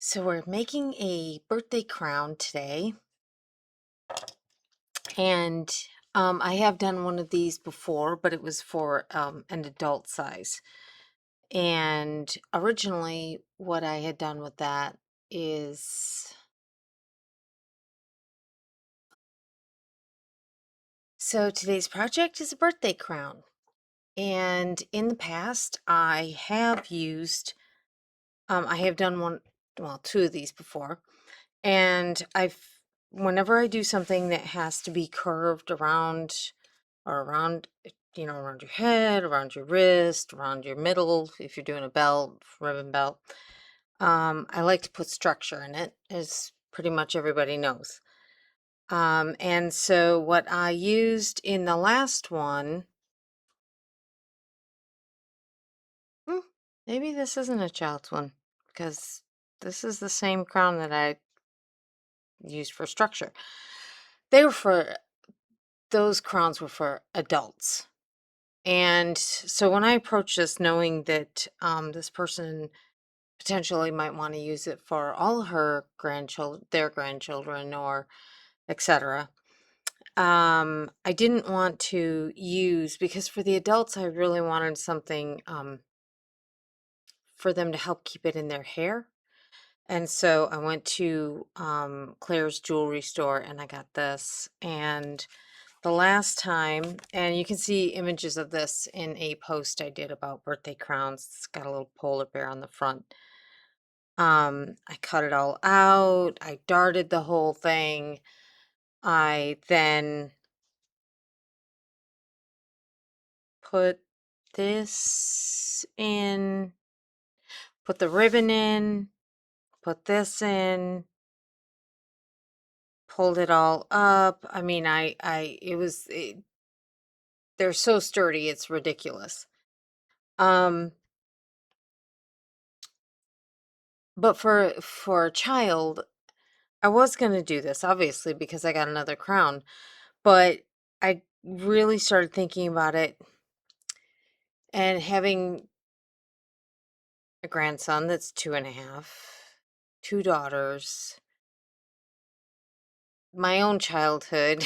So we're making a birthday crown today, and I have done one of these before, but it was for an adult size. And originally, what I had done with that is so today's project is a birthday crown. And in the past, I have done two of these before. And whenever I do something that has to be curved around or around your head, around your wrist, around your middle, if you're doing a belt, ribbon belt, I like to put structure in it, as pretty much everybody knows. And so what I used in the last one, hmm, maybe this isn't a child's one because this is the same crown that I used for structure. They were for Those crowns were for adults. And so when I approached this, knowing that this person potentially might want to use it for all her grandchildren, their grandchildren, or etc., I didn't want to use because for the adults, I really wanted something for them to help keep it in their hair. And so I went to Claire's jewelry store and I got this. And the last time, and you can see images of this in a post I did about birthday crowns. It's got a little polar bear on the front. I cut it all out. I darted the whole thing. I then put this in, put the ribbon in, put this in, pulled it all up. I mean, they're so sturdy, it's ridiculous. But for a child, I was going to do this obviously because I got another crown, but I really started thinking about it and having a grandson that's 2.5, two daughters, my own childhood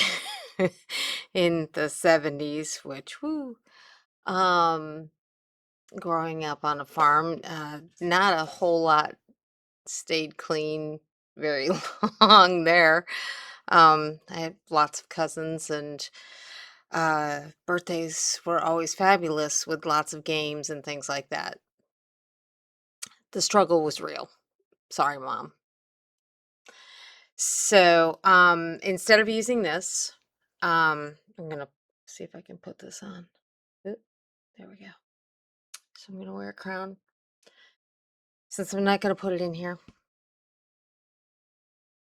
in the 70s, which whoo, um, growing up on a farm, not a whole lot stayed clean very long there. I had lots of cousins, and birthdays were always fabulous with lots of games and things like that. The struggle was real. Sorry, Mom. So, instead of using this, I'm gonna see if I can put this on. Oop, there we go. So I'm gonna wear a crown since I'm not gonna put it in here.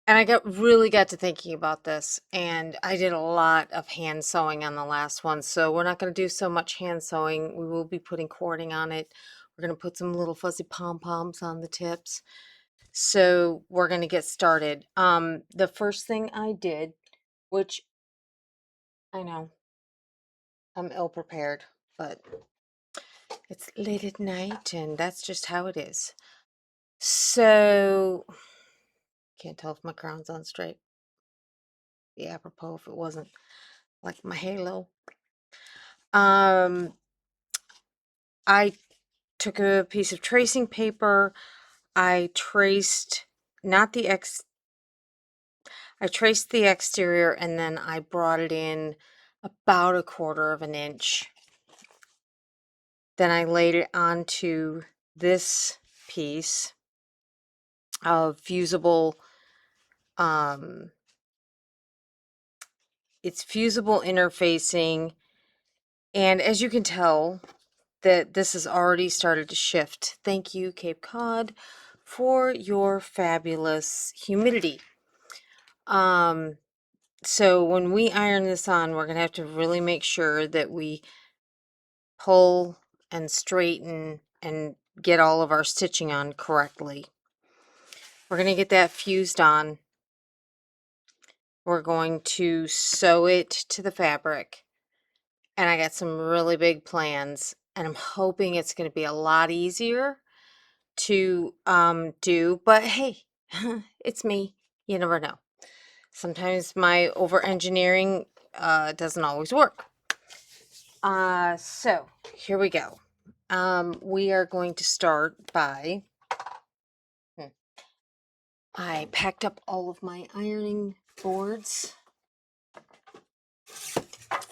And I really got to thinking about this, and I did a lot of hand sewing on the last one. So we're not going to do so much hand sewing. We will be putting cording on it. We're going to put some little fuzzy pom-poms on the tips. So we're going to get started. The first thing I did, which I know I'm ill prepared, but it's late at night and that's just how it is. So can't tell if my crown's on straight. Be apropos if it wasn't, like my halo. I took a piece of tracing paper. I traced not the ex I traced the exterior and then I brought it in about 1/4 of an inch. Then I laid it onto this piece of fusible, it's fusible interfacing. And as you can tell, that this has already started to shift. Thank you, Cape Cod, for your fabulous humidity. So when we iron this on, we're gonna have to really make sure that we pull and straighten and get all of our stitching on correctly. We're gonna get that fused on. We're going to sew it to the fabric. And I got some really big plans, and I'm hoping it's gonna be a lot easier to do, but hey, It's me. You never know. Sometimes my over engineering doesn't always work. So here we go. We are going to start by, I packed up all of my ironing boards.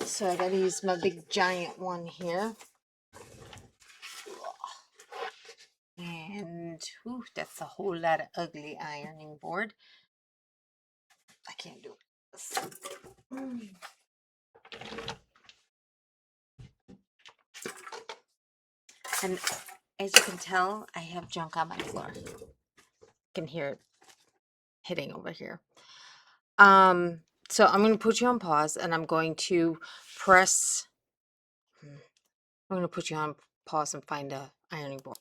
So I gotta use my big giant one here. And ooh, that's a whole lot of ugly ironing board. I can't do this. And as you can tell, I have junk on my floor. You can hear it hitting over here. So I'm going to put you on pause and I'm going to press. I'm going to put you on pause and find a ironing board.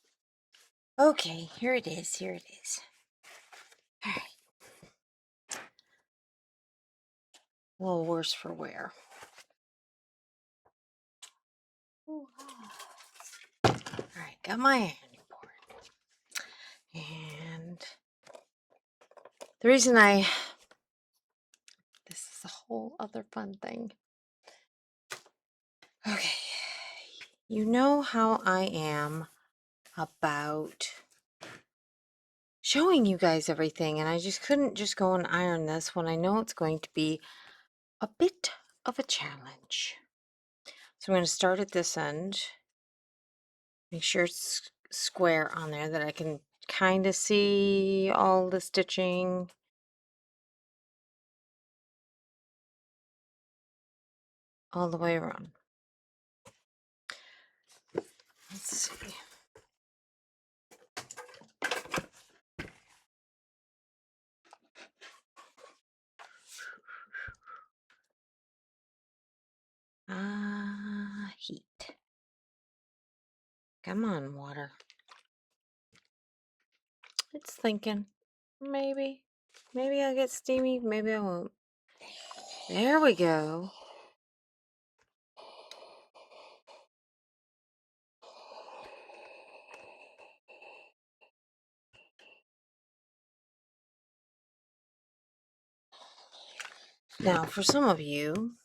Okay, here it is. Here it is. All right. A little worse for wear. Ooh, All right, got my ironing board. And the reason this is a whole other fun thing. Okay, you know how I am about showing you guys everything, and I just couldn't just go and iron this when I know it's going to be a bit of a challenge. So I'm going to start at this end, make sure it's square on there that I can kind of see all the stitching. All the way around. Let's see. Heat. Come on, water. It's thinking. Maybe. Maybe I'll get steamy. Maybe I won't. There we go. Now, for some of you,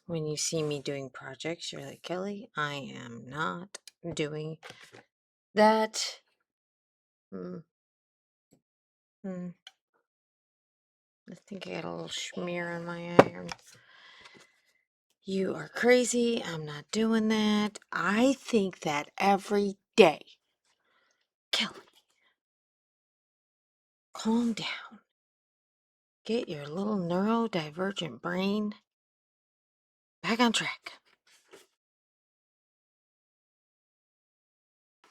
when you see me doing projects, you're like, Kelly, I am not doing that. I think I got a little smear on my iron. You are crazy. I'm not doing that. I think that every day. Kelly, calm down. Get your little neurodivergent brain back on track.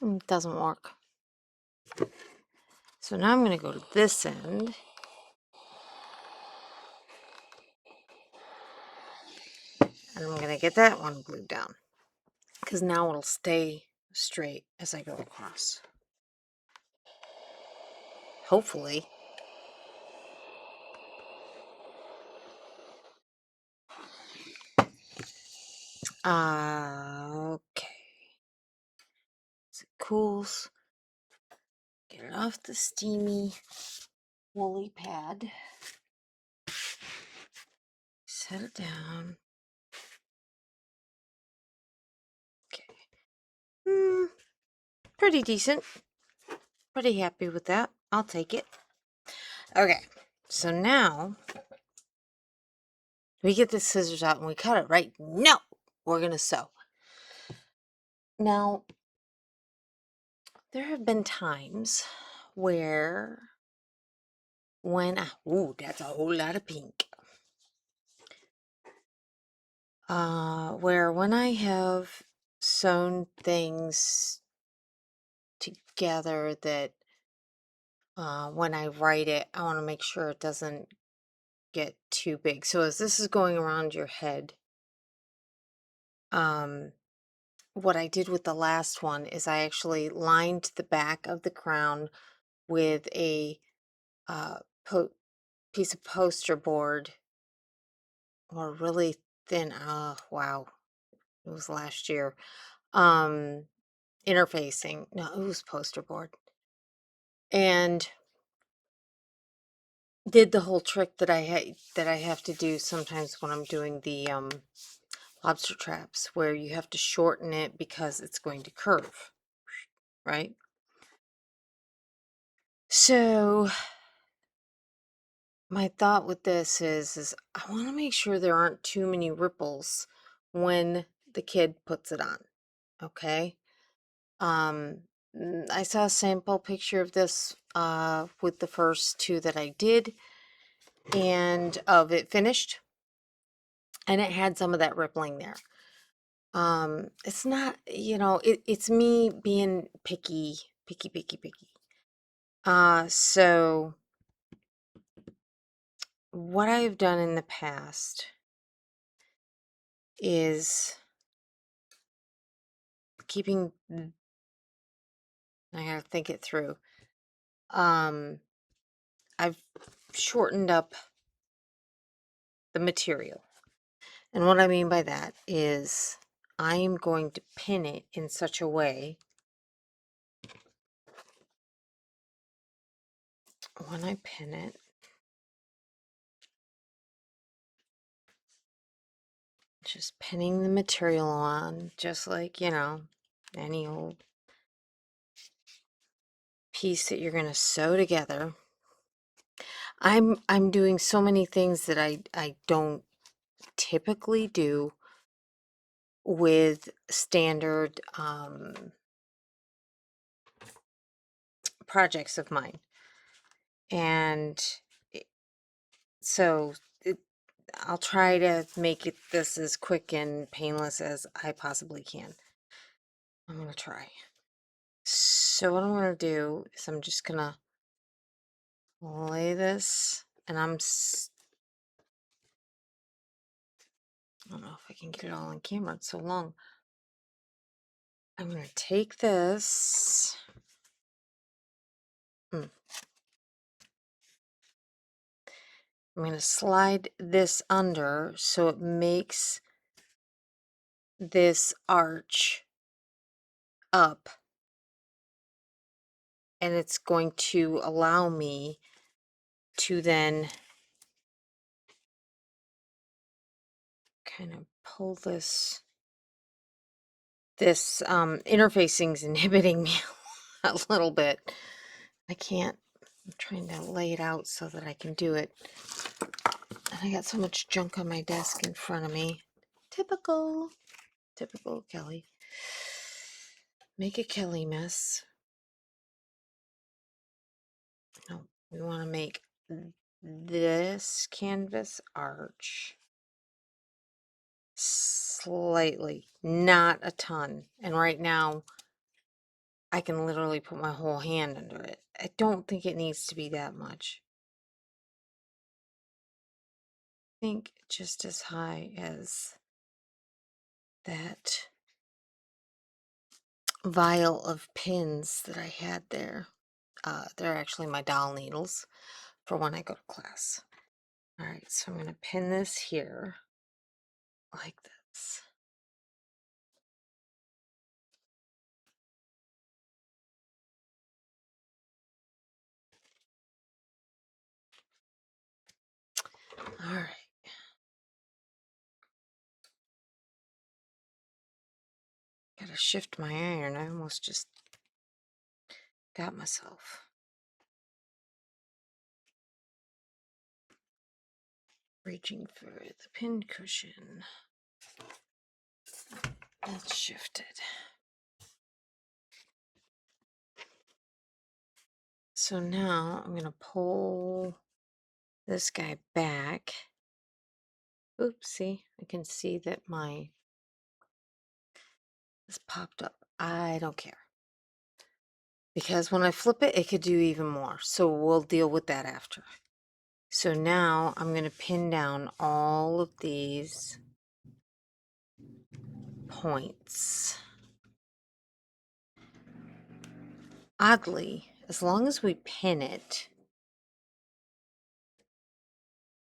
It doesn't work. So now I'm going to go to this end. And I'm going to get that one glued down. Because now it'll stay straight as I go across. Hopefully. Okay. As it cools, get it off the steamy woolly pad. Set it down. Okay. Pretty decent. Pretty happy with that. I'll take it. Okay. So now we get the scissors out and we cut it, right? No! We're going to sew. Now, there have been times where ooh, that's a whole lot of pink. Where when I have sewn things together that when I write it, I want to make sure it doesn't get too big. So as this is going around your head, what I did with the last one is I actually lined the back of the crown with a piece of poster board or really thin. Wow, it was last year. Interfacing. No, it was poster board. And did the whole trick that I have to do sometimes when I'm doing the lobster traps, where you have to shorten it because it's going to curve, right? So my thought with this is I want to make sure there aren't too many ripples when the kid puts it on. Okay. I saw a sample picture of this with the first two that I did, and of it finished, and it had some of that rippling there. It's not, it's me being picky, picky, picky, picky. So what I've done in the past is keeping, I gotta think it through. I've shortened up the material. And what I mean by that is I am going to pin it in such a way when I pin it, just pinning the material on, just like, any old piece that you're going to sew together. I'm doing so many things that I don't typically do with standard projects of mine. And it- so I'll try to make this as quick and painless as I possibly can. I'm going to try. So what I'm going to do is I'm just going to lay this, and I don't know if I can get it all on camera. It's so long. I'm going to take this. I'm going to slide this under so it makes this arch up, and it's going to allow me to then kind of pull this interfacing's inhibiting me a little bit. I can't, I'm trying to lay it out so that I can do it. And I got so much junk on my desk in front of me. Typical Kelly. Make a Kelly mess. No, we want to make this canvas arch slightly, not a ton. And right now, I can literally put my whole hand under it. I don't think it needs to be that much. I think just as high as that vial of pins that I had there. They're actually my doll needles for when I go to class. All right, so I'm going to pin this here like this. All right. Gotta shift my iron. I almost just got myself. Reaching for the pin cushion. That's shifted. So now I'm gonna pull this guy back. Oops, see, I can see that this popped up. I don't care. Because when I flip it, it could do even more. So we'll deal with that after. So now I'm going to pin down all of these points. Oddly, as long as we pin it,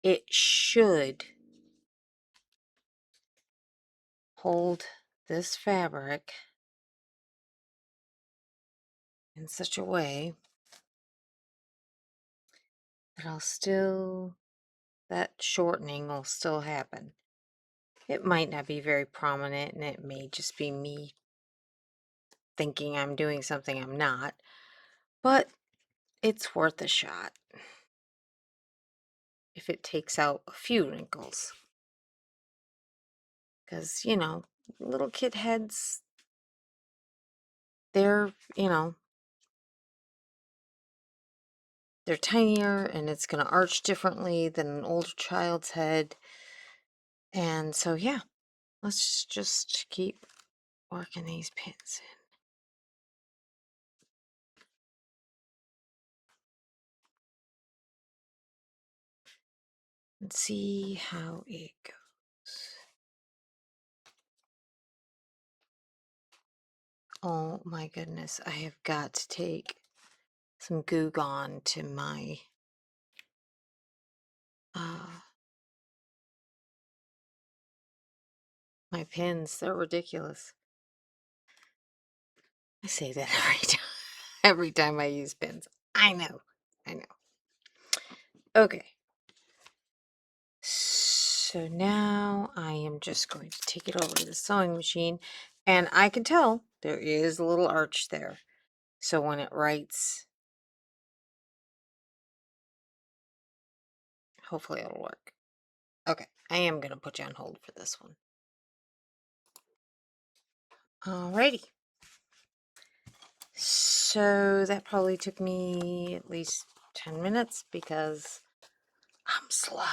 it should hold this fabric in such a way but that shortening will still happen. It might not be very prominent, and it may just be me thinking I'm doing something I'm not, but it's worth a shot if it takes out a few wrinkles. Because, little kid heads, they're, they're tinier and it's going to arch differently than an older child's head. And so, yeah, let's just keep working these pins in. And see how it goes. Oh my goodness, I have got to take some Goo Gone to my my pins. They're ridiculous. I say that every time I use pins. I know. Okay. So now I am just going to take it over to the sewing machine, and I can tell there is a little arch there. So when it writes, hopefully it'll work. Okay, I am going to put you on hold for this one. Alrighty. So that probably took me at least 10 minutes because I'm slow.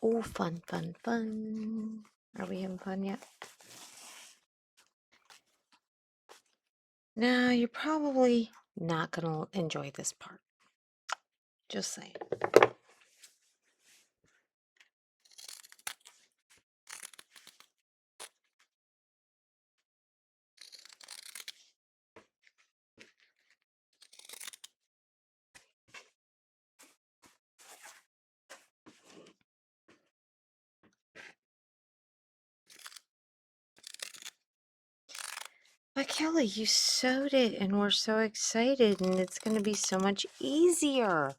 Oh, fun, fun, fun. Are we having fun yet? No, you're probably not going to enjoy this part. Just saying. But Kelly, you sewed it and we're so excited and it's going to be so much easier.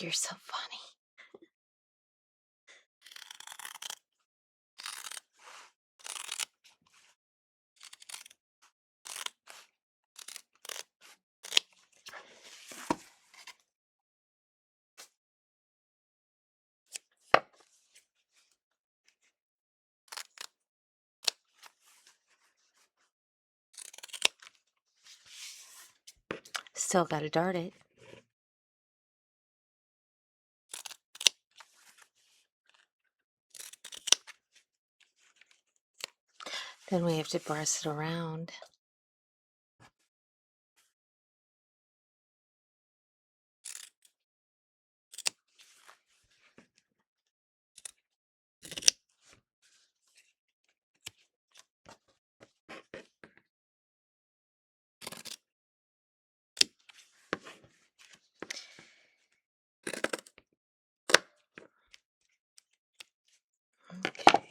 You're so funny. Still got to dart it. Then we have to press it around. Okay.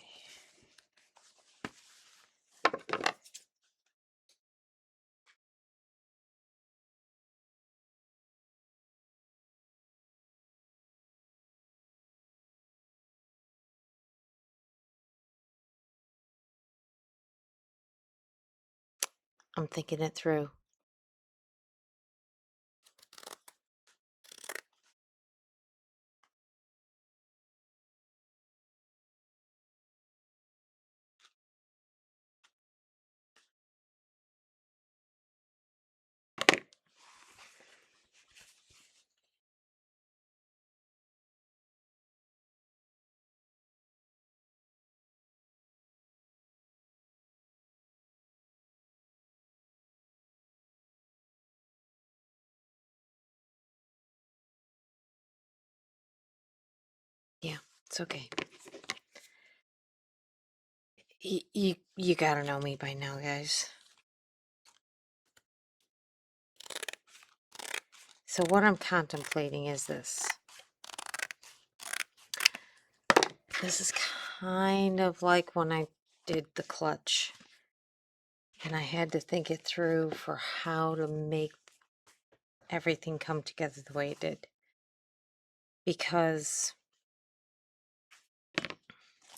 I'm thinking it through. Yeah, it's okay. You gotta know me by now, guys. So what I'm contemplating is this. This is kind of like when I did the clutch. And I had to think it through for how to make everything come together the way it did. Because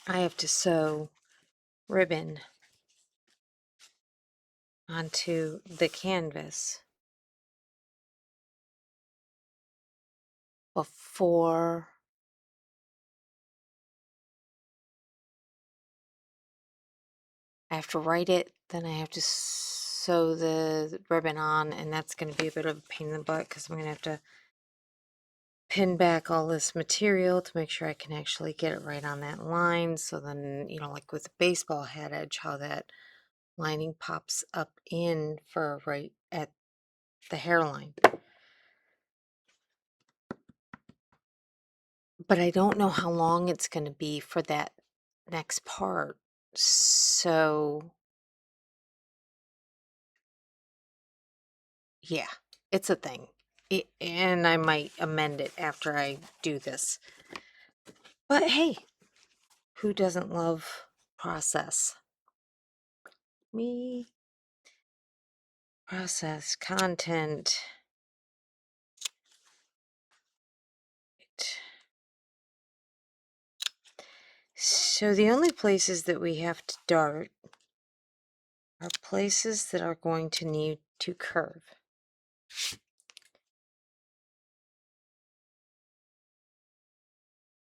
I have to sew ribbon onto the canvas before I have to write it, then I have to sew the ribbon on, and that's going to be a bit of a pain in the butt because I'm going to have to pin back all this material to make sure I can actually get it right on that line. So then, you know, like with the baseball hat edge, how that lining pops up in for right at the hairline. But I don't know how long it's going to be for that next part. So, yeah, it's a thing. And I might amend it after I do this. But hey, who doesn't love process? Me. Process, content. So the only places that we have to dart are places that are going to need to curve.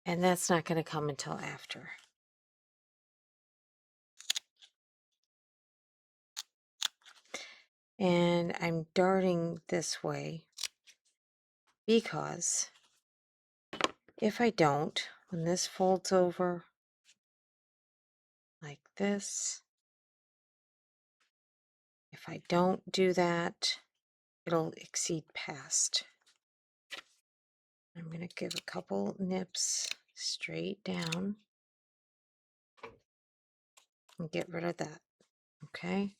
And that's not going to come until after. And I'm darting this way because if I don't, when this folds over like this, if I don't do that, it'll exceed past. I'm going to give a couple nips straight down and get rid of that. Okay.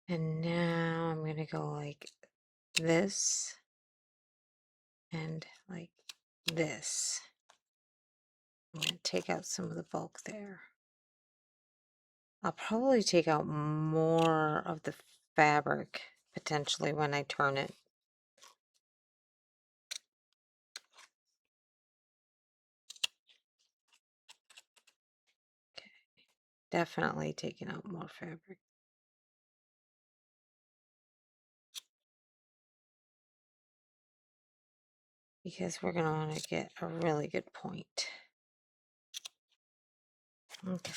And now I'm going to go like this and like this. I'm going to take out some of the bulk there. I'll probably take out more of the fabric potentially when I turn it. Okay. Definitely taking out more fabric. Because we're going to want to get a really good point. Okay.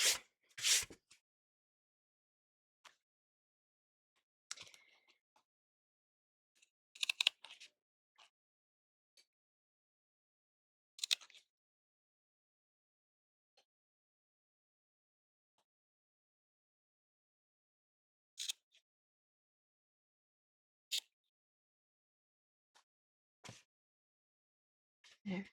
There.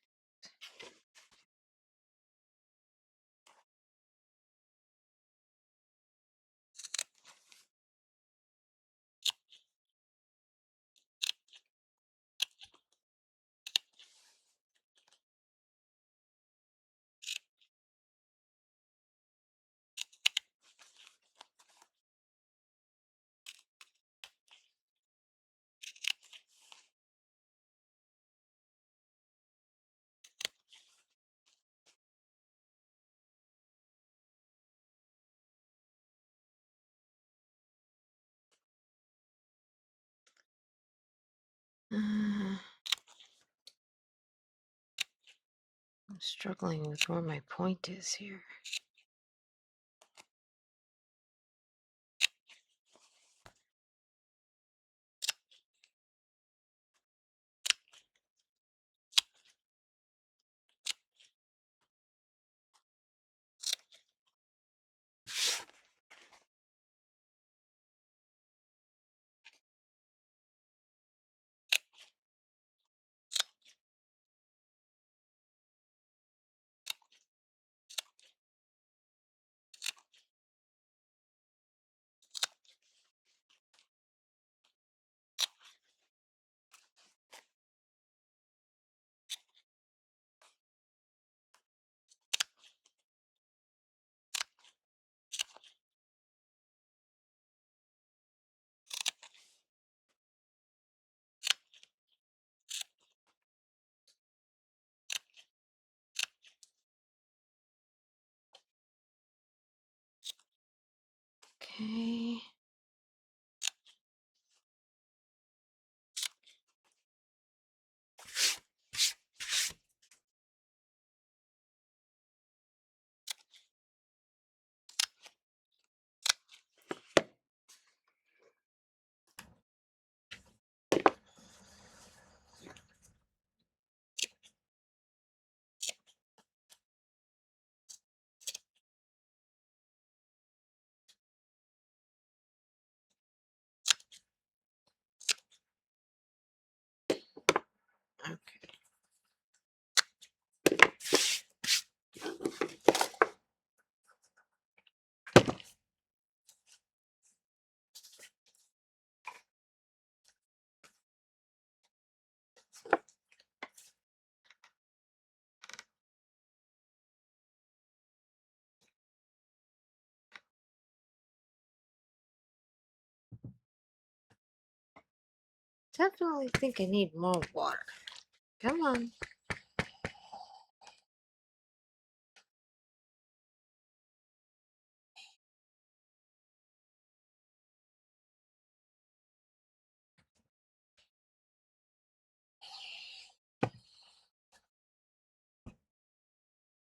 I'm struggling with where my point is here. Okay. Okay. Definitely think I need more water. Come on.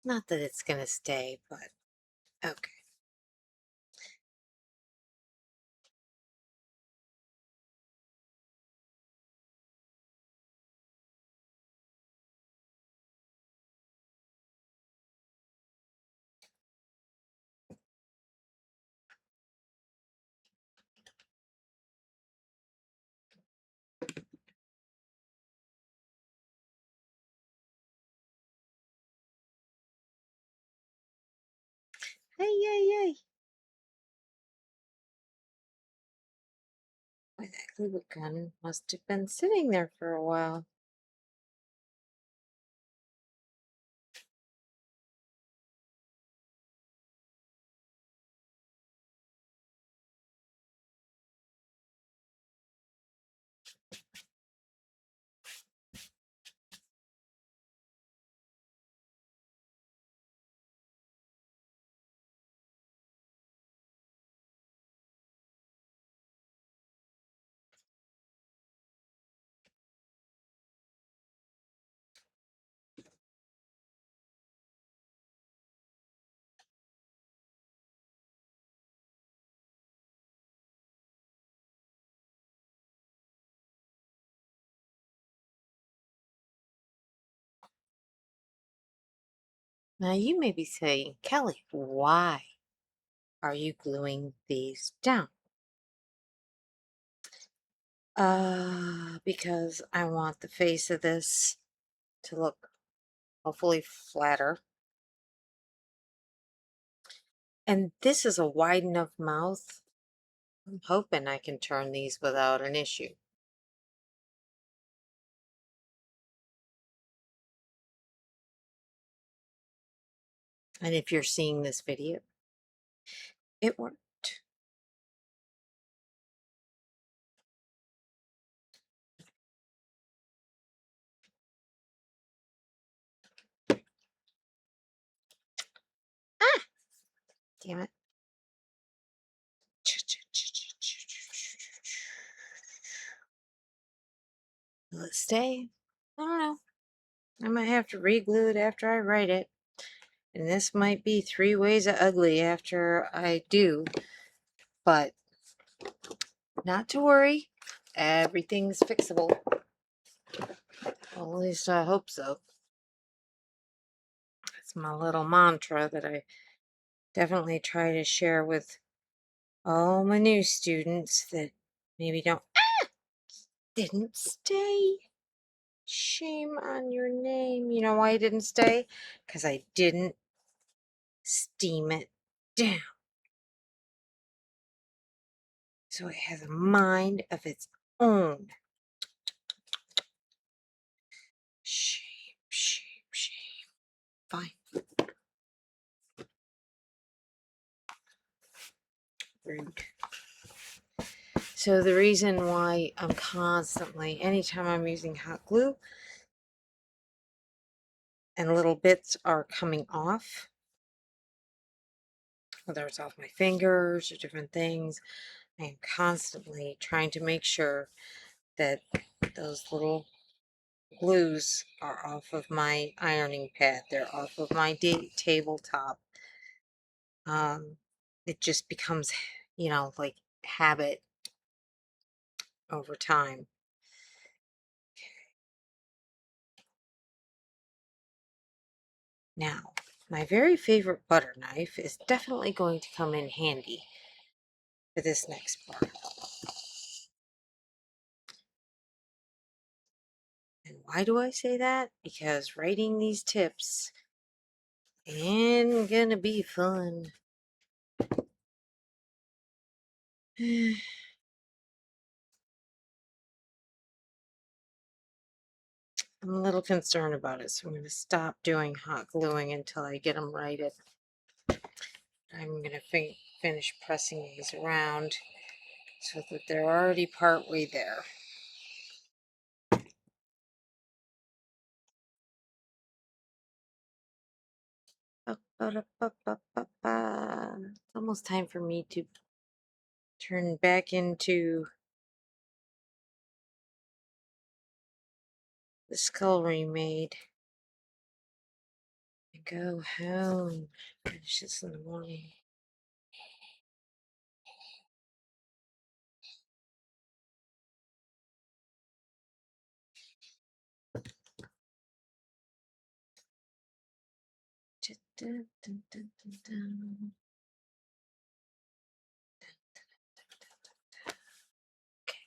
Not that it's gonna stay, but okay. Hey, yay, yay. Boy, that glue gun must have been sitting there for a while. Now you may be saying, Kelly, why are you gluing these down? Because I want the face of this to look hopefully flatter. And this is a wide enough mouth. I'm hoping I can turn these without an issue. And if you're seeing this video, it worked. Ah, damn it. Will it stay? I don't know. I might have to re-glue it after I write it. And this might be 3 ways of ugly after I do. But not to worry. Everything's fixable. Well, at least I hope so. It's my little mantra that I definitely try to share with all my new students that maybe didn't stay. Shame on your name. You know why it didn't stay? Because I didn't steam it down. So it has a mind of its own. Shame, shame, shame. Fine. Rude. So the reason why I'm constantly, anytime I'm using hot glue and little bits are coming off, whether it's off my fingers or different things. I am constantly trying to make sure that those little glues are off of my ironing pad. They're off of my tabletop. It just becomes, like habit over time. Now, my very favorite butter knife is definitely going to come in handy for this next part. And why do I say that? Because writing these tips ain't gonna be fun. I'm a little concerned about it, so I'm going to stop doing hot gluing until I get them righted. I'm going to finish pressing these around so that they're already partway there. It's almost time for me to turn back into the scullery maid and go home. Finish this in the morning. Dun, dun, dun, dun, dun. Okay.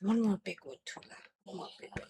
One more big one, Tula. One more big one.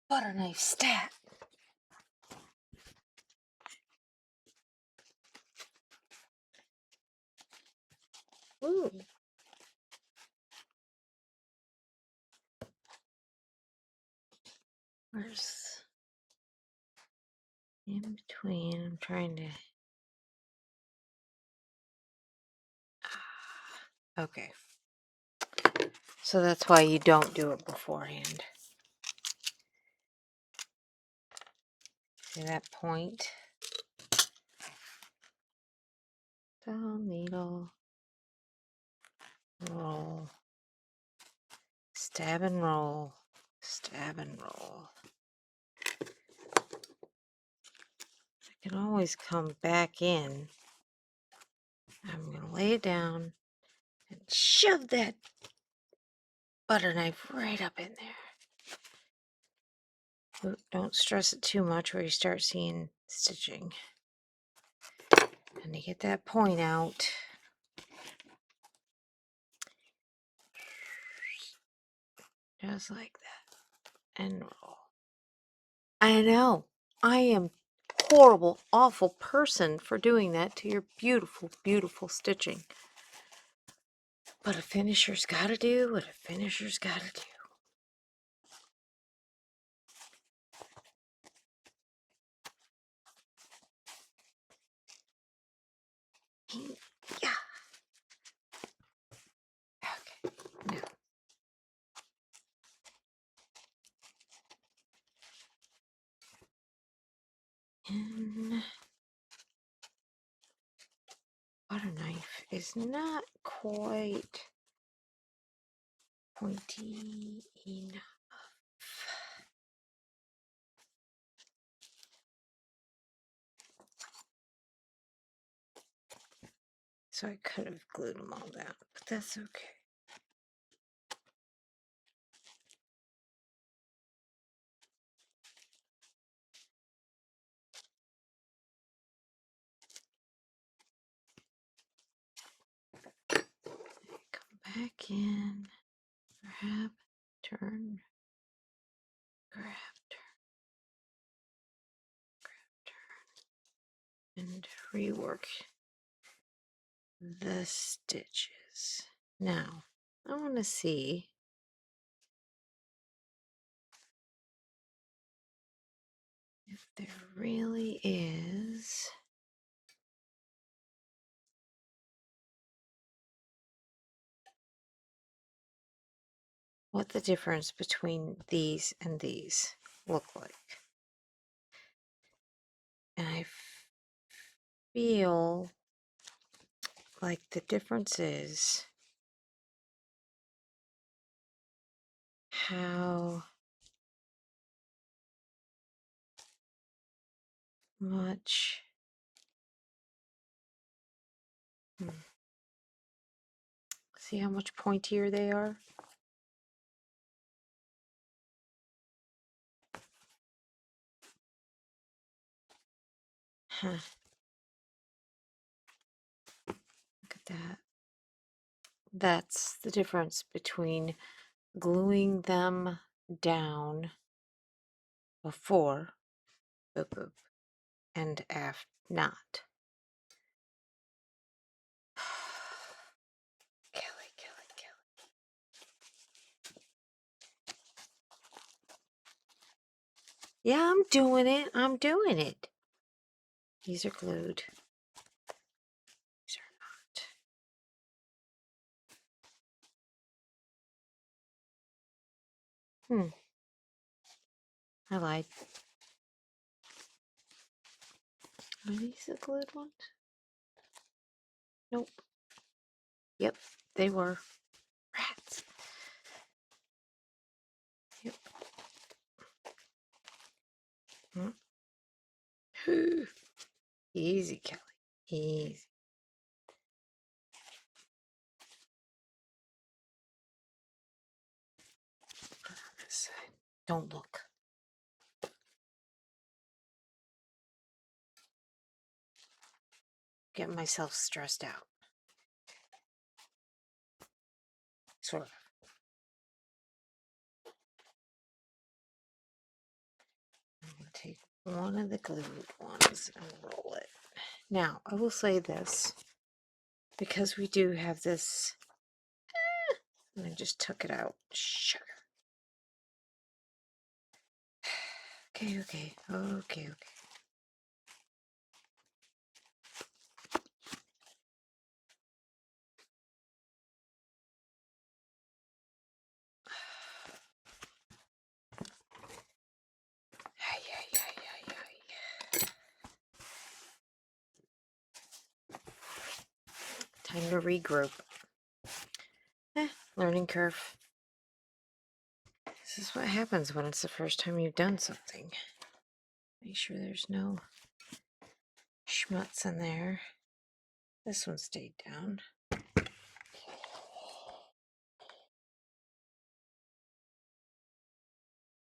Butter knife stat. Ooh. Where's in between? I'm trying to. Okay. So that's why you don't do it beforehand. See that point? Down needle. Roll. Stab and roll. Stab and roll. I can always come back in. I'm going to lay it down and shove that butter knife right up in there. Don't stress it too much where you start seeing stitching. And to get that point out, just like that, and roll. I know, I am horrible, awful person for doing that to your beautiful, beautiful stitching. But a finisher's got to do what a finisher's got to do. Yeah. Okay. Now. And butter knife is not quite pointy enough. So I could have glued them all down, but that's okay. back in, grab, turn, grab, turn, and rework the stitches. Now, I want to see if there really is what the difference between these and these look like. And I feel like the difference is how much see how much pointier they are? Huh. Look at that. That's the difference between gluing them down before boop, boop, and after not. Kelly, Kelly, Kelly. Yeah, I'm doing it. I'm doing it. These are glued. These are not. I lied. Are these the glued ones? Nope. Yep, they were. Rats. Yep. Easy, Kelly. Easy. Put it on this side. Don't look. Get myself stressed out. Sort of. I'm going to take one of the glued ones and roll it. Now, I will say this. Because we do have this... and I just took it out. Sugar. Okay, okay. Okay, okay. Ay, ay, ay, ay, ay. Time to regroup. Learning curve. This is what happens when it's the first time you've done something. Make sure there's no schmutz in there. This one stayed down.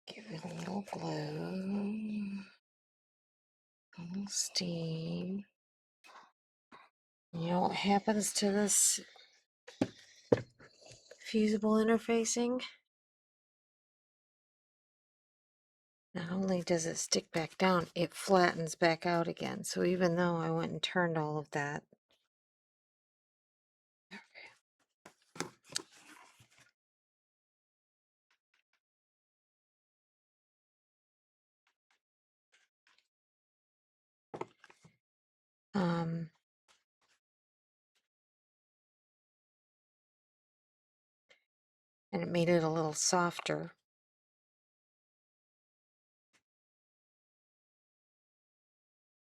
Give it a little glue. A little steam. You know what happens to this fusible interfacing? Not only does it stick back down, it flattens back out again. So even though I went and turned all of that, and it made it a little softer.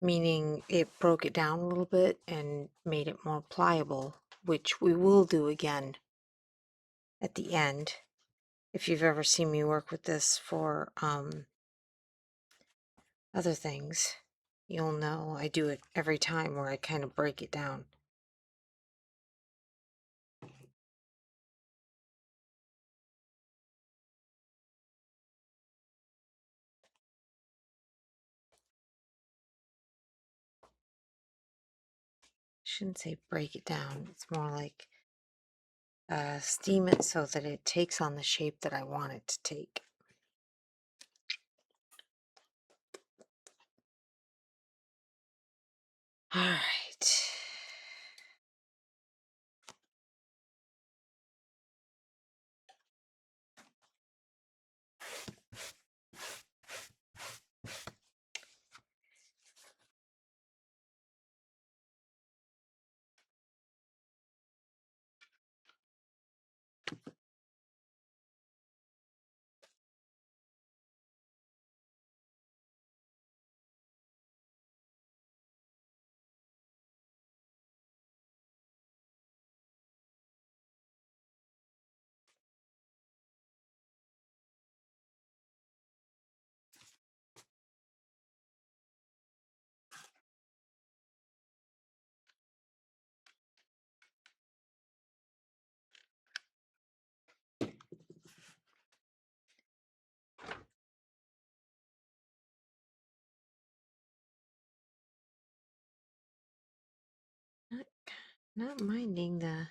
Meaning it broke it down a little bit and made it more pliable, which we will do again at the end. If you've ever seen me work with this for other things, you'll know I do it every time where I kind of break it down. Shouldn't say break it down. It's more like steam it so that it takes on the shape that I want it to take. All right. Not, not minding the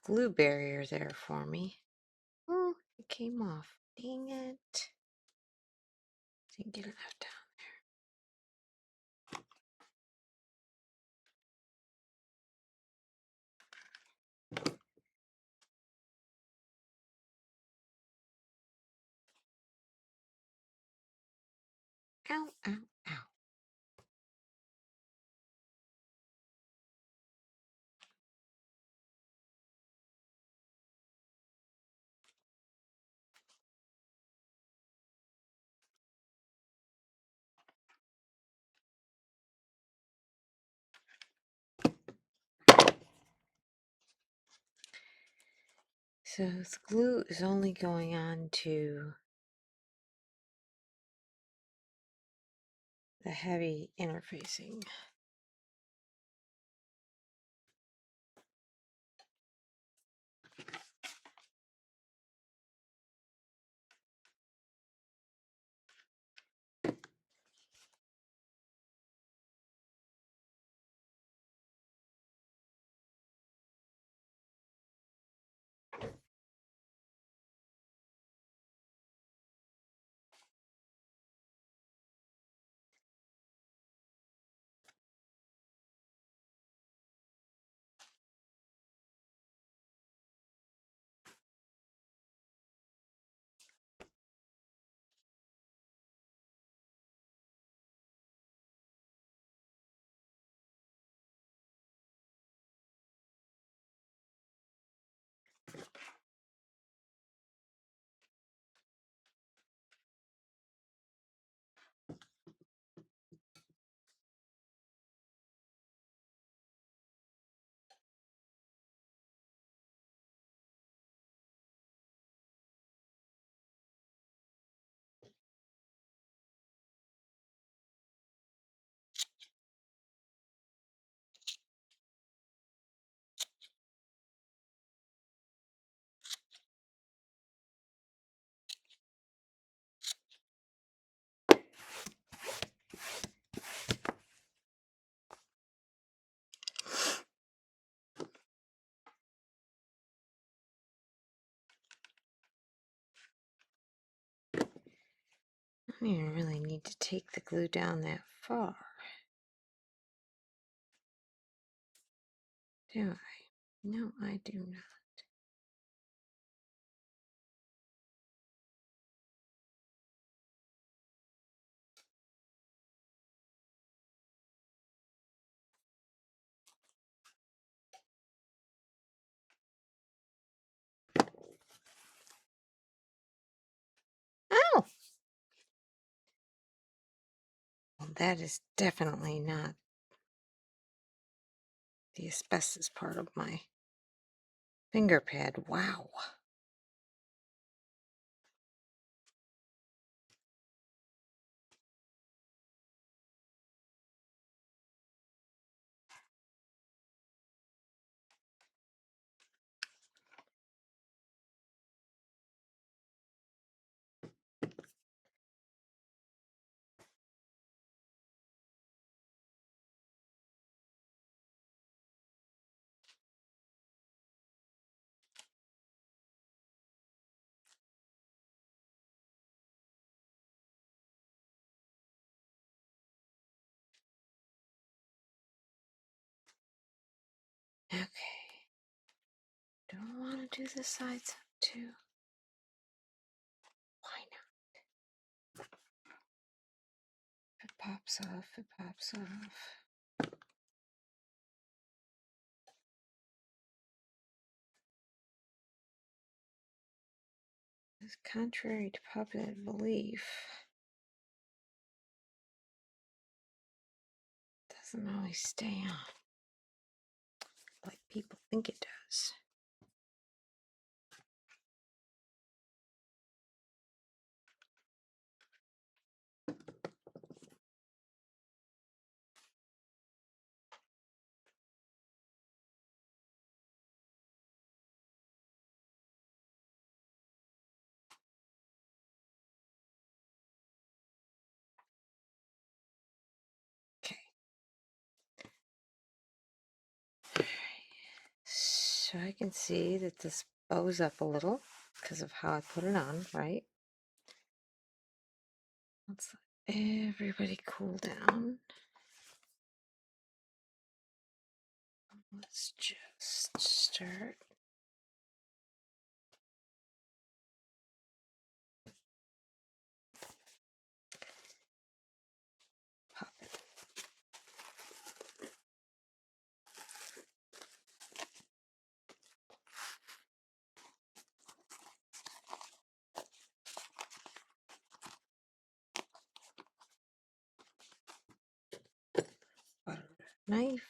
glue barrier there for me. Oh, it came off. Dang it. Didn't get enough down. Ow, ow, ow. So the glue is only going on to the heavy interfacing. I don't even really need to take the glue down that far, do I? No, I do not. Oh! Well, that is definitely not the asbestos part of my finger pad. Wow. Okay. Do I want to do the sides up too? Why not? If it pops off, it pops off. It's contrary to popular belief. Doesn't always stay on like people think it does. Okay. So I can see that this bows up a little because of how I put it on, right? Let's let everybody cool down. Let's just start. Pop it. Butter knife.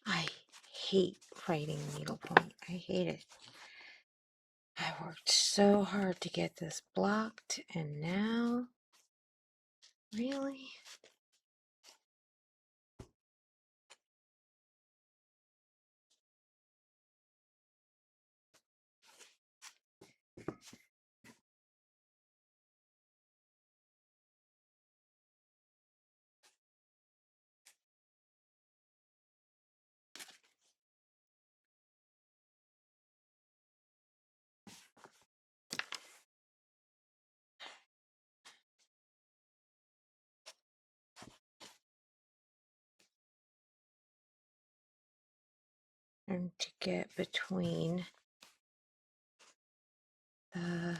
I hate writing needlepoint. I hate it. I worked so hard to get this blocked, and now, really? And to get between the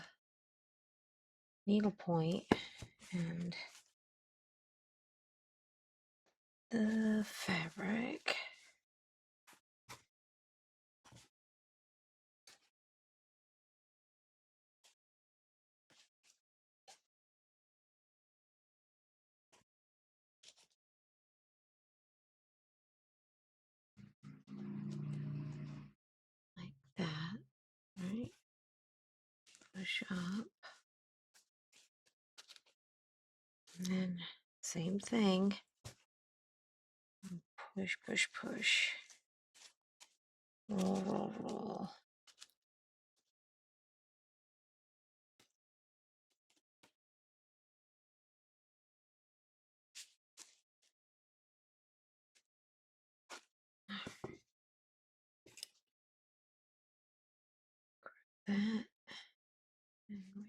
needlepoint and the fabric. Like that, right? Push up. And then same thing. Push, push, push. Roll, roll, roll. That. And we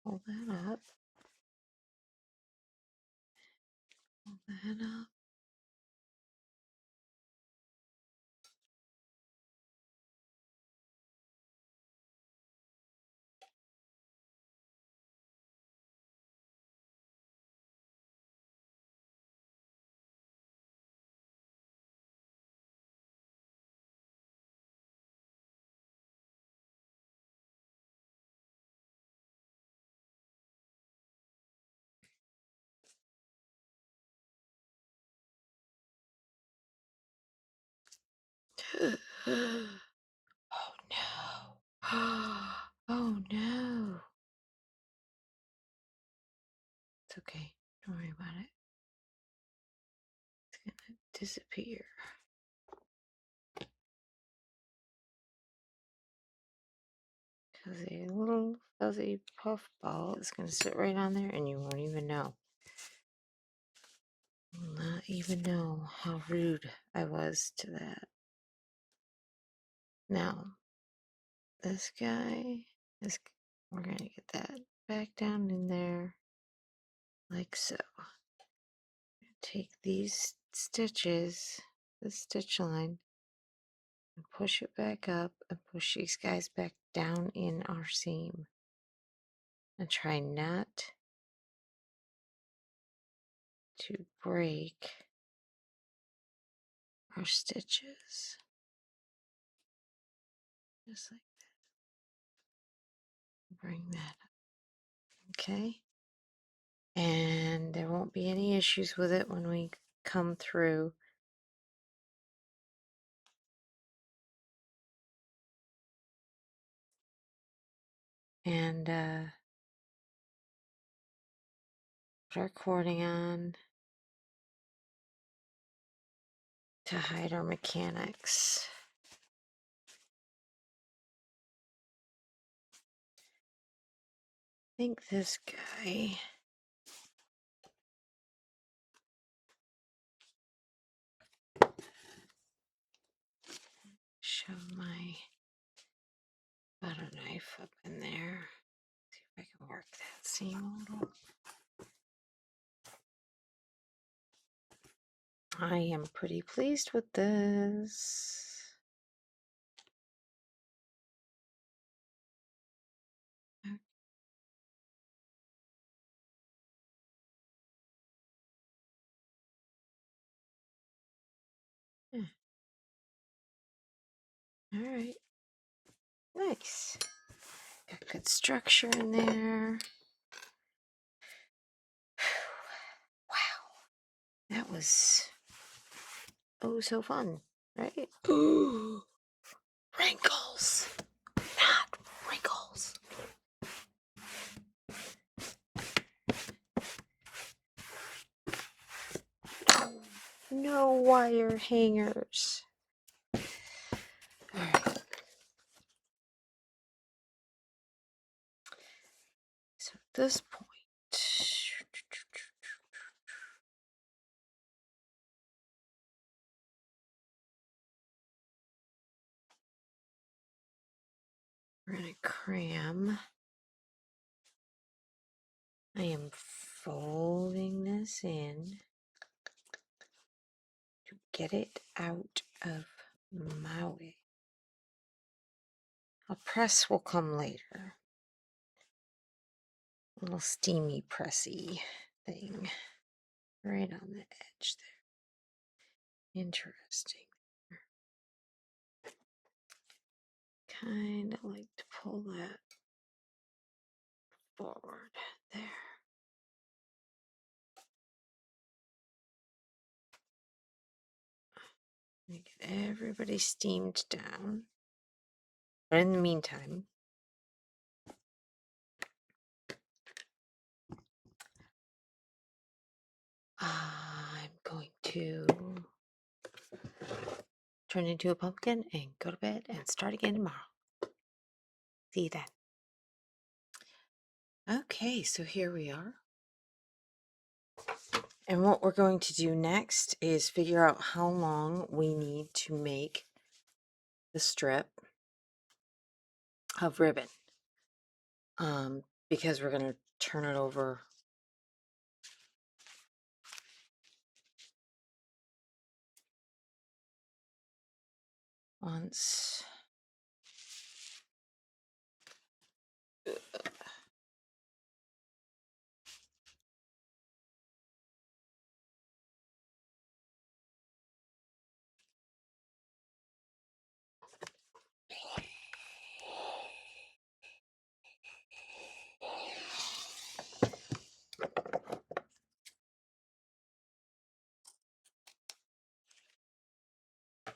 pull that up. Pull that up. Oh no. Oh no. It's okay. Don't worry about it. It's gonna disappear. Because a little fuzzy puff ball is going to sit right on there and you won't even know. Will not even know how rude I was to that. Now, this guy, we're going to get that back down in there like so. Take these stitches, the stitch line, and push it back up and push these guys back down in our seam. And try not to break our stitches. Just like that. Bring that up. Okay. And there won't be any issues with it when we come through. And put our cording on to hide our mechanics. I think this guy shove my butter knife up in there. See if I can work that seam a little. I am pretty pleased with this. Yeah. All right. Nice. Got good structure in there. Wow. That was so fun, right? Ooh. Wrinkles. Not wrinkles. No wire hangers. All right. So at this point, we're going to cram. I am folding this in to get it out of my way. A press will come later. A little steamy pressy thing right on the edge there. Interesting. Kind of like to pull that forward there. Get everybody steamed down. But in the meantime, I'm going to turn into a pumpkin and go to bed and start again tomorrow. See you then. Okay, so here we are. And what we're going to do next is figure out how long we need to make the strip of ribbon. Because we're going to turn it over once.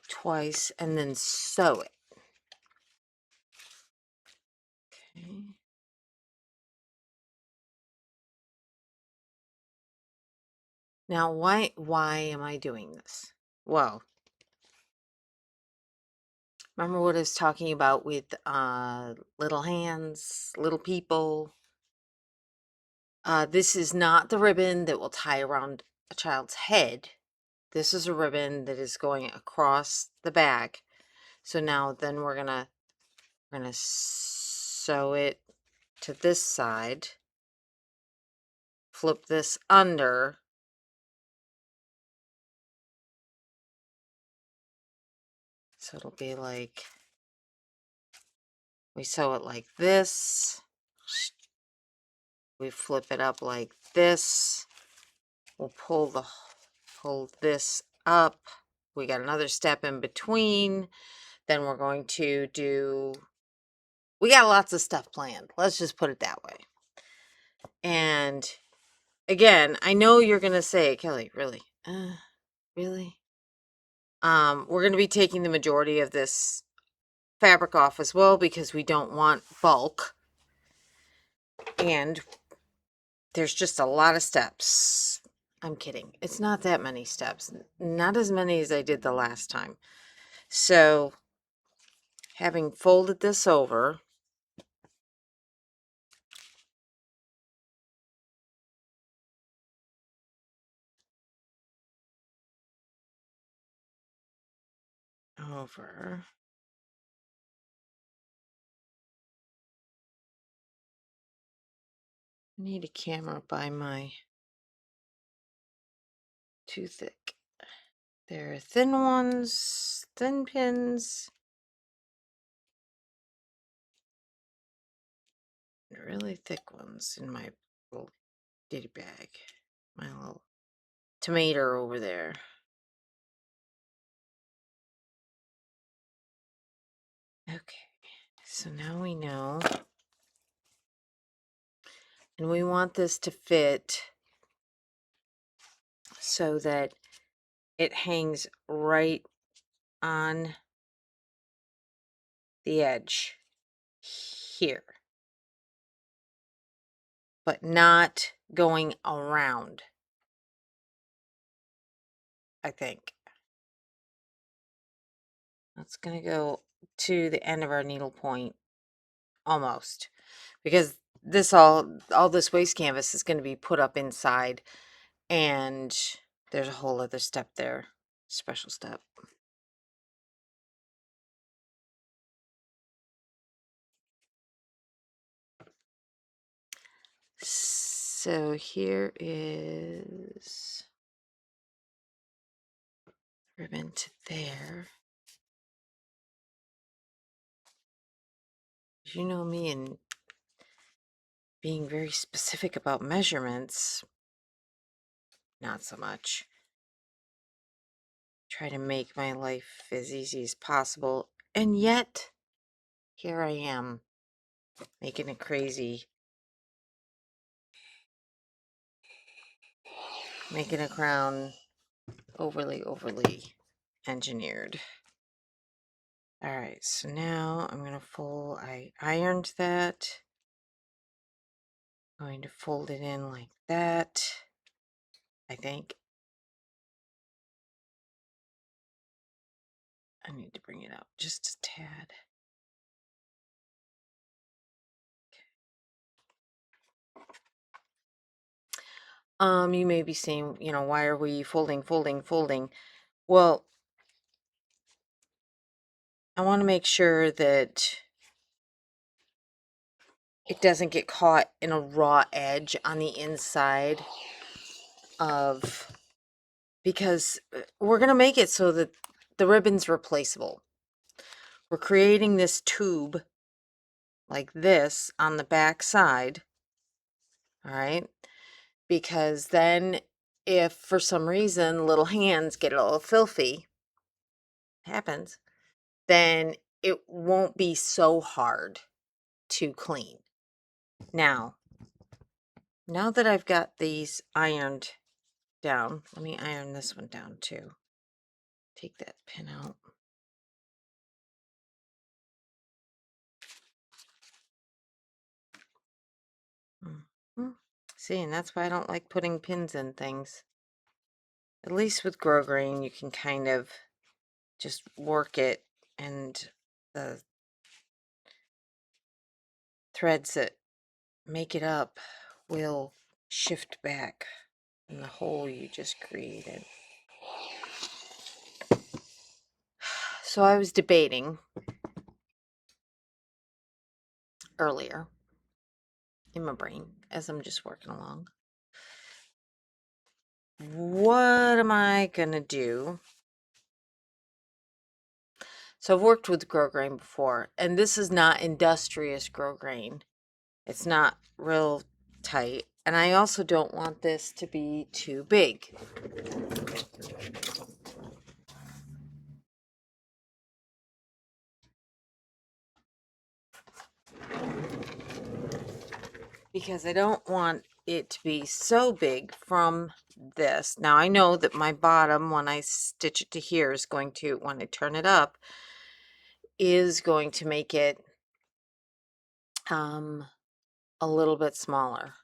Twice and then sew it. Okay. Now, why am I doing this? Well, Remember what I was talking about with little hands, little people? This is not the ribbon that will tie around a child's head. This is a ribbon that is going across the bag. So now then we're gonna sew it to this side, flip this under, so it'll be like, we sew it like this, we flip it up like this, we'll pull this up, we got another step in between, then we're going to do, we got lots of stuff planned, let's just put it that way. And again, I know you're gonna say, Kelly, really? Really? We're gonna be taking the majority of this fabric off as well because we don't want bulk. And there's just a lot of steps. I'm kidding. It's not that many steps. Not as many as I did the last time. So, having folded this over, I need a camera by my, too thick. There are thin ones, thin pins, and really thick ones in my little ditty bag. My little tomato over there. Okay, so now we know. And we want this to fit so that it hangs right on the edge here, but not going around, I think. That's going to go to the end of our needle point, almost, because this all this waste canvas is going to be put up inside, and there's a whole other step there, special step. So here is ribbon to there. You know me and being very specific about measurements, not so much. Try to make my life as easy as possible, and yet here I am making it crazy, making a crown overly engineered. All right, so now I'm gonna fold. I ironed that. I'm going to fold it in like that, I think. I need to bring it out just a tad. You may be saying, why are we folding? Well, I want to make sure that it doesn't get caught in a raw edge on the inside of, because we're going to make it so that the ribbon's replaceable. We're creating this tube like this on the back side, all right? Because then if for some reason little hands get a little filthy, happens, then it won't be so hard to clean. Now that I've got these ironed down, let me iron this one down too. Take that pin out. See, and that's why I don't like putting pins in things. At least with grosgrain, you can kind of just work it and the threads that make it up will shift back in the hole you just created. So I was debating earlier in my brain as I'm just working along. What am I gonna do? So I've worked with grosgrain before, and this is not industrious grosgrain. It's not real tight, and I also don't want this to be too big. Because I don't want it to be so big from this. Now I know that my bottom, when I stitch it to here, is going to, when I turn it up, is going to make it a little bit smaller.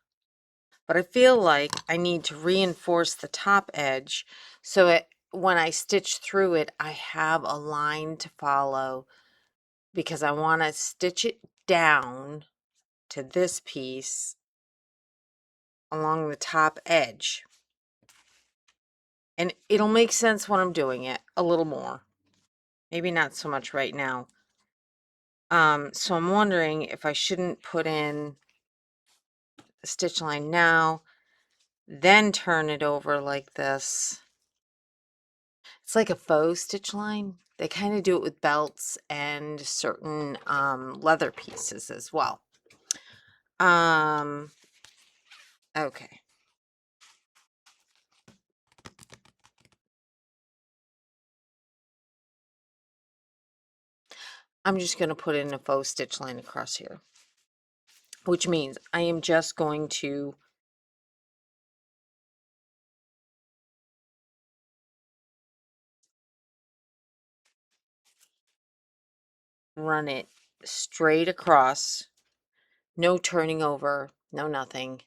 But I feel like I need to reinforce the top edge so when I stitch through it, I have a line to follow, because I want to stitch it down to this piece along the top edge. And it'll make sense when I'm doing it a little more. Maybe not so much right now. So I'm wondering if I shouldn't put in a stitch line now, then turn it over like this. It's like a faux stitch line. They kind of do it with belts and certain leather pieces as well. Okay. I'm just going to put in a faux stitch line across here, which means I am just going to run it straight across, no turning over, no nothing.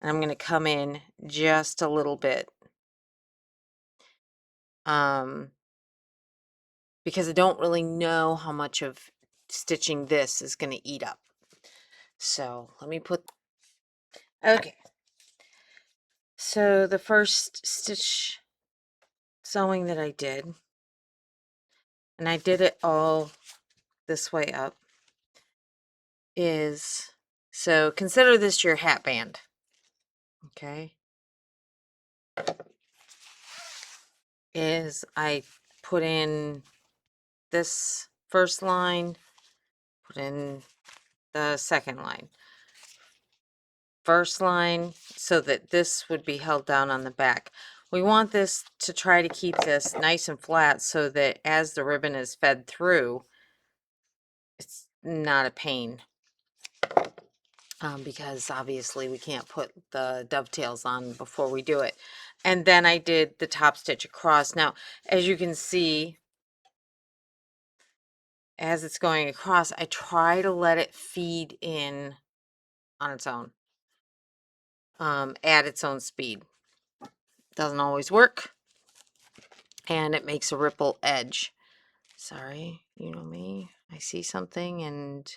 And I'm going to come in just a little bit, because I don't really know how much of stitching this is going to eat up. So let me put, okay. So the first stitch sewing that I did, and I did it all this way up, is, so consider this your hat band, okay, is I put in this first line, put in the second line, first line, so that this would be held down on the back. We want this to try to keep this nice and flat so that as the ribbon is fed through, it's not a pain. Because obviously we can't put the dovetails on before we do it. And then I did the top stitch across. Now, as you can see, as it's going across, I try to let it feed in on its own, at its own speed. Doesn't always work, and it makes a ripple edge. Sorry, you know me. I see something and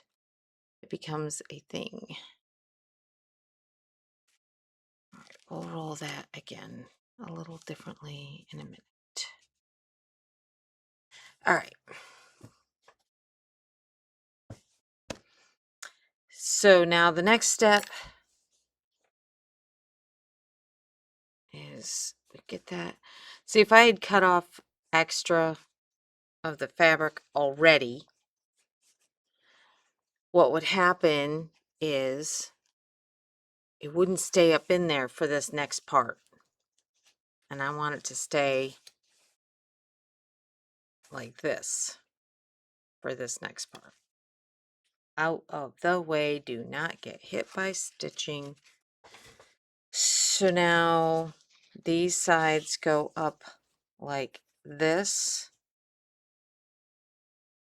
it becomes a thing. All right, we'll roll that again a little differently in a minute. All right. So now the next step is we get that. See, if I had cut off extra of the fabric already, what would happen is it wouldn't stay up in there for this next part. And I want it to stay like this for this next part. Out of the way, do not get hit by stitching. So now these sides go up like this.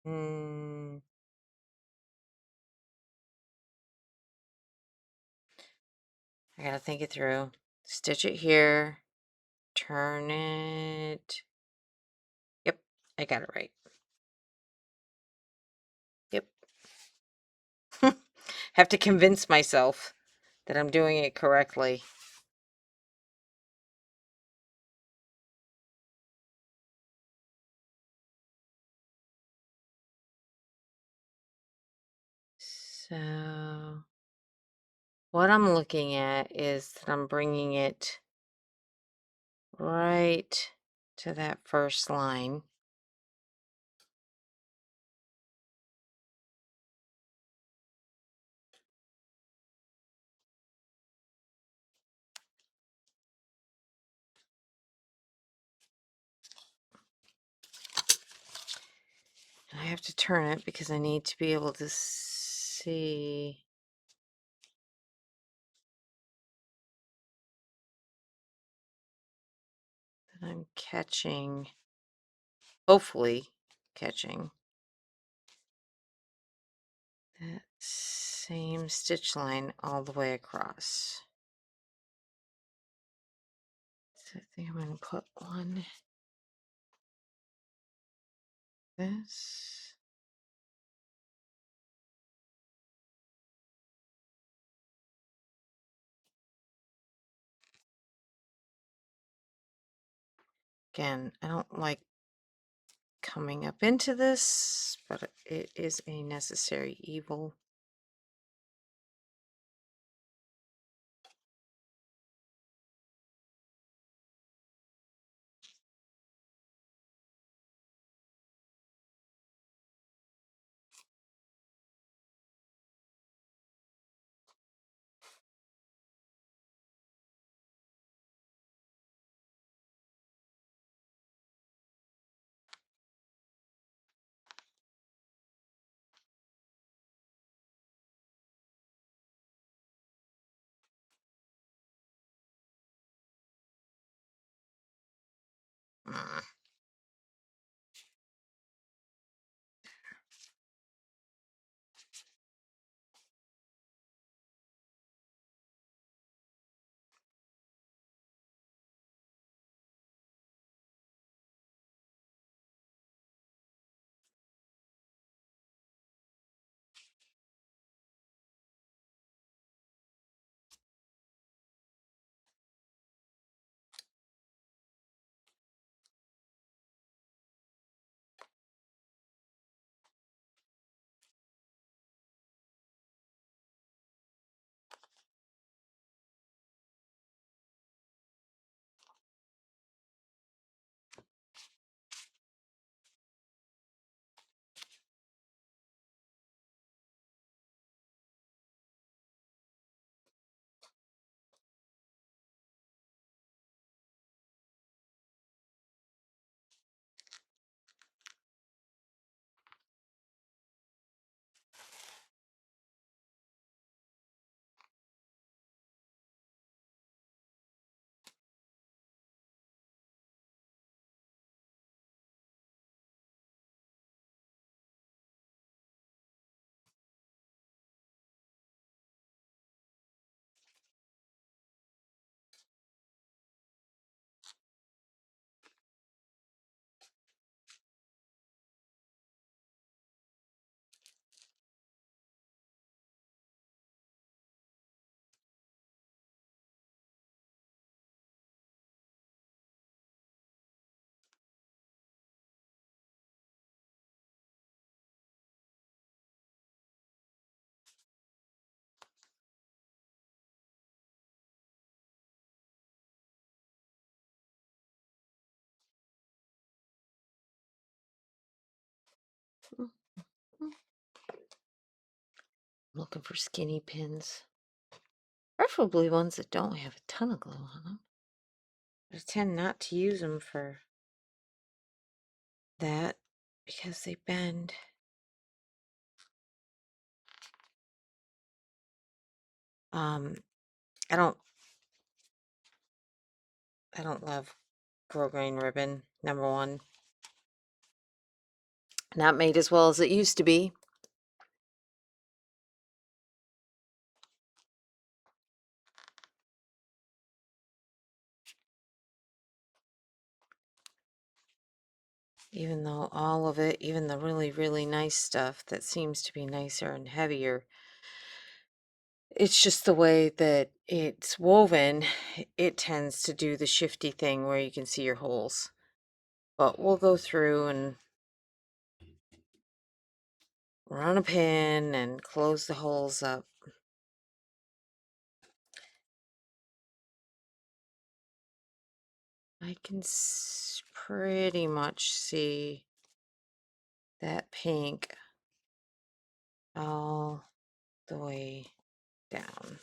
I gotta think it through. Stitch it here, turn it. Yep, I got it right. have to convince myself that I'm doing it correctly. So what I'm looking at is that I'm bringing it right to that first line. And I have to turn it because I need to be able to see. That I'm catching, hopefully catching that same stitch line all the way across. So I think I'm going to put one this. Again, I don't like coming up into this, but it is a necessary evil. Mm. I'm looking for skinny pins, preferably ones that don't have a ton of glue on them. I tend not to use them for that because they bend. Um, I don't love grosgrain ribbon. Number one, not made as well as it used to be. Even though all of it, even the really, really nice stuff that seems to be nicer and heavier, It's just the way that it's woven, it tends to do the shifty thing where you can see your holes. But we'll go through and run a pin and close the holes up. I can pretty much see that pink all the way down.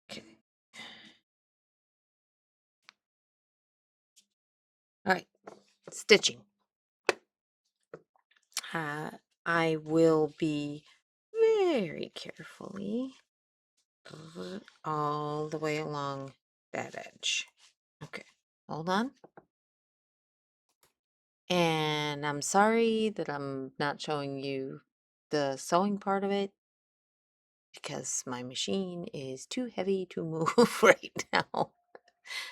Okay. All right, stitching. I will be very carefully all the way along that edge. Okay, hold on. And I'm sorry that I'm not showing you the sewing part of it because my machine is too heavy to move right now.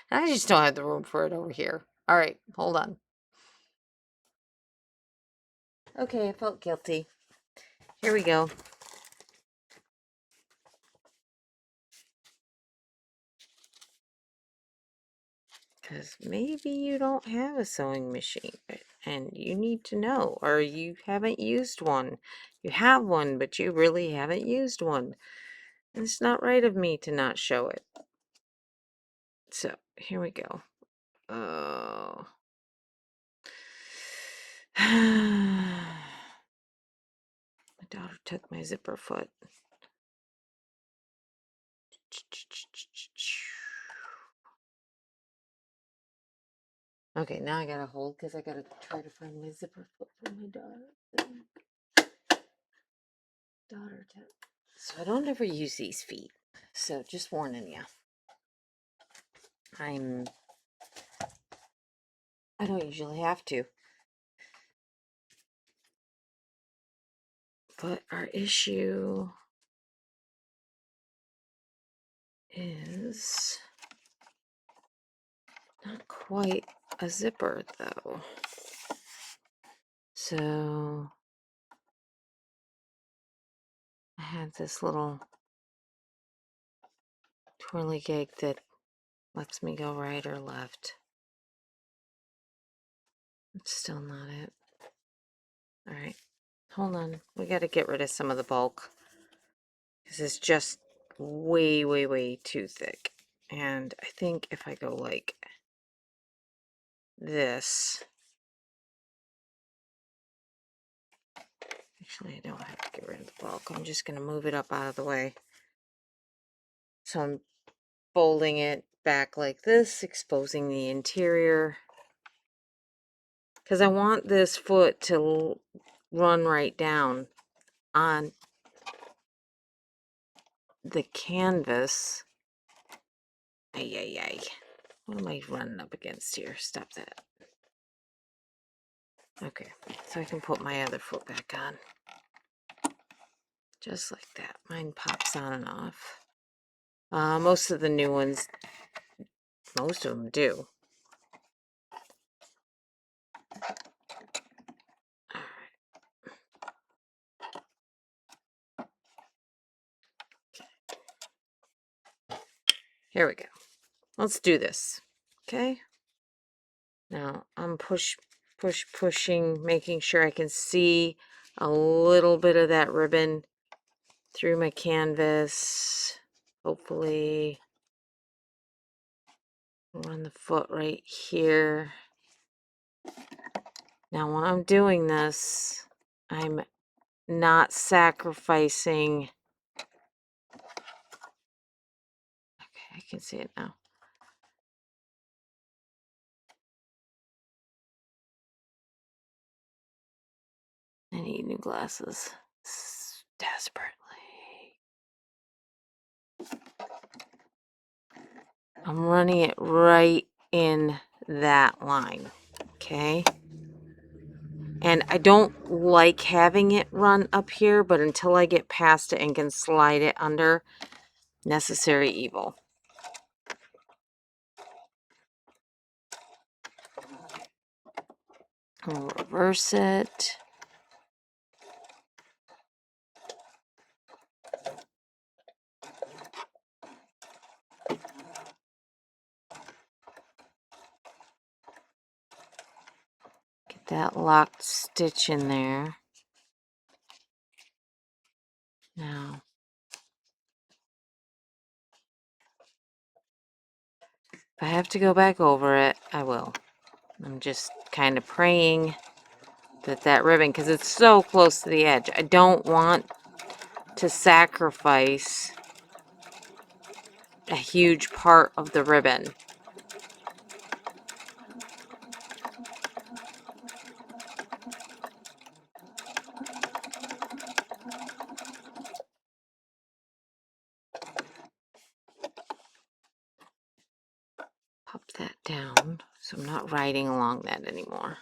I just don't have the room for it over here. All right, hold on. Okay, I felt guilty. Here we go. Because maybe you don't have a sewing machine and you need to know, or you haven't used one. You have one, but you really haven't used one. And it's not right of me to not show it. So, here we go. Oh. My daughter took my zipper foot. Okay, now I gotta hold because I gotta try to find my zipper foot for my daughter. Daughter took. So I don't ever use these feet. So just warning you. I don't usually have to. But our issue is not quite a zipper though. So I have this little twirly gig that lets me go right or left. It's still not it. All right, hold on. We got to get rid of some of the bulk because it's just way, way, way too thick. And I think if I go like this, actually, I don't have to get rid of the bulk. I'm just going to move it up out of the way. So I'm folding it back like this, exposing the interior. Because I want this foot to run right down on the canvas. Ay, ay, ay. What am I running up against here? Stop that. Okay, so I can put my other foot back on. Just like that. Mine pops on and off. Most of the new ones, most of them do. Here we go. Let's do this. Okay. Now I'm pushing, making sure I can see a little bit of that ribbon through my canvas. Hopefully run the foot right here. Now when I'm doing this, I'm not sacrificing. Okay, I can see it now. I need new glasses. Desperately. I'm running it right in that line. Okay. And I don't like having it run up here, but until I get past it and can slide it under, necessary evil. I'll reverse it. Get that locked stitch in there. Now, if I have to go back over it, I will. I'm just kind of praying that that ribbon, because it's so close to the edge, I don't want to sacrifice a huge part of the ribbon. Pop that down so I'm not riding along that anymore.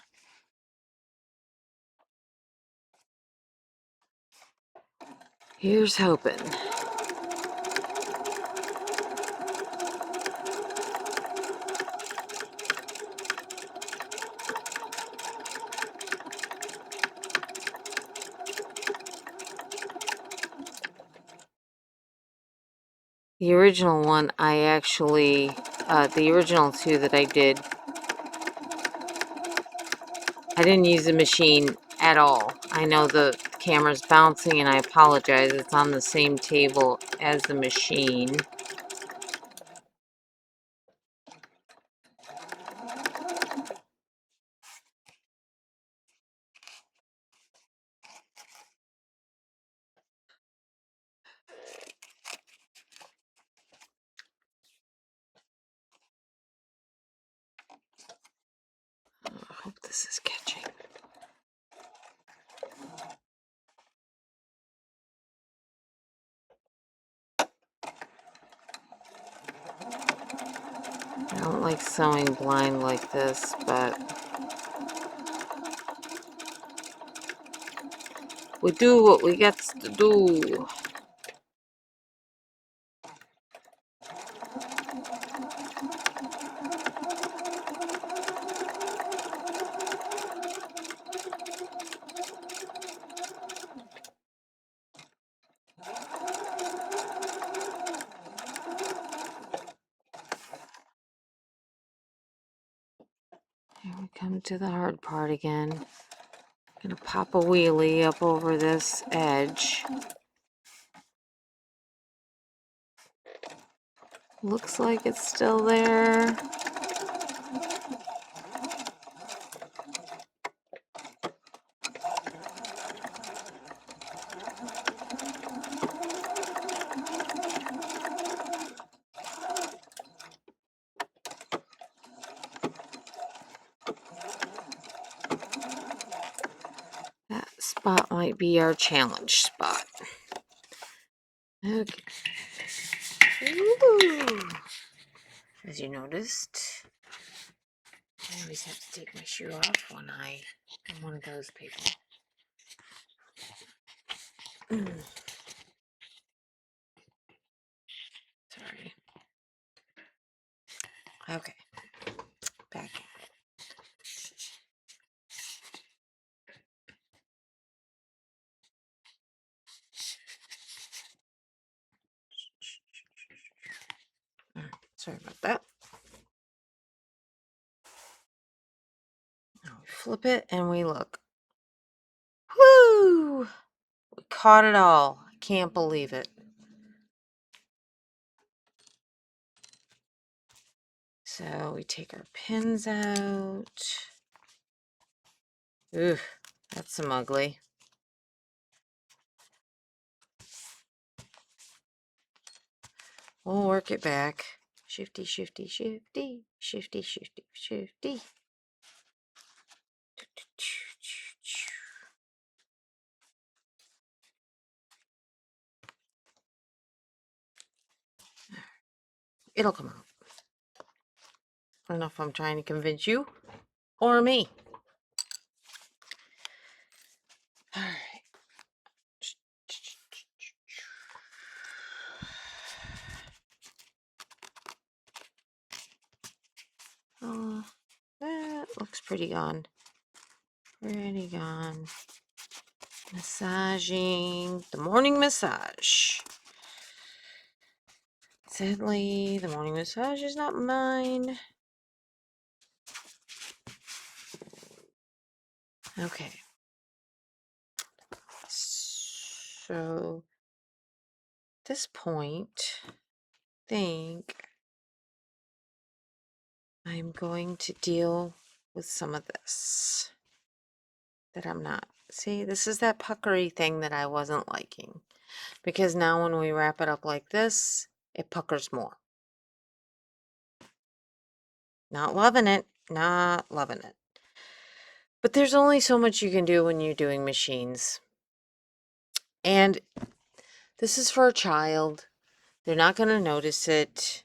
Here's hoping. The original one, I actually, the original two that I did, I didn't use the machine at all. I know the camera's bouncing and I apologize. It's on the same table as the machine. I hope this is catching. I don't like sewing blind like this, but we do what we got to do. Here we come to the hard part again. Gonna pop a wheelie up over this edge. Looks like it's still there. That spot might be our challenge spot. Okay. Ooh. As you noticed, I always have to take my shoe off when I'm one of those people. Sorry. Okay. Back. Sorry about that. Now we flip it and we look. Woo! We caught it all. I can't believe it. So we take our pins out. Ooh, that's some ugly. We'll work it back. Shifty, shifty, shifty, shifty, shifty, shifty. It'll come out. I don't know if I'm trying to convince you or me. All right. Oh, that looks pretty gone. Pretty gone. Massaging. The morning massage. Sadly, the morning massage is not mine. Okay. So, at this point, I think I'm going to deal with some of this that I'm not. See, this is that puckery thing that I wasn't liking. Because now when we wrap it up like this, it puckers more. Not loving it. Not loving it. But there's only so much you can do when you're doing machines. And this is for a child. They're not going to notice it.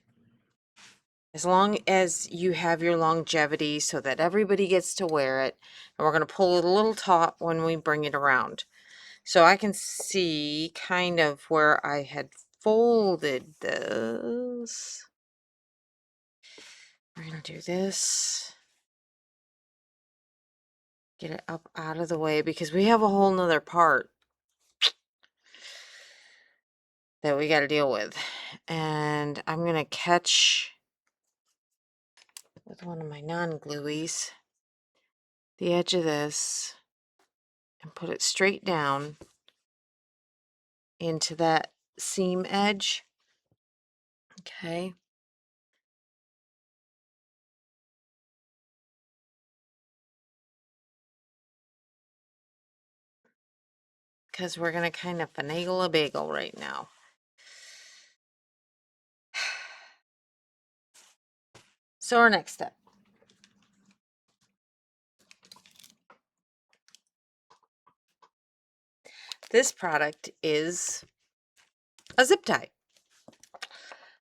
As long as you have your longevity so that everybody gets to wear it. And we're going to pull it a little taut when we bring it around. So I can see kind of where I had folded this. We're going to do this. Get it up out of the way because we have a whole nother part that we got to deal with. And I'm going to catch with one of my non-glueies the edge of this and put it straight down into that seam edge. Okay. Because we're going to kind of finagle a bagel right now. So our next step. This product is a zip tie.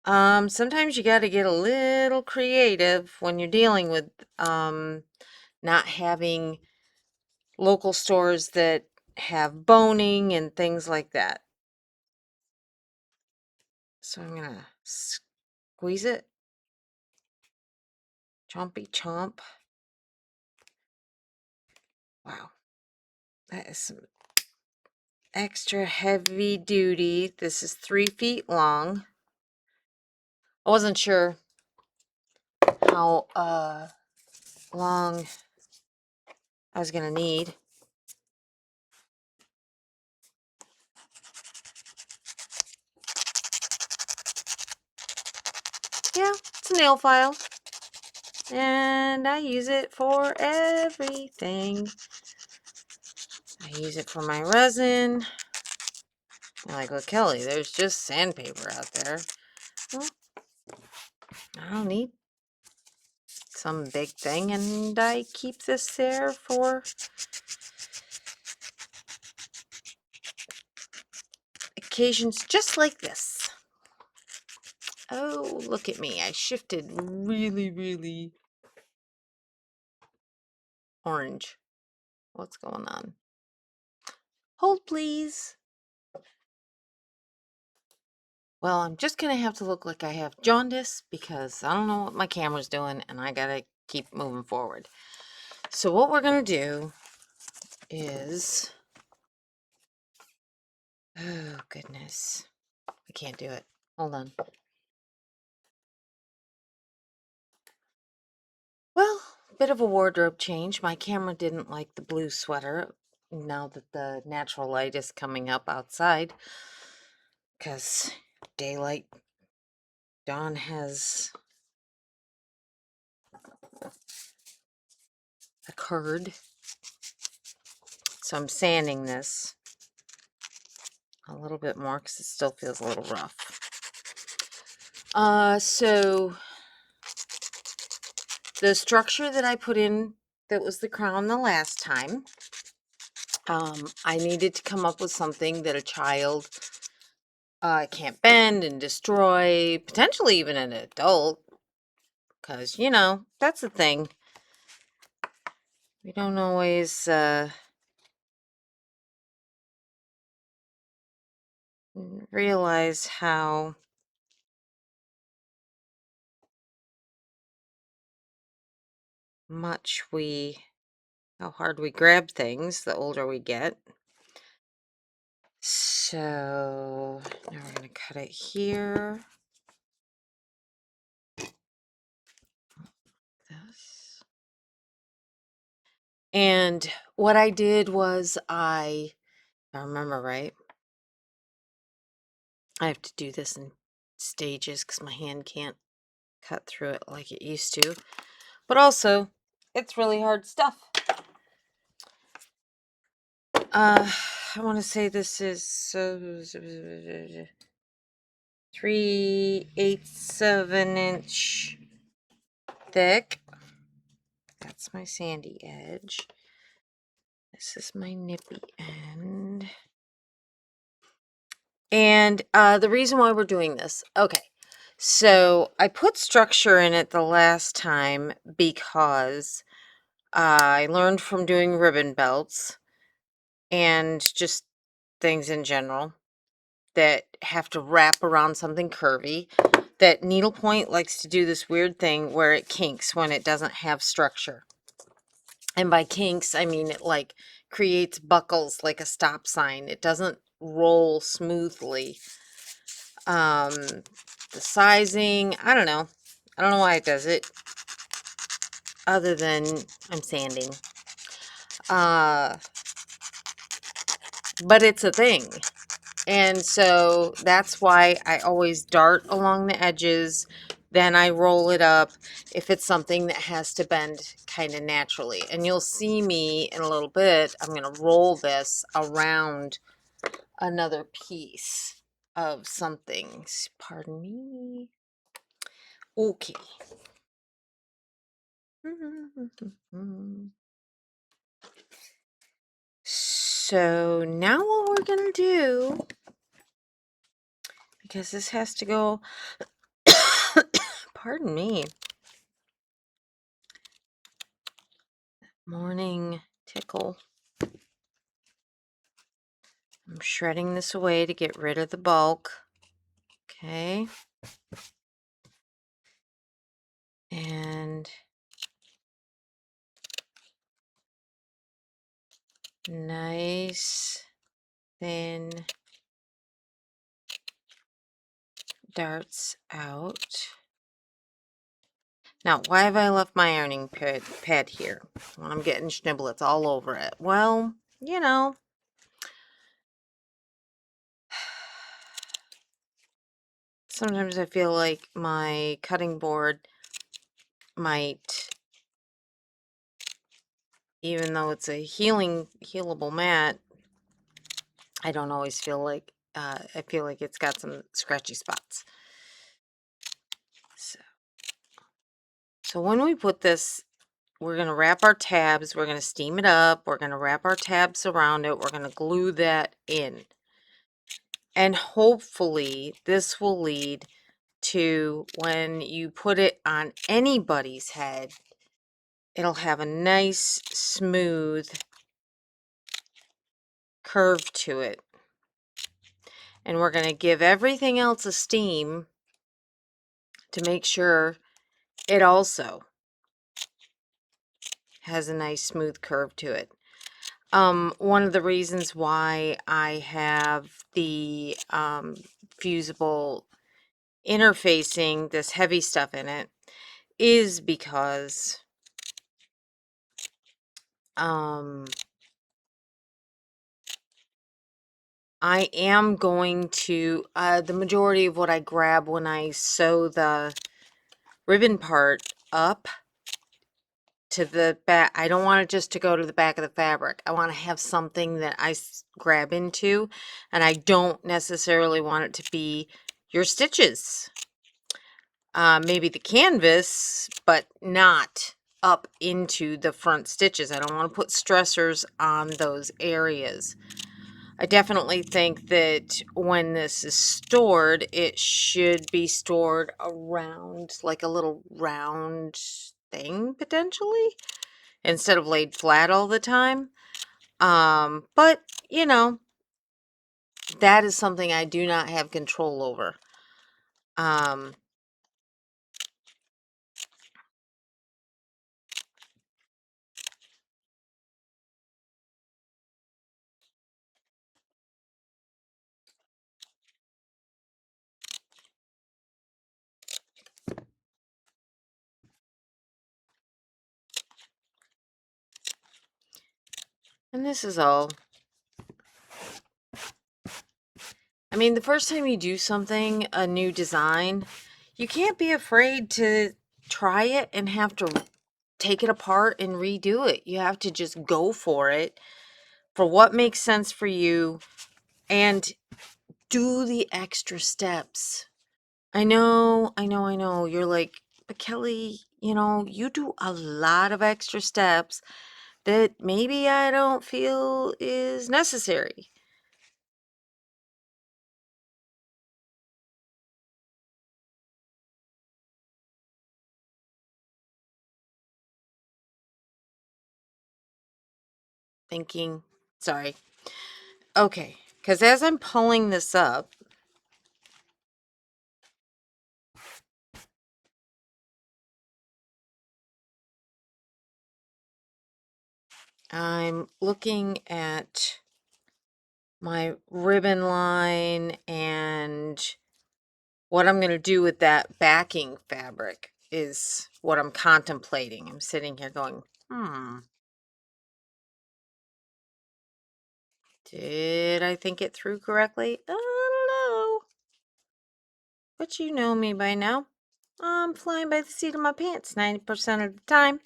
Sometimes you got to get a little creative when you're dealing with not having local stores that have boning and things like that. So I'm gonna squeeze it. Chompy chomp. Wow. That is some extra heavy duty. This is 3 feet long. I wasn't sure how long I was gonna need. Yeah, it's a nail file. And I use it for everything. I use it for my resin. I'm like, look, Kelly, there's just sandpaper out there. Well, I don't need some big thing, and I keep this there for occasions just like this. Oh, look at me. I shifted really orange. What's going on? Hold, please. Well, I'm just going to have to look like I have jaundice because I don't know what my camera's doing, and I got to keep moving forward. So what we're going to do is... Oh, goodness. I can't do it. Hold on. Well, bit of a wardrobe change. My camera didn't like the blue sweater now that the natural light is coming up outside because daylight dawn has occurred. So I'm sanding this a little bit more because it still feels a little rough. So the structure that I put in that was the crown the last time, I needed to come up with something that a child can't bend and destroy, potentially even an adult, because, you know, that's the thing. We don't always realize how how hard we grab things the older we get. So now we're going to cut it here. This. And what I did was if I remember right, I have to do this in stages because my hand can't cut through it like it used to. But also, it's really hard stuff. I want to say this is 3/8 of an inch thick. That's my sandy edge. This is my nippy end. And the reason why we're doing this, okay, so I put structure in it the last time because I learned from doing ribbon belts and just things in general that have to wrap around something curvy, that needlepoint likes to do this weird thing where it kinks when it doesn't have structure. And by kinks, I mean it like creates buckles like a stop sign. It doesn't roll smoothly. The sizing, I don't know. I don't know why it does it, other than I'm sanding. But it's a thing. And so that's why I always dart along the edges. Then I roll it up if it's something that has to bend kind of naturally. And you'll see me in a little bit. I'm going to roll this around another piece of something. Pardon me. Okay. So now what we're going to do, because this has to go, pardon me, morning tickle. I'm shredding this away to get rid of the bulk. Okay. And nice thin darts out. Now, why have I left my ironing pad here when I'm getting schniblets all over it? Well, you know, sometimes I feel like my cutting board might, even though it's a healable mat, I don't always feel like, I feel like it's got some scratchy spots. So when we put this, we're going to wrap our tabs, we're going to steam it up, we're going to wrap our tabs around it, we're going to glue that in. And hopefully this will lead to when you put it on anybody's head, it'll have a nice, smooth curve to it. And we're going to give everything else a steam to make sure it also has a nice, smooth curve to it. One of the reasons why I have the fusible interfacing, this heavy stuff in it, is because I am going to, the majority of what I grab when I sew the ribbon part up to the back, I don't want it just to go to the back of the fabric. I want to have something that I grab into, and I don't necessarily want it to be your stitches. Maybe the canvas, but not up into the front stitches. I don't want to put stressors on those areas. I definitely think that when this is stored, it should be stored around like a little round thing, potentially, instead of laid flat all the time. But, you know, that is something I do not have control over. Um, and this is all. I mean, the first time you do something, a new design, you can't be afraid to try it and have to take it apart and redo it. You have to just go for it for what makes sense for you and do the extra steps. I know. You're like, but Kelly, you do a lot of extra steps that maybe I don't feel is necessary. Thinking, sorry. Okay, because as I'm pulling this up, I'm looking at my ribbon line and what I'm going to do with that backing fabric is what I'm contemplating. I'm sitting here going, did I think it through correctly? I don't know. But you know me by now. I'm flying by the seat of my pants 90% of the time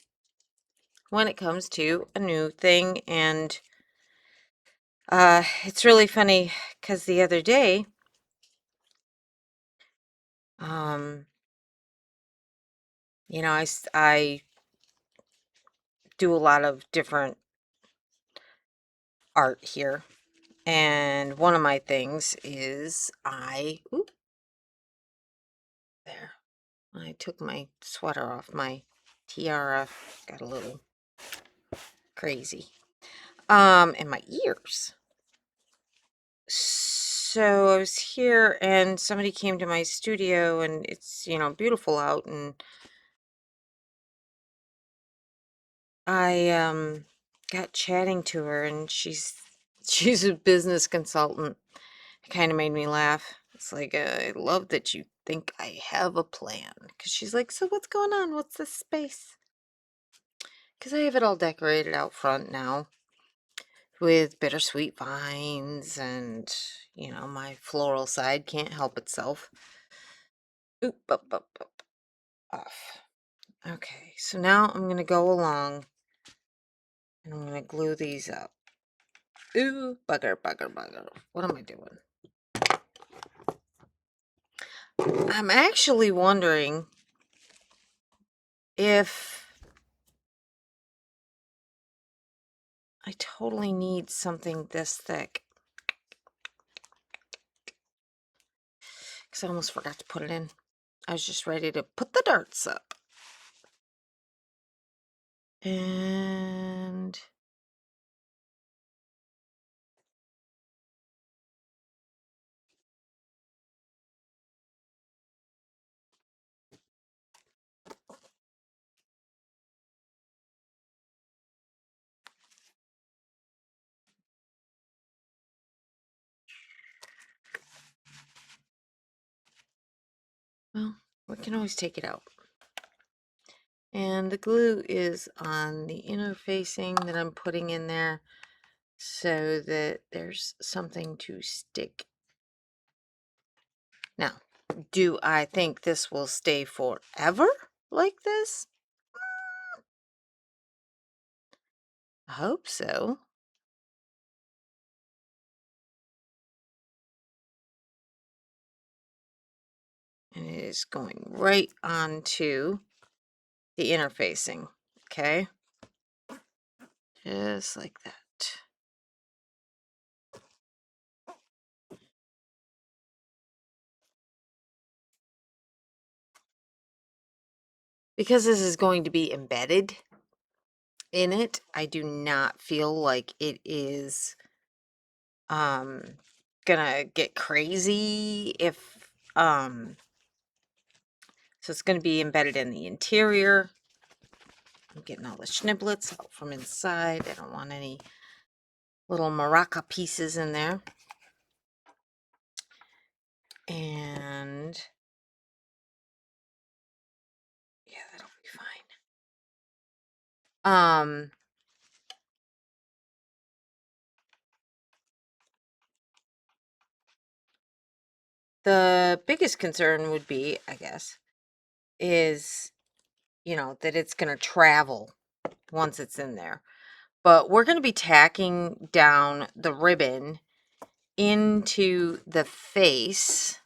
when it comes to a new thing. And it's really funny because the other day, um, I do a lot of different art here. And one of my things is there, I took my sweater off, my tiara got a little crazy. And my ears. So I was here and somebody came to my studio and it's, beautiful out, and I got chatting to her, and she's she's a business consultant. It kind of made me laugh. It's like, I love that you think I have a plan, because she's like, so what's going on? What's this space? Because I have it all decorated out front now with bittersweet vines, and my floral side can't help itself. Oop, up, off. Okay, so now I'm going to go along and I'm going to glue these up. Ooh, bugger. What am I doing? I'm actually wondering if I totally need something this thick, because I almost forgot to put it in. I was just ready to put the darts up. And well, we can always take it out. And the glue is on the inner facing that I'm putting in there so that there's something to stick. Now, do I think this will stay forever like this? I hope so. And it is going right onto the inner facing, okay? Just like that. Because this is going to be embedded in it, I do not feel like it is gonna get crazy if so it's gonna be embedded in the interior. I'm getting all the schniblets out from inside. I don't want any little maraca pieces in there. And yeah, that'll be fine. The biggest concern would be, I guess, is, that it's going to travel once it's in there. But we're going to be tacking down the ribbon into the face.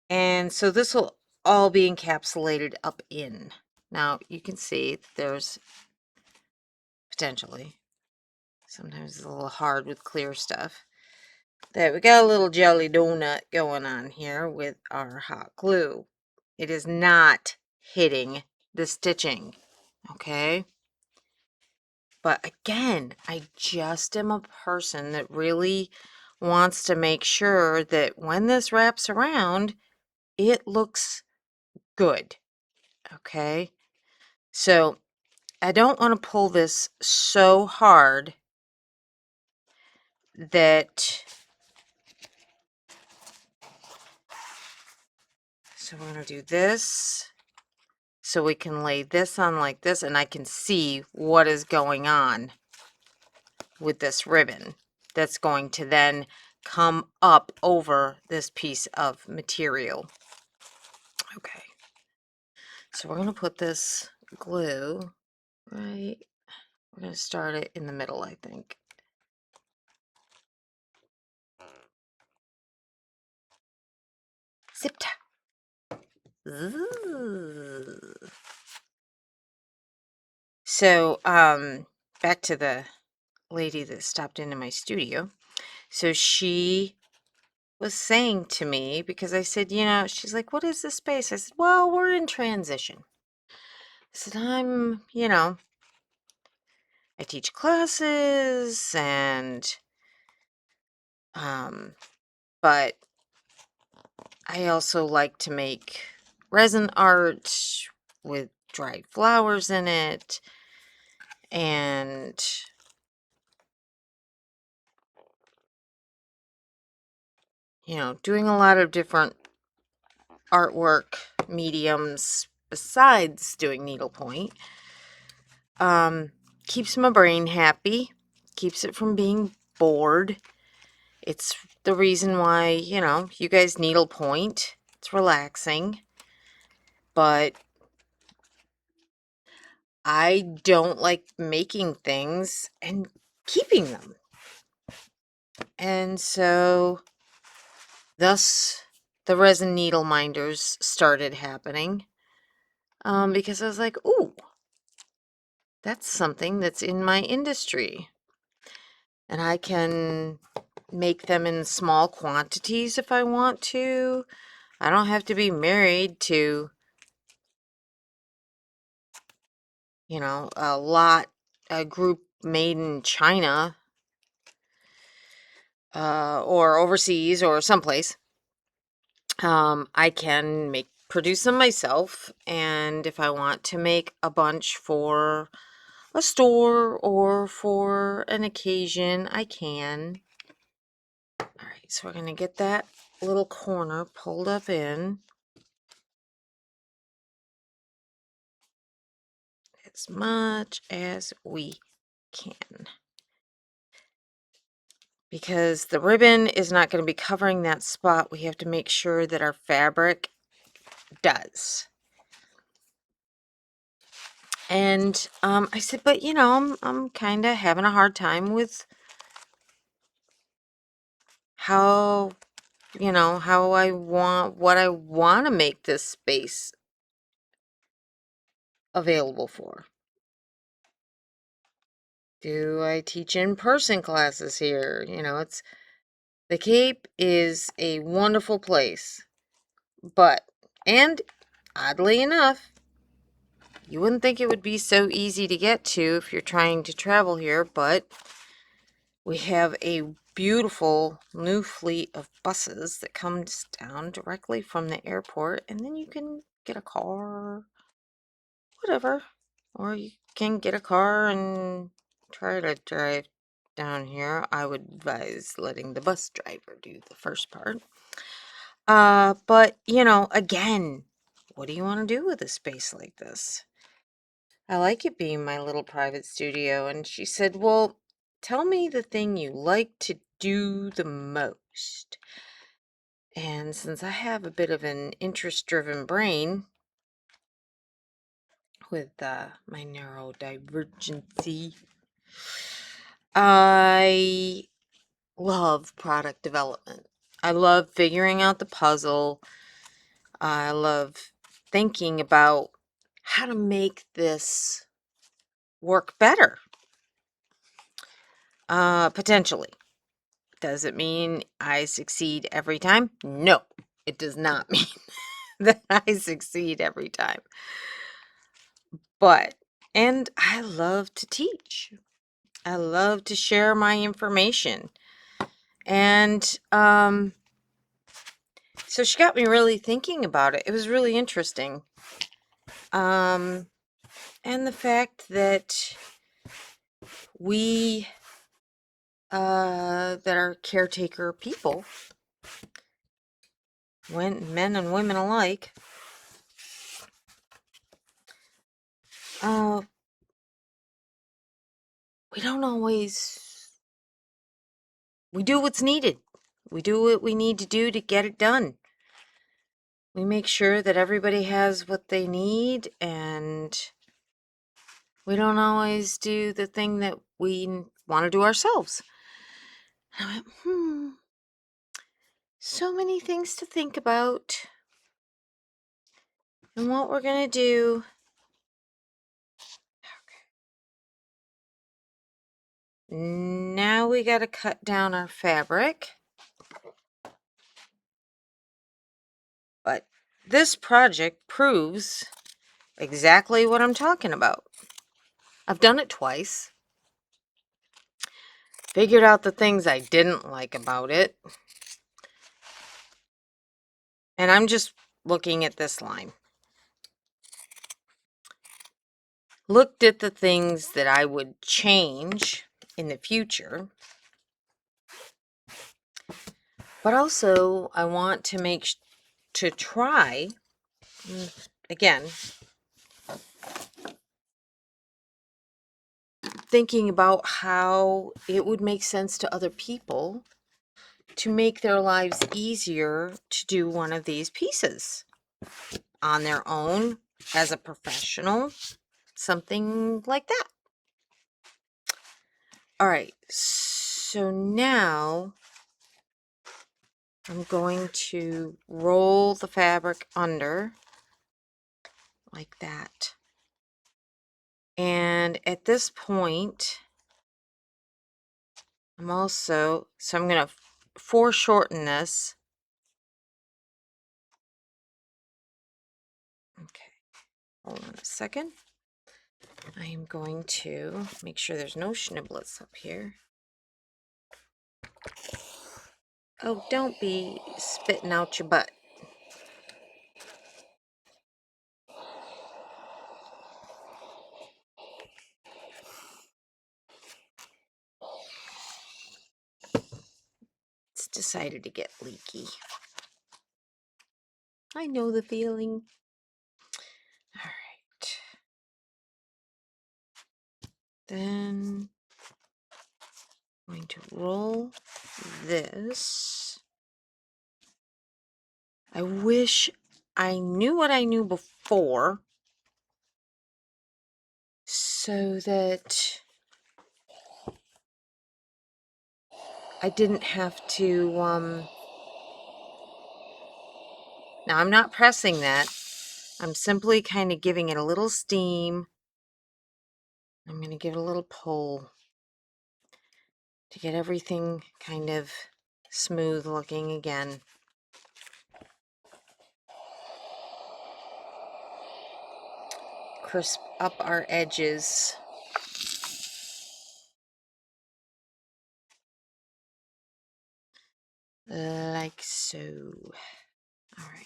And so this will all be encapsulated up in. Now you can see there's potentially, sometimes it's a little hard with clear stuff. There, we got a little jelly donut going on here with our hot glue. It is not hitting the stitching, okay? But again, I just am a person that really wants to make sure that when this wraps around, it looks good, okay? So I don't want to pull this so hard that, so we're going to do this. So we can lay this on like this, and I can see what is going on with this ribbon that's going to then come up over this piece of material. Okay. So we're going to put this glue right, we're going to start it in the middle, I think. Zip tie. So, back to the lady that stopped into my studio. So she was saying to me, because I said, she's like, what is this space? I said, well, we're in transition. I said, I teach classes but I also like to make resin art with dried flowers in it, and doing a lot of different artwork mediums besides doing needlepoint. Keeps my brain happy, keeps it from being bored. It's the reason why, you guys needlepoint. It's relaxing. But I don't like making things and keeping them. And so, thus, the resin needle minders started happening. Because I was like, ooh, that's something that's in my industry. And I can make them in small quantities if I want to. I don't have to be married to, a group made in China or overseas or someplace. I can produce them myself, and if I want to make a bunch for a store or for an occasion, I can. All right, so we're going to get that little corner pulled up in as much as we can, because the ribbon is not going to be covering that spot. We have to make sure that our fabric does. And I said, but I'm kind of having a hard time with how what I want to make this space available for. Do I teach in-person classes here? The Cape is a wonderful place, and oddly enough, You wouldn't think it would be so easy to get to if you're trying to travel here, but we have a beautiful new fleet of buses that comes down directly from the airport, and then you can get a car, whatever, or you can get a car and try to drive down here. I would advise letting the bus driver do the first part. But again, what do you want to do with a space like this? I like it being my little private studio. And she said, well, tell me the thing you like to do the most. And since I have a bit of an interest-driven brain with my neurodivergency, I love product development. I love figuring out the puzzle. I love thinking about how to make this work better, potentially. Does it mean I succeed every time? No, it does not mean that I succeed every time. And I love to teach. I love to share my information. And so she got me really thinking about it. It was really interesting. And the fact that we, that are caretaker people, men and women alike, uh, we don't always, we do what's needed. We do what we need to do to get it done. We make sure that everybody has what they need, and we don't always do the thing that we want to do ourselves. And I went, so many things to think about. And what we're going to do. Now we got to cut down our fabric. But this project proves exactly what I'm talking about. I've done it twice. Figured out the things I didn't like about it. And I'm just looking at this line. Looked at the things that I would change in the future. But also, I want to to try, again, thinking about how it would make sense to other people to make their lives easier to do one of these pieces on their own as a professional, something like that. All right, so now I'm going to roll the fabric under like that. And at this point, I'm going to foreshorten this. Okay, hold on a second. I am going to make sure there's no schniblets up here. Oh, don't be spitting out your butt. It's decided to get leaky. I know the feeling. All right. Then I'm going to roll this. I wish I knew what I knew before so that I didn't have to, now I'm not pressing that. I'm simply kind of giving it a little steam. I'm going to give it a little pull to get everything kind of smooth looking again. crisp up our edges. Like so. All right.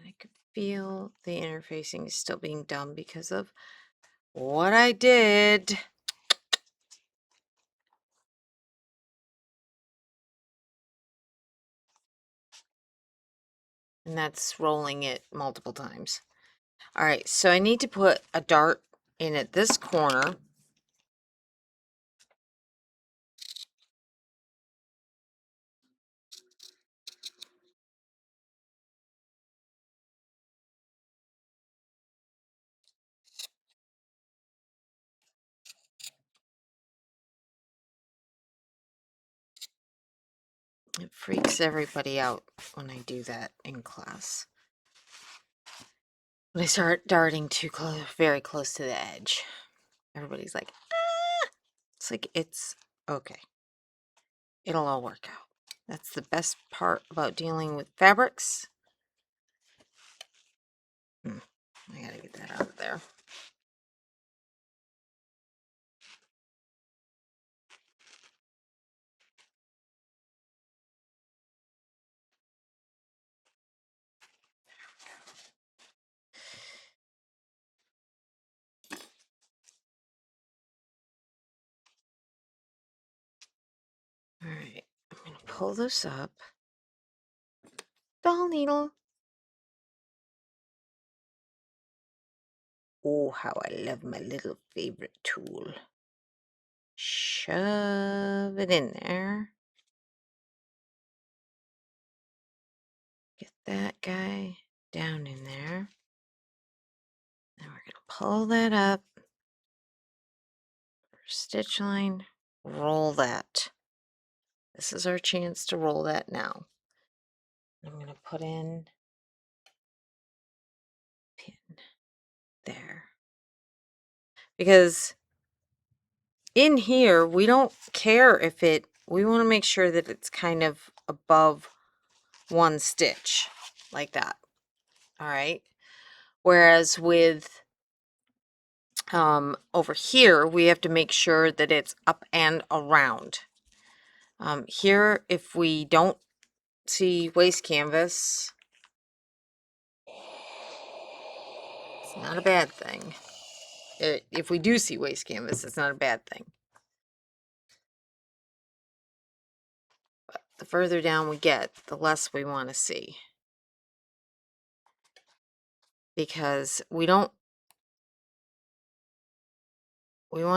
I could feel the interfacing is still being done because of what I did. And that's rolling it multiple times. All right, so I need to put a dart in at this corner. It freaks everybody out when I do that in class. When I start darting too close, very close to the edge, everybody's like, ah! It's like, it's okay. It'll all work out. That's the best part about dealing with fabrics. I gotta get that out of there. All right, I'm gonna pull this up. Doll needle. Oh, how I love my little favorite tool. Shove it in there. Get that guy down in there. Now we're going to pull that up. Stitch line, roll that. This is our chance to roll that now. I'm going to put in pin there. Because in here, we don't care if we want to make sure that it's kind of above one stitch like that. All right. Whereas with over here, we have to make sure that it's up and around. Here, if we don't see waste canvas, it's not a bad thing. If we do see waste canvas, it's not a bad thing. But the further down we get, the less we want to see. Because we want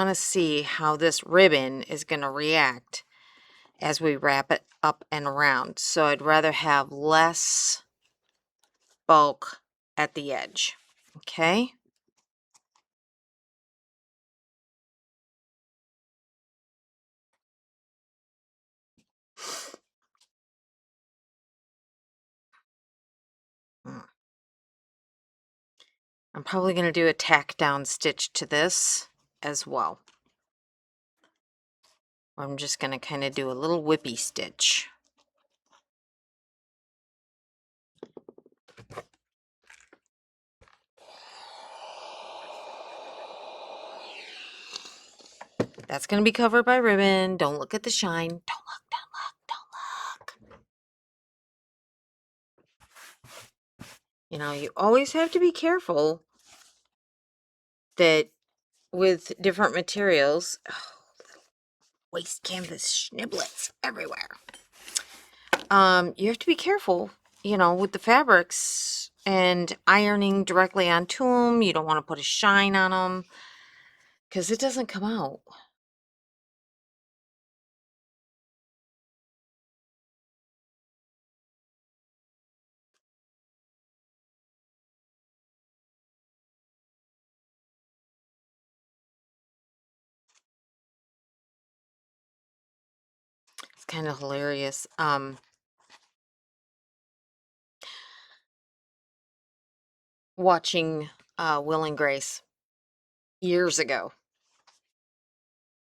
to see how this ribbon is going to react as we wrap it up and around. So I'd rather have less bulk at the edge. Okay? I'm probably going to do a tack down stitch to this as well. I'm just going to kind of do a little whippy stitch. That's going to be covered by ribbon. Don't look at the shine. Don't look, don't look, don't look. You know, you always have to be careful that with different materials, waste canvas schniblets everywhere. You have to be careful, you know, with the fabrics and ironing directly onto them. You don't want to put a shine on them because it doesn't come out. It's kind of hilarious. Watching Will and Grace years ago.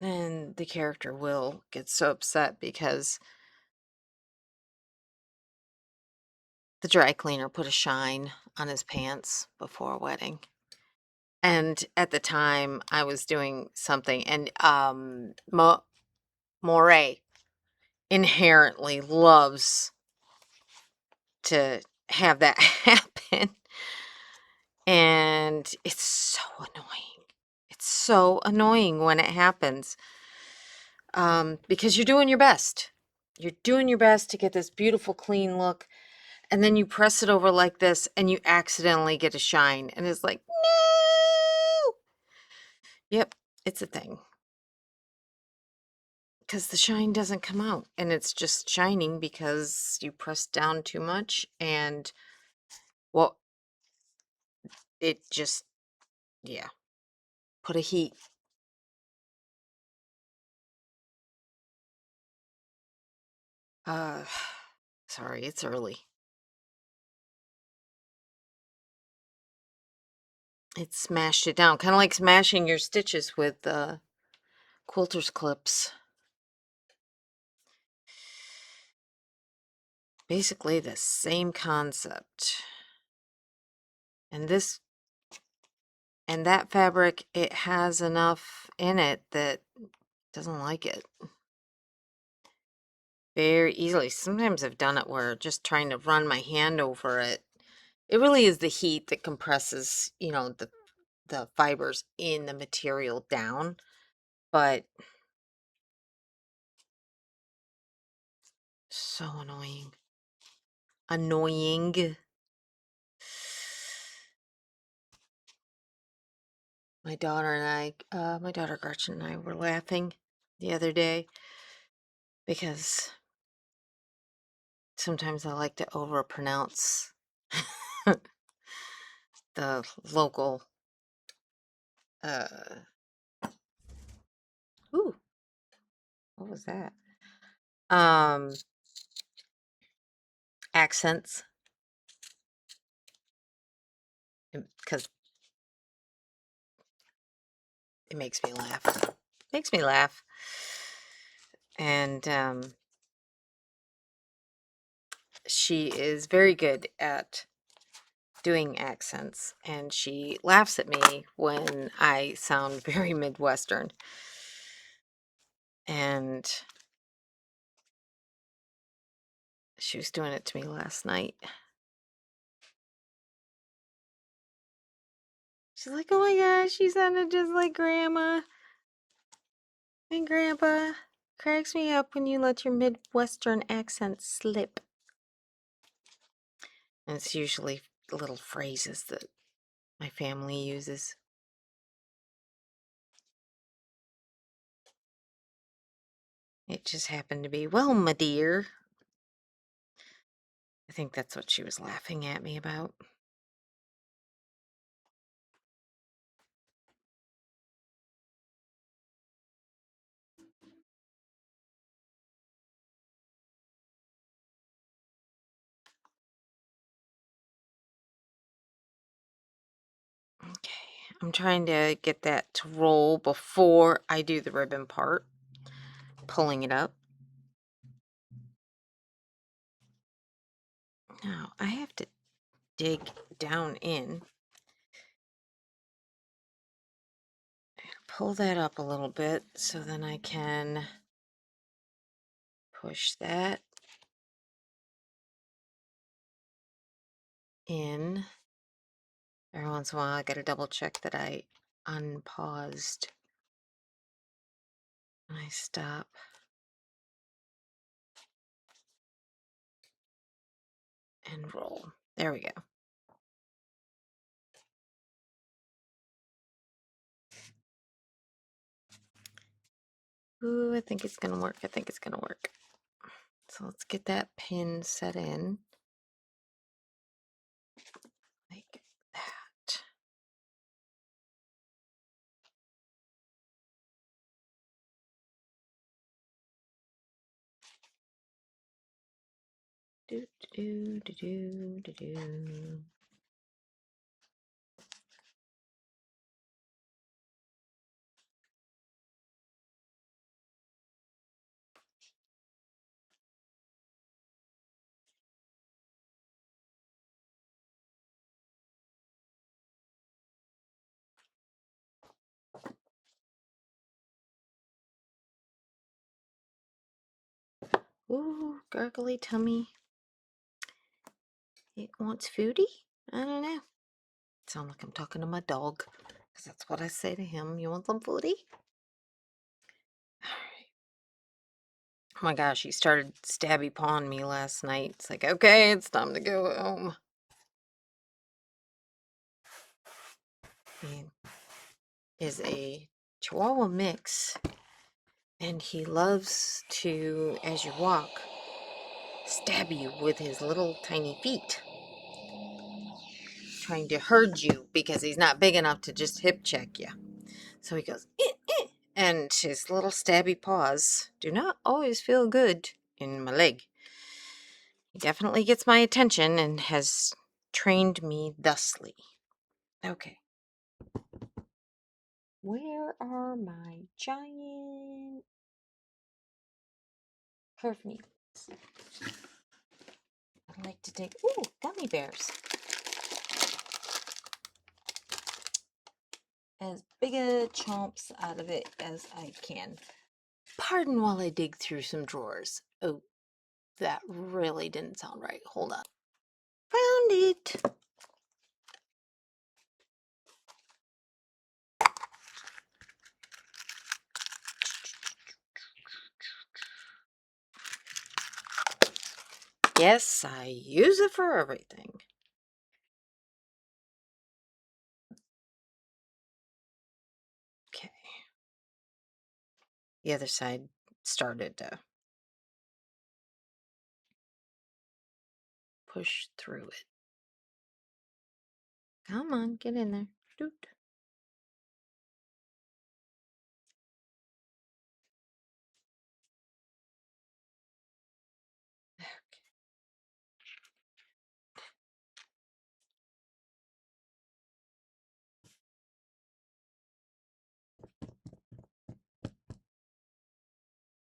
And the character Will gets so upset because the dry cleaner put a shine on his pants before a wedding. And at the time, I was doing something, and Moray inherently loves to have that happen. And it's so annoying. It's so annoying when it happens. Because you're doing your best. You're doing your best to get this beautiful, clean look. And then you press it over like this and you accidentally get a shine. And it's like, no. Yep, it's a thing. Because the shine doesn't come out. And it's just shining because you pressed down too much. And, well, it just, yeah. Put a heat. Uh, sorry, it's early. It smashed it down. Kind of like smashing your stitches with quilter's clips. Basically the same concept. And this and that fabric, it has enough in it that doesn't like it very easily. Sometimes I've done it where just trying to run my hand over it, it really is the heat that compresses, the fibers in the material down. But so annoying. Annoying. My daughter Gretchen and I were laughing the other day because sometimes I like to overpronounce the local uh ooh, what was that? Um Accents, because it makes me laugh. Makes me laugh. And she is very good at doing accents, and she laughs at me when I sound very Midwestern. And she was doing it to me last night. She's like, oh my gosh, you sounded just like Grandma and Grandpa. Cracks me up when you let your Midwestern accent slip. And it's usually little phrases that my family uses. It just happened to be, well, my dear. I think that's what she was laughing at me about. Okay, I'm trying to get that to roll before I do the ribbon part. Pulling it up. Now, I have to dig down in. Pull that up a little bit so then I can push that in. Every once in a while, I gotta double check that I unpaused. And I stop. And roll. There we go. Ooh, I think it's gonna work. I think it's gonna work. So let's get that pin set in. Like that. Do, do, do, do, do, do. Ooh, gurgly tummy. It wants foodie? I don't know. Sound like I'm talking to my dog, because that's what I say to him. You want some foodie? Alright. Oh my gosh, he started stabby pawing me last night. It's like, okay, it's time to go home. He is a Chihuahua mix, and he loves to, as you walk, stab you with his little tiny feet, trying to herd you because he's not big enough to just hip check you. So he goes, eh, eh, and his little stabby paws do not always feel good in my leg. He definitely gets my attention and has trained me thusly. Okay. Where are my giant curve needles? I'd like to take, ooh, gummy bears. As big a chomps out of it as I can. Pardon while I dig through some drawers. Oh, that really didn't sound right. Hold on. Found it. Yes, I use it for everything. Okay. The other side started to push through it. Come on, get in there. Doot.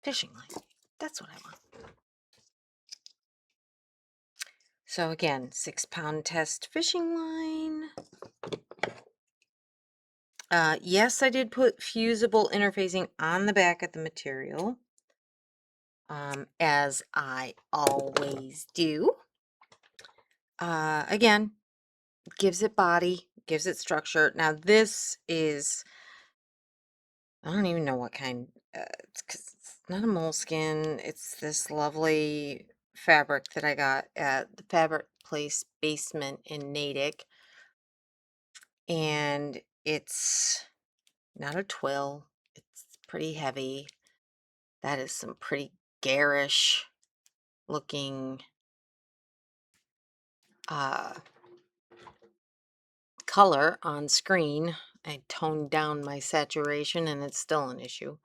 Fishing line. That's what I want. So again, 6-pound test fishing line. Yes, I did put fusible interfacing on the back of the material, as I always do. Again, gives it body, gives it structure. Now this is, I don't even know what kind, it's not a moleskin. It's this lovely fabric that I got at the Fabric Place basement in Natick. And it's not a twill. It's pretty heavy. That is some pretty garish looking color on screen. I toned down my saturation and it's still an issue.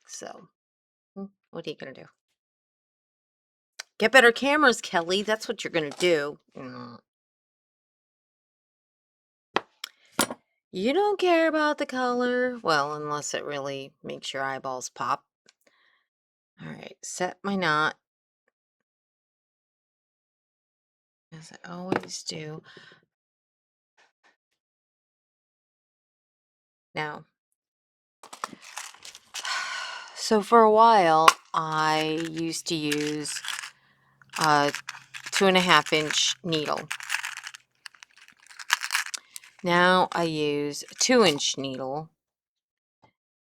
So what are you gonna do? Get better cameras, Kelly. That's what you're gonna do. You don't care about the color. Well, unless it really makes your eyeballs pop. All right, set my knot, as I always do. Now, so for a while, I used to use a 2.5-inch needle. Now I use a 2-inch needle,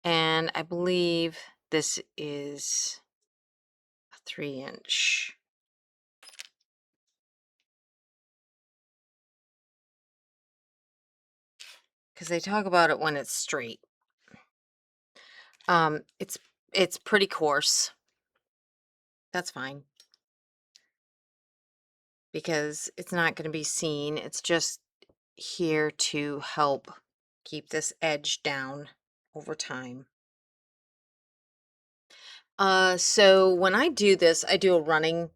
and I believe this is a 3-inch. Because they talk about it when it's straight. It's pretty coarse. That's fine, because it's not going to be seen. It's just here to help keep this edge down over time. So when I do this, I do a running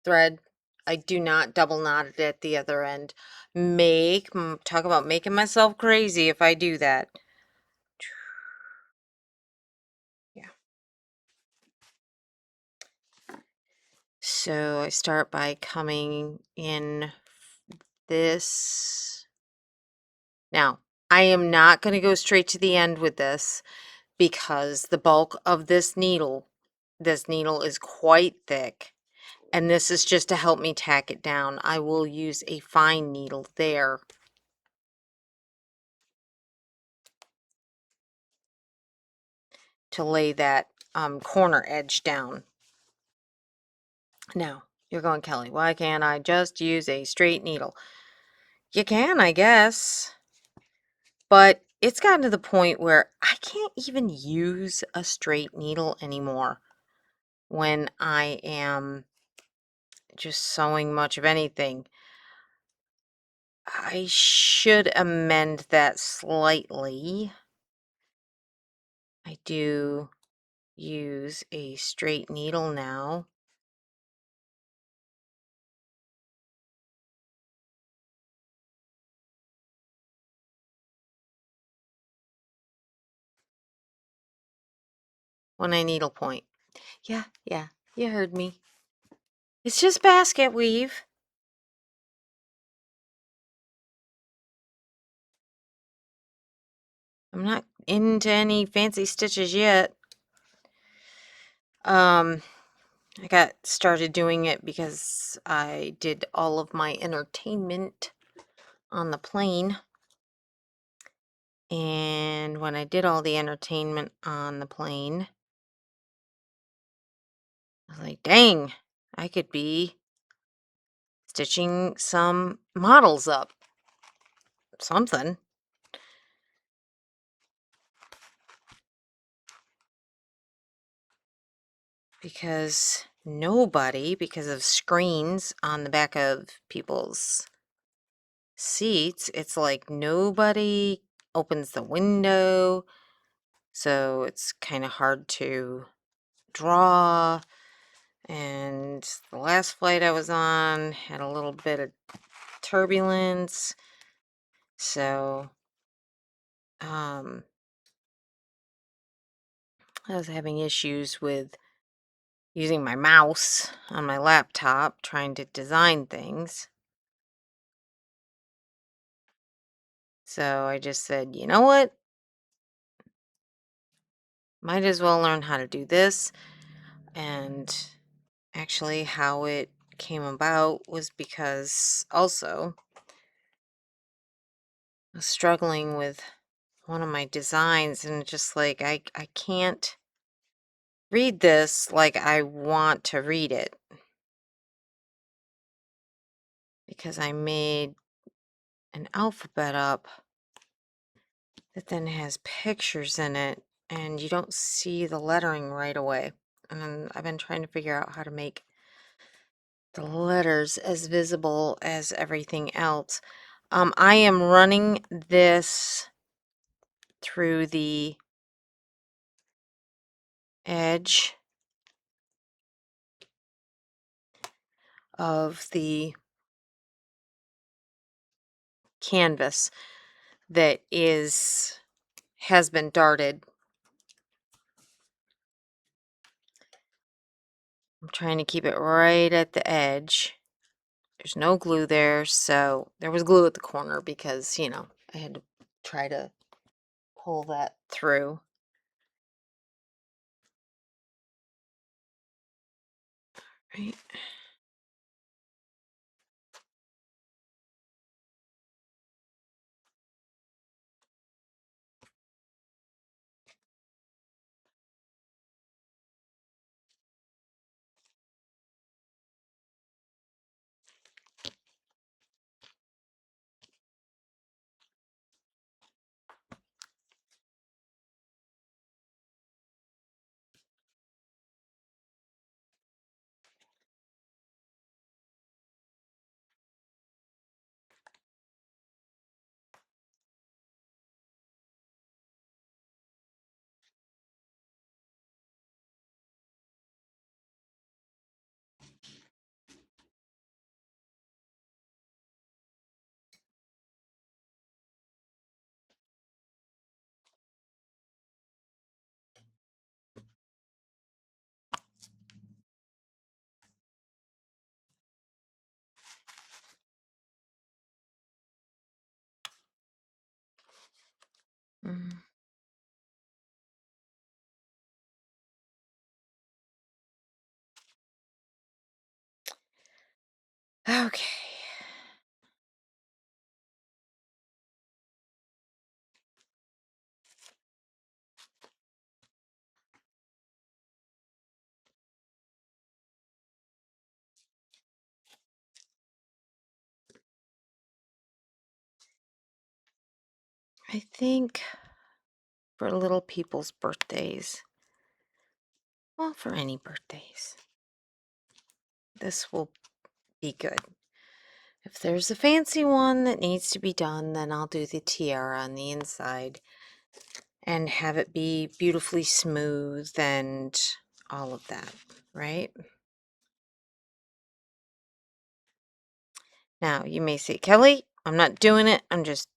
thread. I do not double knot it at the other end. Talk about making myself crazy if I do that. Yeah. So I start by coming in this. Now, I am not going to go straight to the end with this. because the bulk of this needle is quite thick, and this is just to help me tack it down. I will use a fine needle there to lay that corner edge down. Now, you're going, Kelly, why can't I just use a straight needle? You can, I guess, but it's gotten to the point where I can't even use a straight needle anymore when I am just sewing much of anything. I should amend that slightly. I do use a straight needle now. When I needle point. Yeah, you heard me. It's just basket weave. I'm not into any fancy stitches yet. I got started doing it because I did all of my entertainment on the plane. And when I did all the entertainment on the plane, I was like, dang, I could be stitching some models up. Something. Because nobody, because of screens on the back of people's seats, it's like nobody opens the window. So it's kind of hard to draw. And the last flight I was on had a little bit of turbulence. So I was having issues with using my mouse on my laptop trying to design things. So I just said, you know what? Might as well learn how to do this. And actually, how it came about was because also I was struggling with one of my designs, and just like I can't read this like I want to read it because I made an alphabet up that then has pictures in it, and you don't see the lettering right away. And I've been trying to figure out how to make the letters as visible as everything else. I am running this through the edge of the canvas that has been darted. I'm trying to keep it right at the edge. There's no glue there, so there was glue at the corner because, I had to try to pull that through. Right. Mm. Okay. I think for little people's birthdays, well, for any birthdays, this will be good. If there's a fancy one that needs to be done, then I'll do the tiara on the inside and have it be beautifully smooth and all of that, right? Now, you may say, Kelly, I'm not doing it. I'm just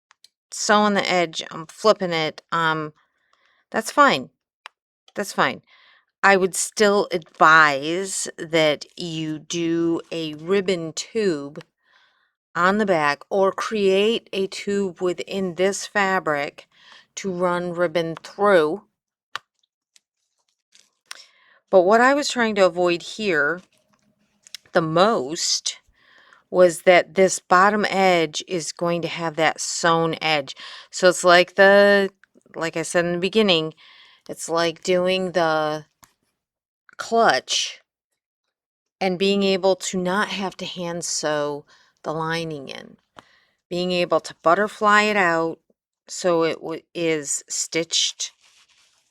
sewing the edge. I'm flipping it. That's fine. That's fine. I would still advise that you do a ribbon tube on the back or create a tube within this fabric to run ribbon through. But what I was trying to avoid here the most was that this bottom edge is going to have that sewn edge. So it's like like I said in the beginning, it's like doing the clutch and being able to not have to hand sew the lining in. Being able to butterfly it out so it is stitched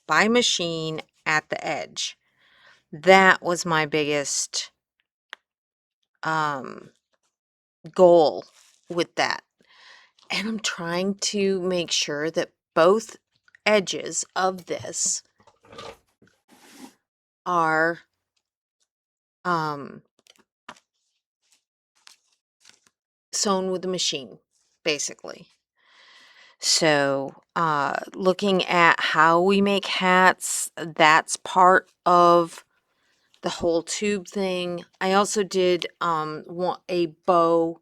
by machine at the edge. That was my biggest goal with that. And I'm trying to make sure that both edges of this are sewn with the machine, basically. So, looking at how we make hats, that's part of the whole tube thing. I also did a bow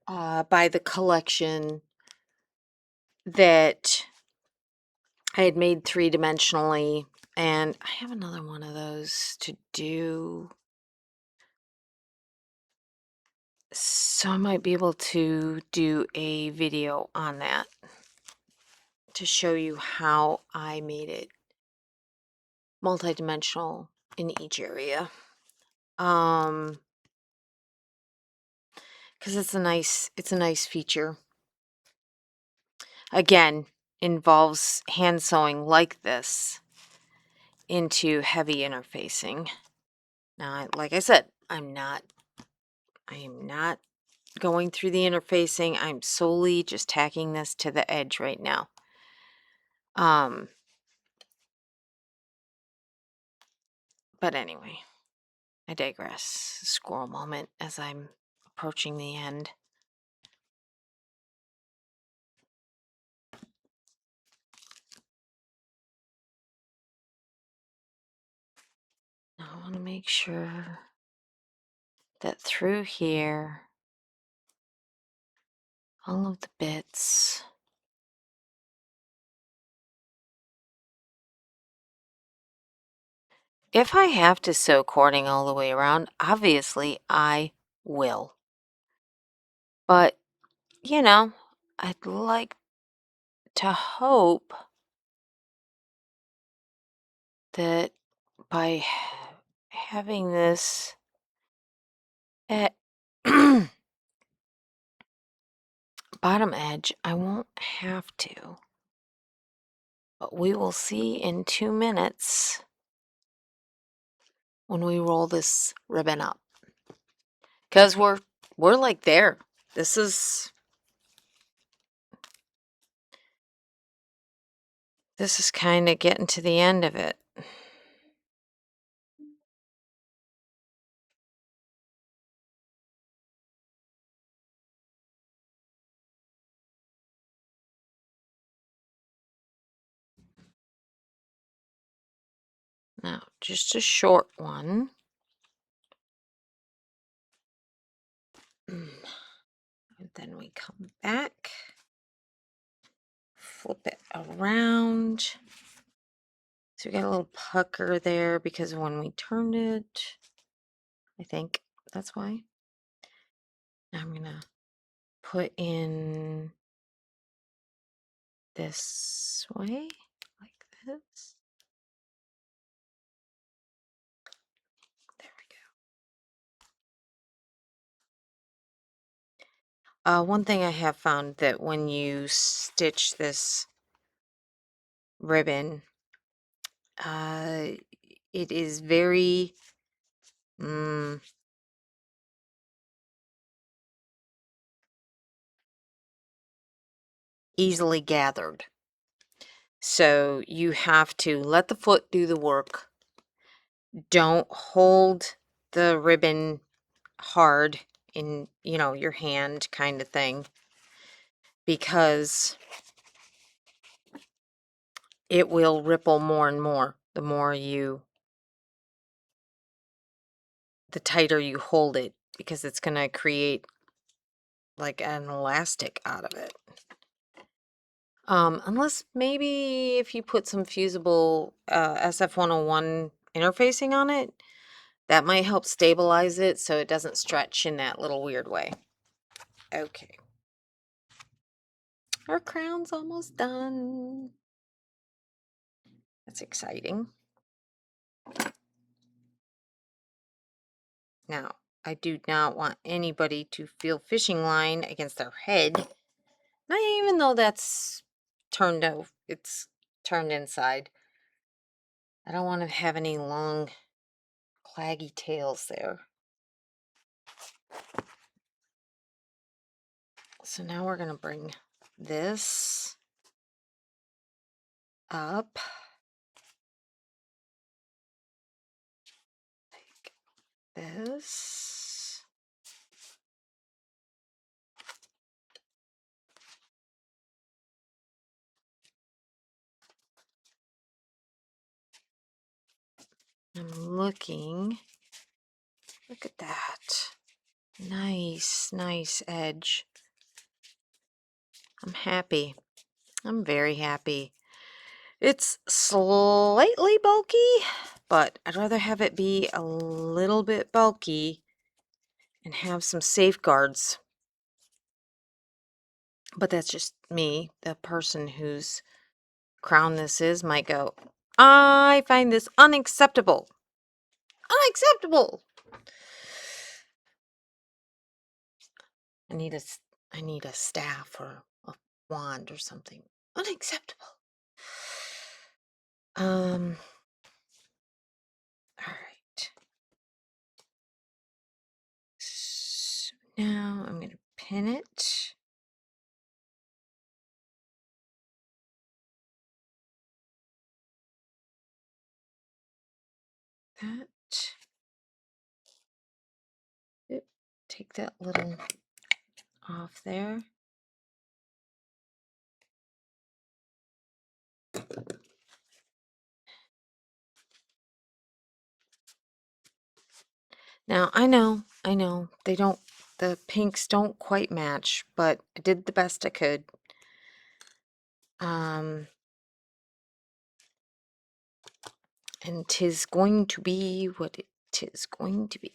by the collection that I had made 3-dimensionally, and I have another one of those to do. So I might be able to do a video on that to show you how I made it multidimensional in each area. Because it's a nice feature. Again, involves hand sewing like this into heavy interfacing. Now, like I said, I am not going through the interfacing. I'm solely just tacking this to the edge right now. But anyway, I digress. Squirrel moment as I'm approaching the end. Now I want to make sure that through here, all of the bits if I have to sew cording all the way around, obviously I will. But, you know, I'd like to hope that by having this at bottom edge, I won't have to. But we will see in 2 minutes when we roll this ribbon up. Because we're like there. This is kind of getting to the end of it. Now, just a short one. And then we come back, flip it around. So we got a little pucker there because when we turned it, I think that's why. Now I'm gonna put in this way, like this. There we go. One thing I have found that when you stitch this ribbon, it is very easily gathered. So you have to let the foot do the work. Don't hold the ribbon hard in, your hand kind of thing, because it will ripple more and more the tighter you hold it, because it's going to create like an elastic out of it. Unless maybe if you put some fusible SF101 interfacing on it, that might help stabilize it so it doesn't stretch in that little weird way. Okay. Our crown's almost done. That's exciting. Now, I do not want anybody to feel fishing line against their head. Not even though that's turned out, it's turned inside. I don't want to have any long, claggy tails there. So now we're going to bring this up. Like this. I'm looking. Look at that. Nice, nice edge. I'm happy. I'm very happy. It's slightly bulky, but I'd rather have it be a little bit bulky and have some safeguards. But that's just me. The person whose crown this is might go, I find this unacceptable. Unacceptable! I need a staff or a wand or something. Unacceptable. All right. So now I'm going to pin it. That. Oop, take that little off there. Now, I know, the pinks don't quite match, but I did the best I could. And 'tis going to be what it is going to be.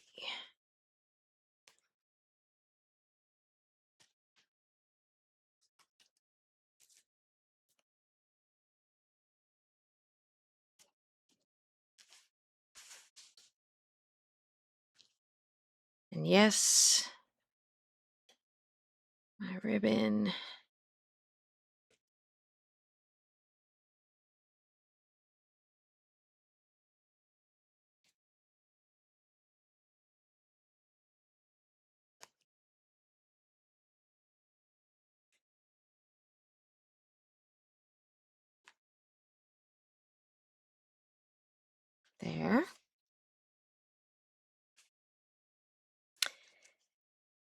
And yes, my ribbon. There.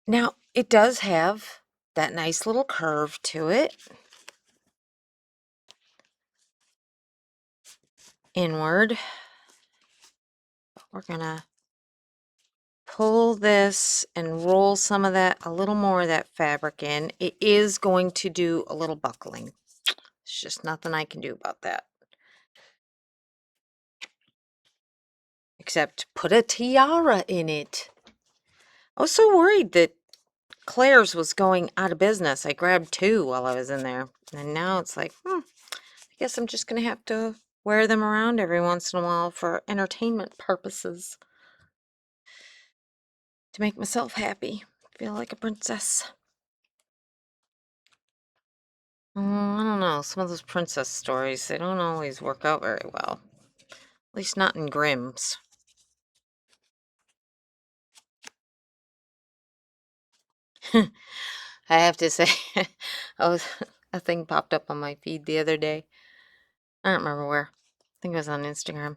Now, it does have that nice little curve to it. Inward. We're gonna pull this and roll some of that, a little more of that fabric in. It is going to do a little buckling. It's just nothing I can do about that. Except put a tiara in it. I was so worried that Claire's was going out of business. I grabbed two while I was in there. And now it's like, I guess I'm just going to have to wear them around every once in a while for entertainment purposes to make myself happy. Feel like a princess. I don't know. Some of those princess stories, they don't always work out very well. At least not in Grimm's. I have to say, a thing popped up on my feed the other day. I don't remember where. I think it was on Instagram.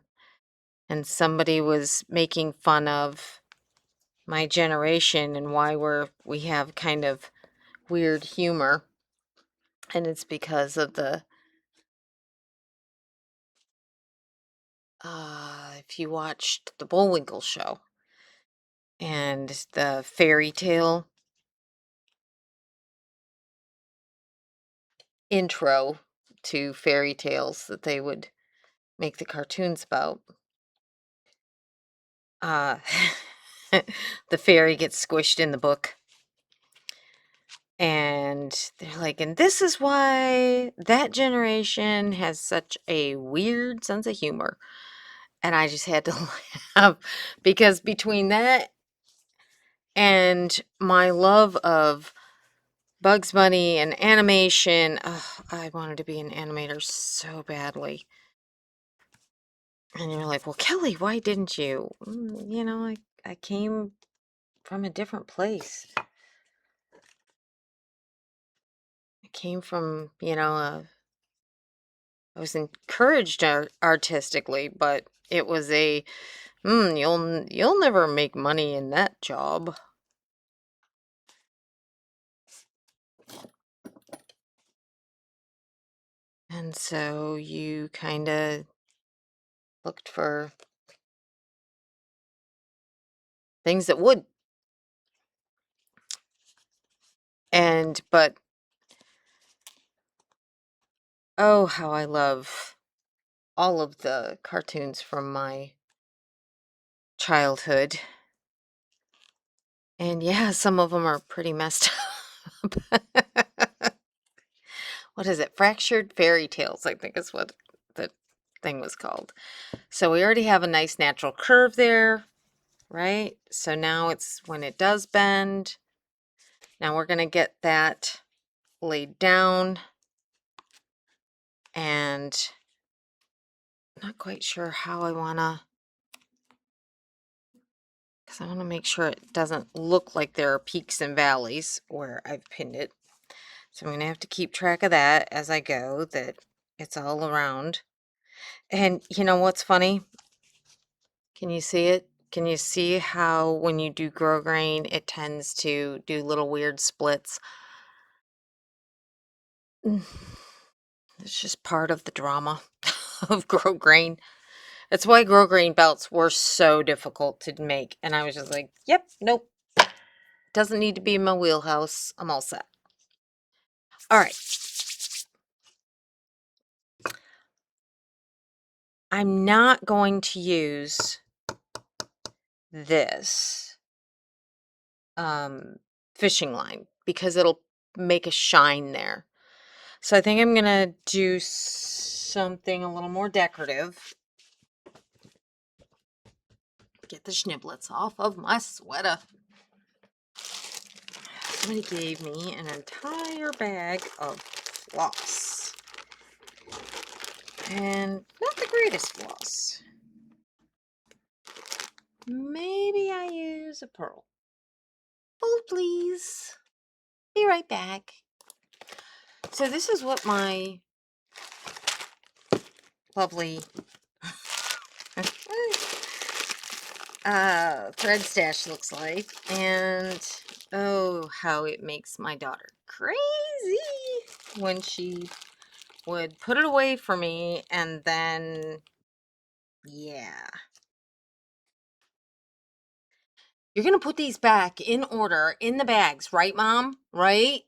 And somebody was making fun of my generation and why we have kind of weird humor. And it's because of if you watched the Bullwinkle show and the fairy tale intro to fairy tales that they would make the cartoons about. Uh, the fairy gets squished in the book. And they're like, and this is why that generation has such a weird sense of humor. And I just had to laugh because between that and my love of Bugs Bunny and animation, I wanted to be an animator so badly. And you're like, well, Kelly, why didn't you? I came from a different place. I came from, I was encouraged artistically, but it was you'll never make money in that job. And so you kind of looked for things that would. But oh, how I love all of the cartoons from my childhood. And yeah, some of them are pretty messed up. What is it? Fractured Fairy Tales, I think is what the thing was called. So we already have a nice natural curve there, right? So now it's when it does bend. Now we're going to get that laid down. And I'm not quite sure how I want to, because I want to make sure it doesn't look like there are peaks and valleys where I've pinned it. So I'm going to have to keep track of that as I go, that it's all around. And you know what's funny? Can you see it? Can you see how when you do grosgrain, it tends to do little weird splits? It's just part of the drama of grosgrain. That's why grosgrain belts were so difficult to make. And I was just like, yep, nope. Doesn't need to be in my wheelhouse. I'm all set. All right. I'm not going to use this fishing line because it'll make a shine there. So I think I'm going to do something a little more decorative. Get the schniblets off of my sweater. Somebody gave me an entire bag of floss. And not the greatest floss. Maybe I use a pearl. Oh, please. Be right back. So this is what my lovely thread stash looks like. And oh, how it makes my daughter crazy when she would put it away for me and then, yeah. You're going to put these back in order in the bags, right, Mom? Right?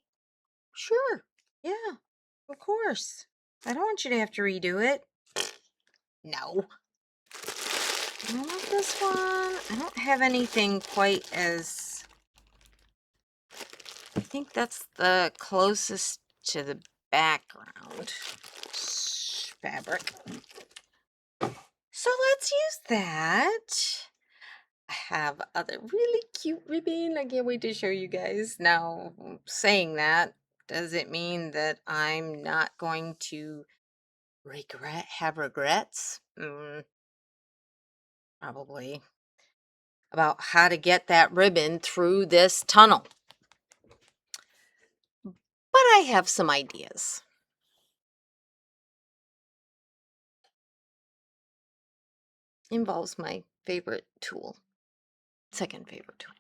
Sure. Yeah, of course. I don't want you to have to redo it. No. I don't want this one. I don't have anything quite as think that's the closest to the background fabric. So let's use that. I have other really cute ribbon. I can't wait to show you guys. Now, saying that, does it mean that I'm not going to have regrets? Probably. About how to get that ribbon through this tunnel. But I have some ideas. Involves my favorite tool. Second favorite tool.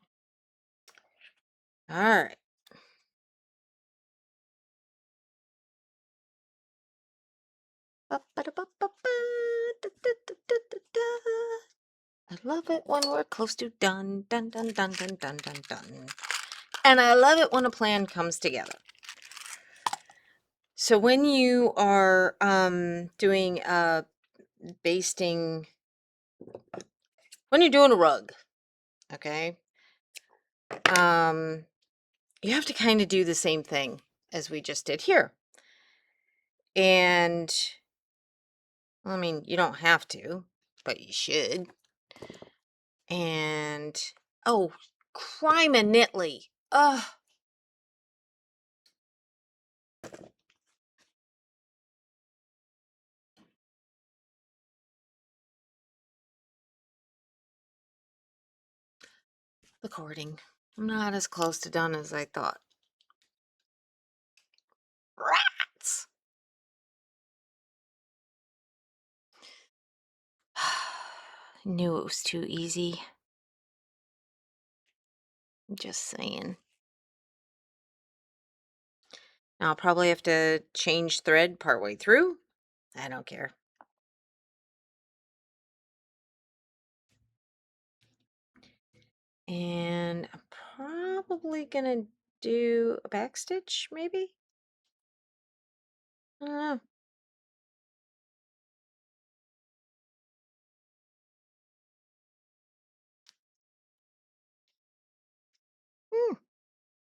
All right. I love it when we're close to done, dun, dun, dun, dun, dun, dun, dun. And I love it when a plan comes together. So when you are doing basting, when you're doing a rug, okay, you have to kind of do the same thing as we just did here. And well, I mean, you don't have to, but you should. And oh, criminally, ugh. The cording. I'm not as close to done as I thought. Rats! Knew it was too easy. Just saying. Now I'll probably have to change thread partway through. I don't care. And I'm probably gonna do a back stitch, maybe? I don't know.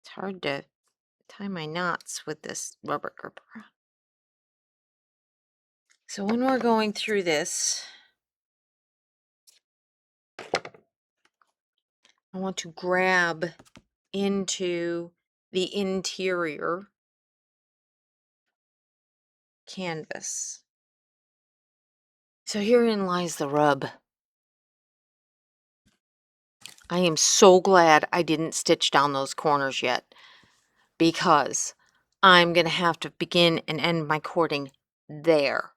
It's hard to tie my knots with this rubber gripper. So when we're going through this, I want to grab into the interior canvas. So herein lies the rub. I am so glad I didn't stitch down those corners yet, because I'm going to have to begin and end my cording there.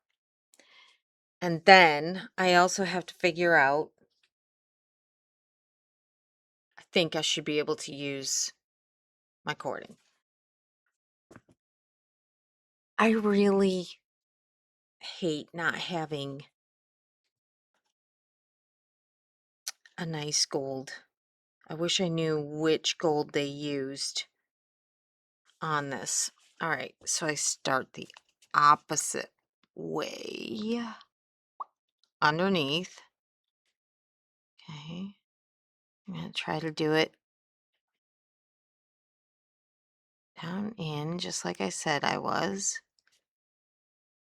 And then I also have to figure out, I think I should be able to use my cording. I really hate not having a nice gold. I wish I knew which gold they used on this. All right, so I start the opposite way underneath. Okay, I'm going to try to do it down in, just like I said I was.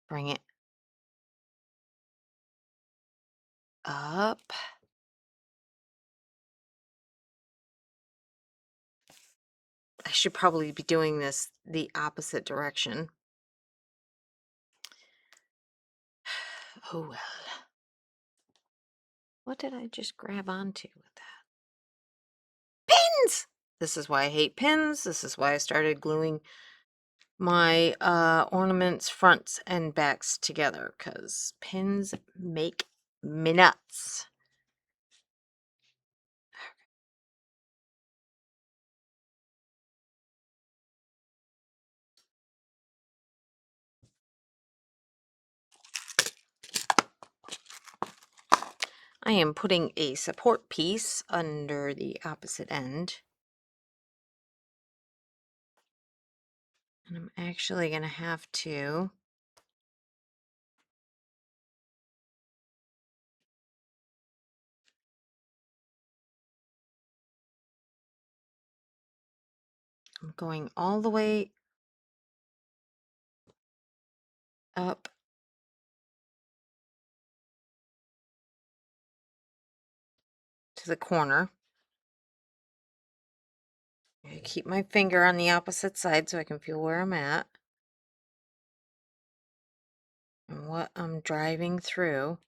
Bring it up. I should probably be doing this the opposite direction. Oh well. What did I just grab onto with that? Pins! This is why I hate pins. This is why I started gluing my ornaments fronts and backs together, because pins make me nuts. I am putting a support piece under the opposite end. And I'm actually going to have to I'm going all the way up to the corner. I keep my finger on the opposite side so I can feel where I'm at and what I'm driving through.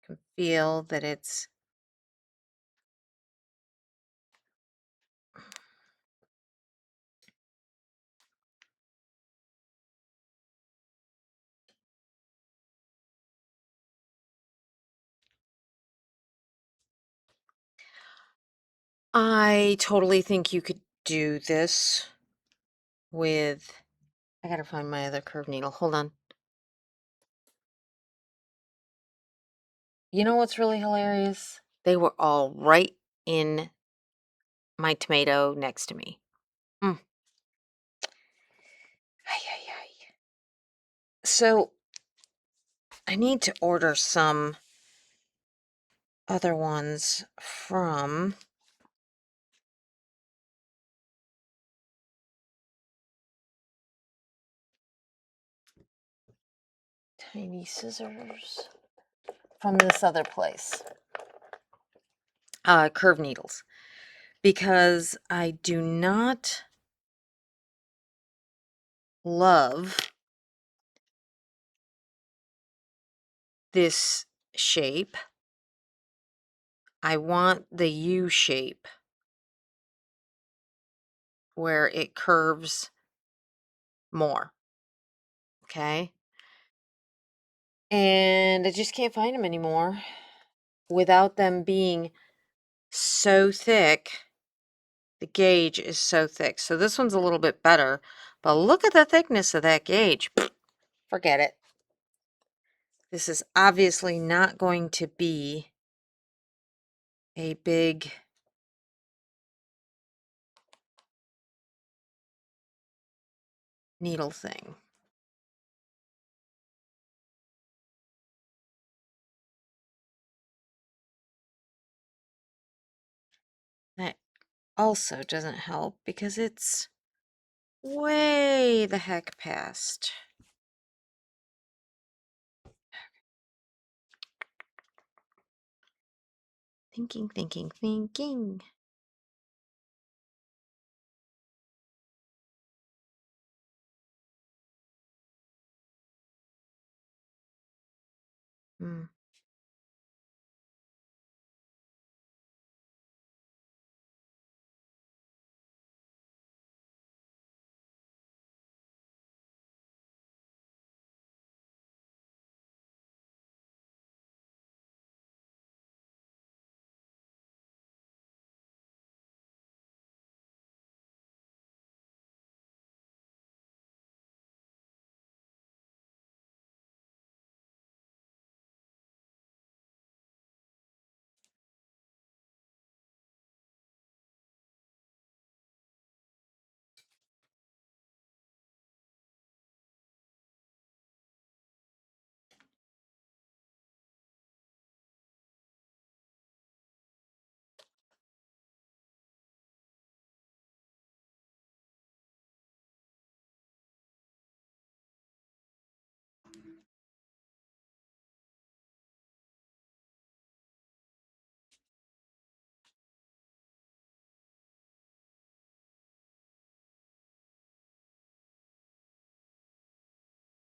I can feel that it's I totally think you could do this with, I gotta find my other curved needle. Hold on. You know what's really hilarious? They were all right in my tomato next to me. Mm. Ay, ay, ay. So I need to order some other ones from Tiny Scissors from this other place. Curve needles. Because I do not love this shape. I want the U shape where it curves more. Okay. And I just can't find them anymore without them being so thick. The gauge is so thick. So this one's a little bit better, but look at the thickness of that gauge. Forget it. This is obviously not going to be a big needle thing. That also doesn't help because it's way the heck past. Thinking, thinking, thinking. Hmm.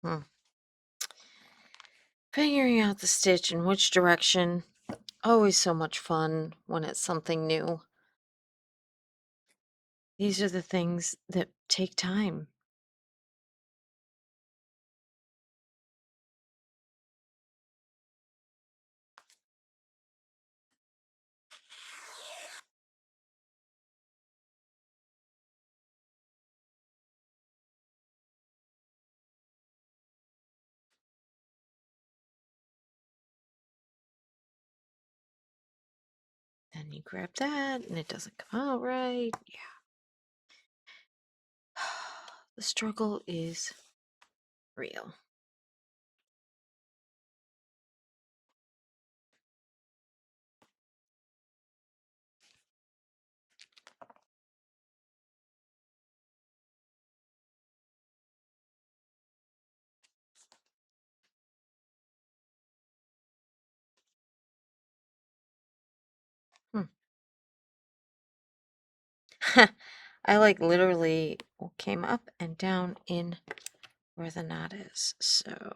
Hmm. Figuring out the stitch in which direction. Always so much fun when it's something new. These are the things that take time. Then you grab that and it doesn't come out right. Yeah. The struggle is real. I like literally came up and down in where the knot is. So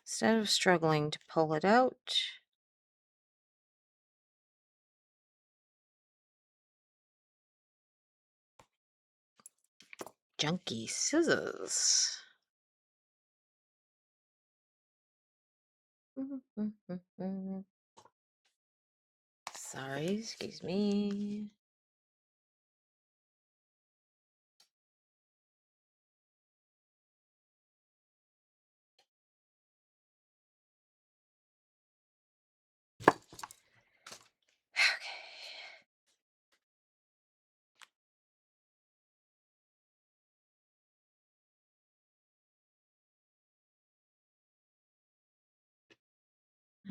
instead of struggling to pull it out, junky scissors. Sorry, excuse me. Okay.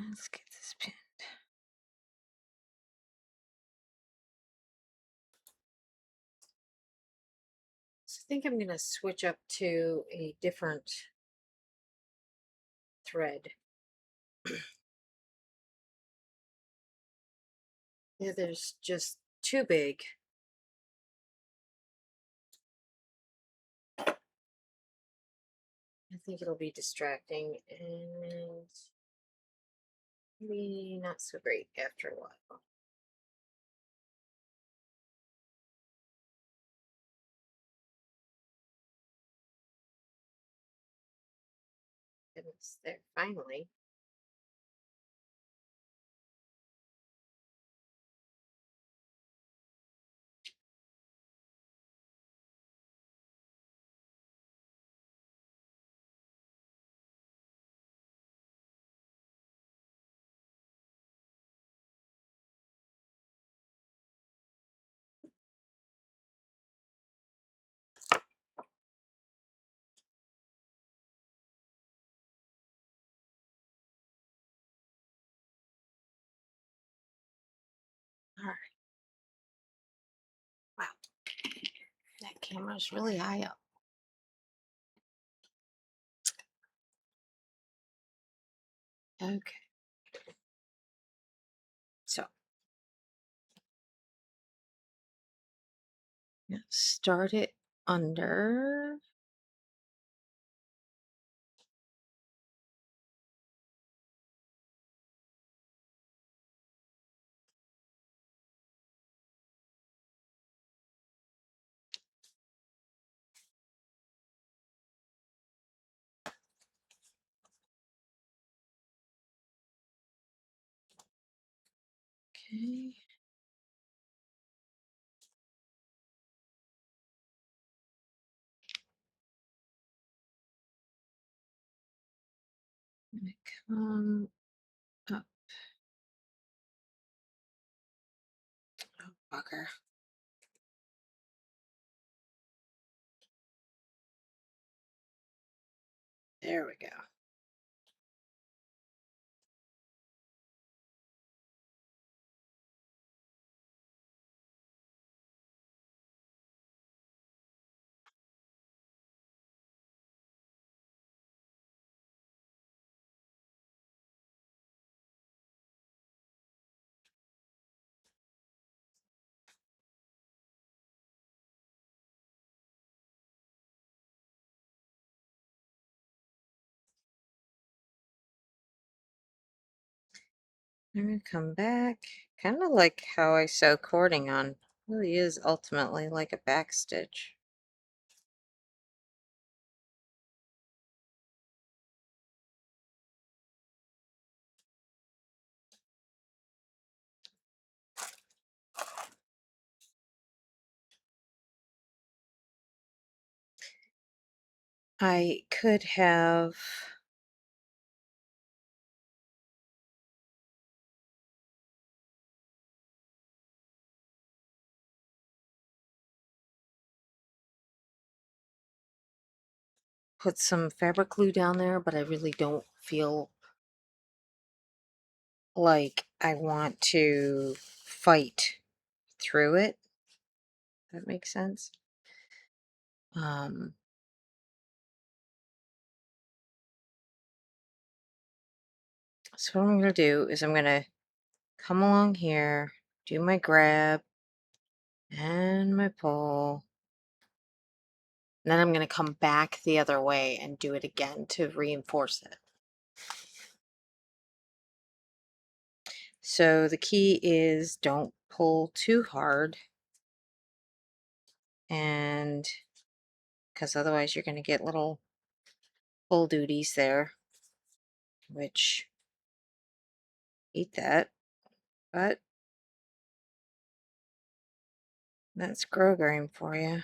Let's get this pinned. So I think I'm going to switch up to a different thread. The other's just too big. I think it'll be distracting and maybe not so great after a while. Goodness, there, finally. All right. Wow, that camera's really high up. Okay, so start it under. Okay. Gonna come up. Oh, bugger. There we go. I'm gonna come back. Kind of like how I sew cording on. Really is ultimately like a back stitch. I could have put some fabric glue down there, but I really don't feel like I want to fight through it. That makes sense. Um, so what I'm gonna do is I'm gonna come along here, do my grab, and my pull. Then I'm going to come back the other way and do it again to reinforce it. So the key is don't pull too hard, and because otherwise you're going to get little pull duties there, which hate that, but that's grosgrain for you.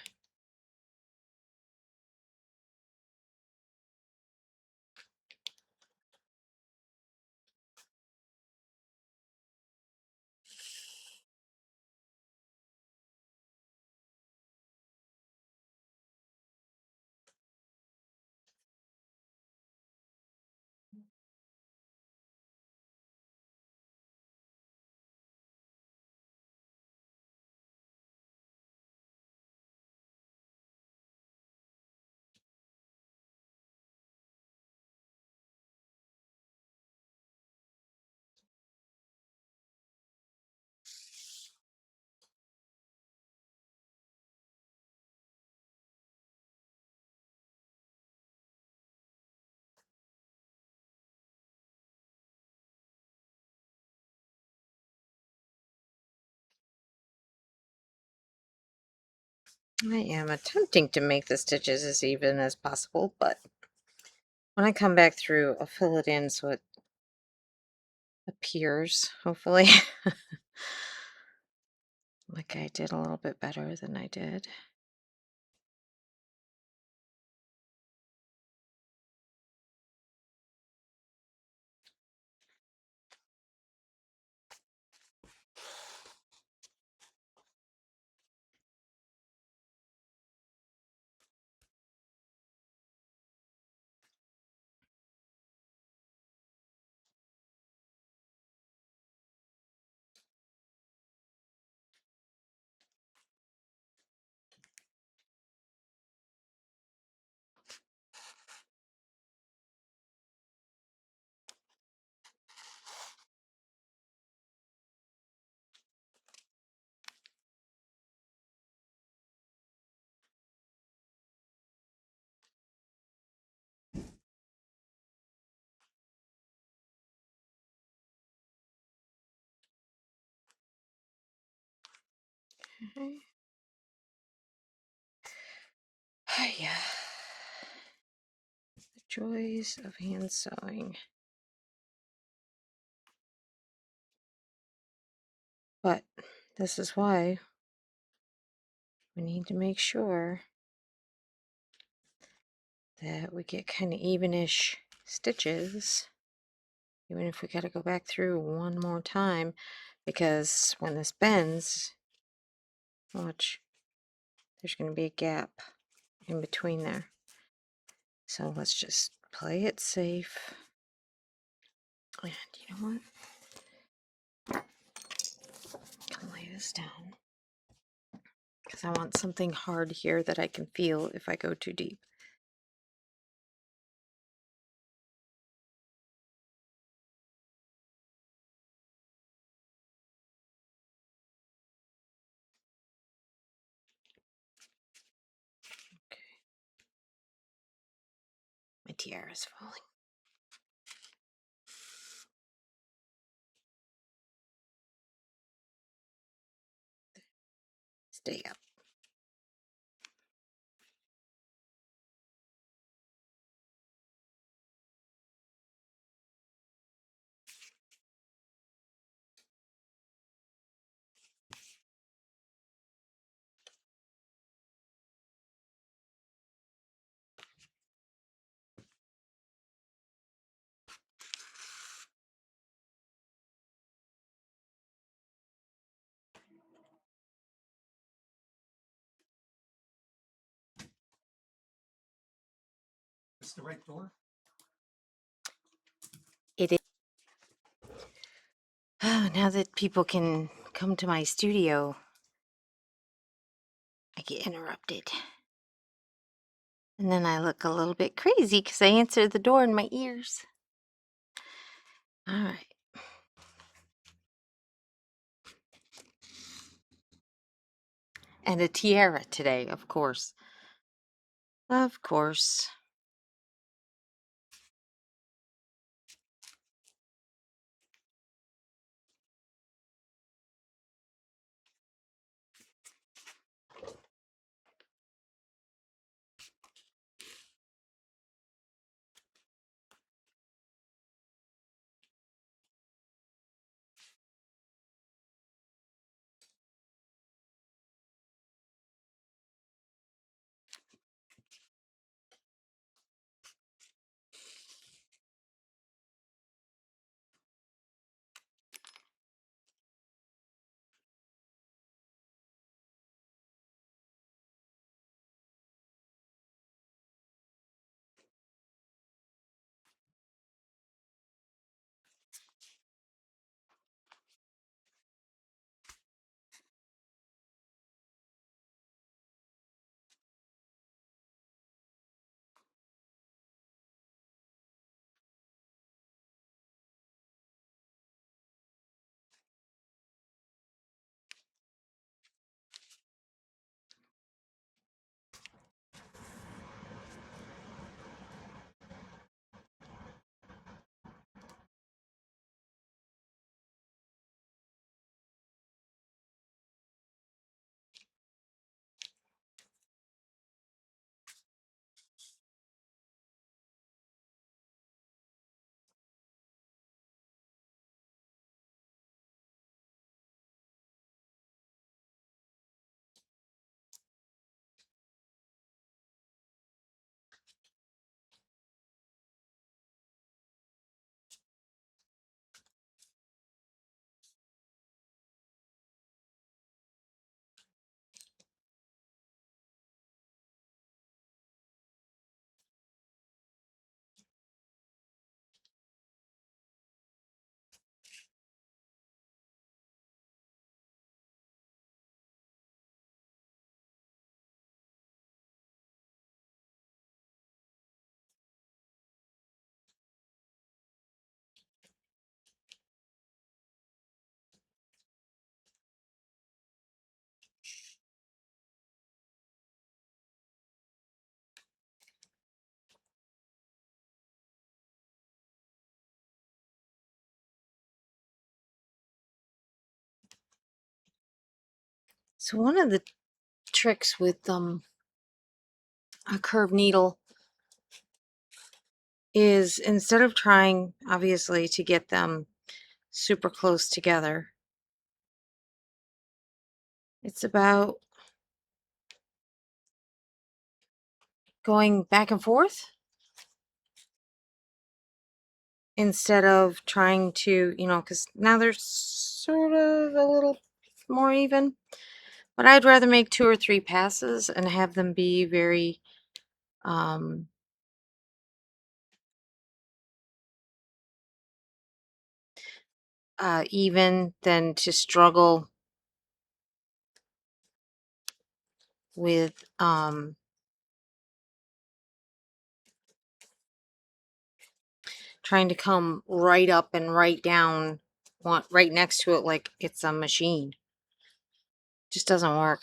I am attempting to make the stitches as even as possible, but when I come back through, I'll fill it in so it appears, hopefully, like I did a little bit better than I did. Okay. Yeah. The joys of hand sewing. But this is why we need to make sure that we get kind of evenish stitches, even if we got to go back through one more time, because when this bends, watch, there's going to be a gap in between there. So let's just play it safe. And you know what? Can lay this down, because I want something hard here that I can feel if I go too deep. Okay. My tiara is falling. Stay up. It's the right door? It is. Oh, now that people can come to my studio, I get interrupted. And then I look a little bit crazy because I answered the door in my ears. All right. And a tiara today, of course. Of course. So one of the tricks with a curved needle is instead of trying, obviously, to get them super close together, it's about going back and forth instead of trying to, because now they're sort of a little more even. But I'd rather make 2 or 3 passes and have them be very um, even than to struggle with trying to come right up and right down, right next to it like it's a machine. Just doesn't work.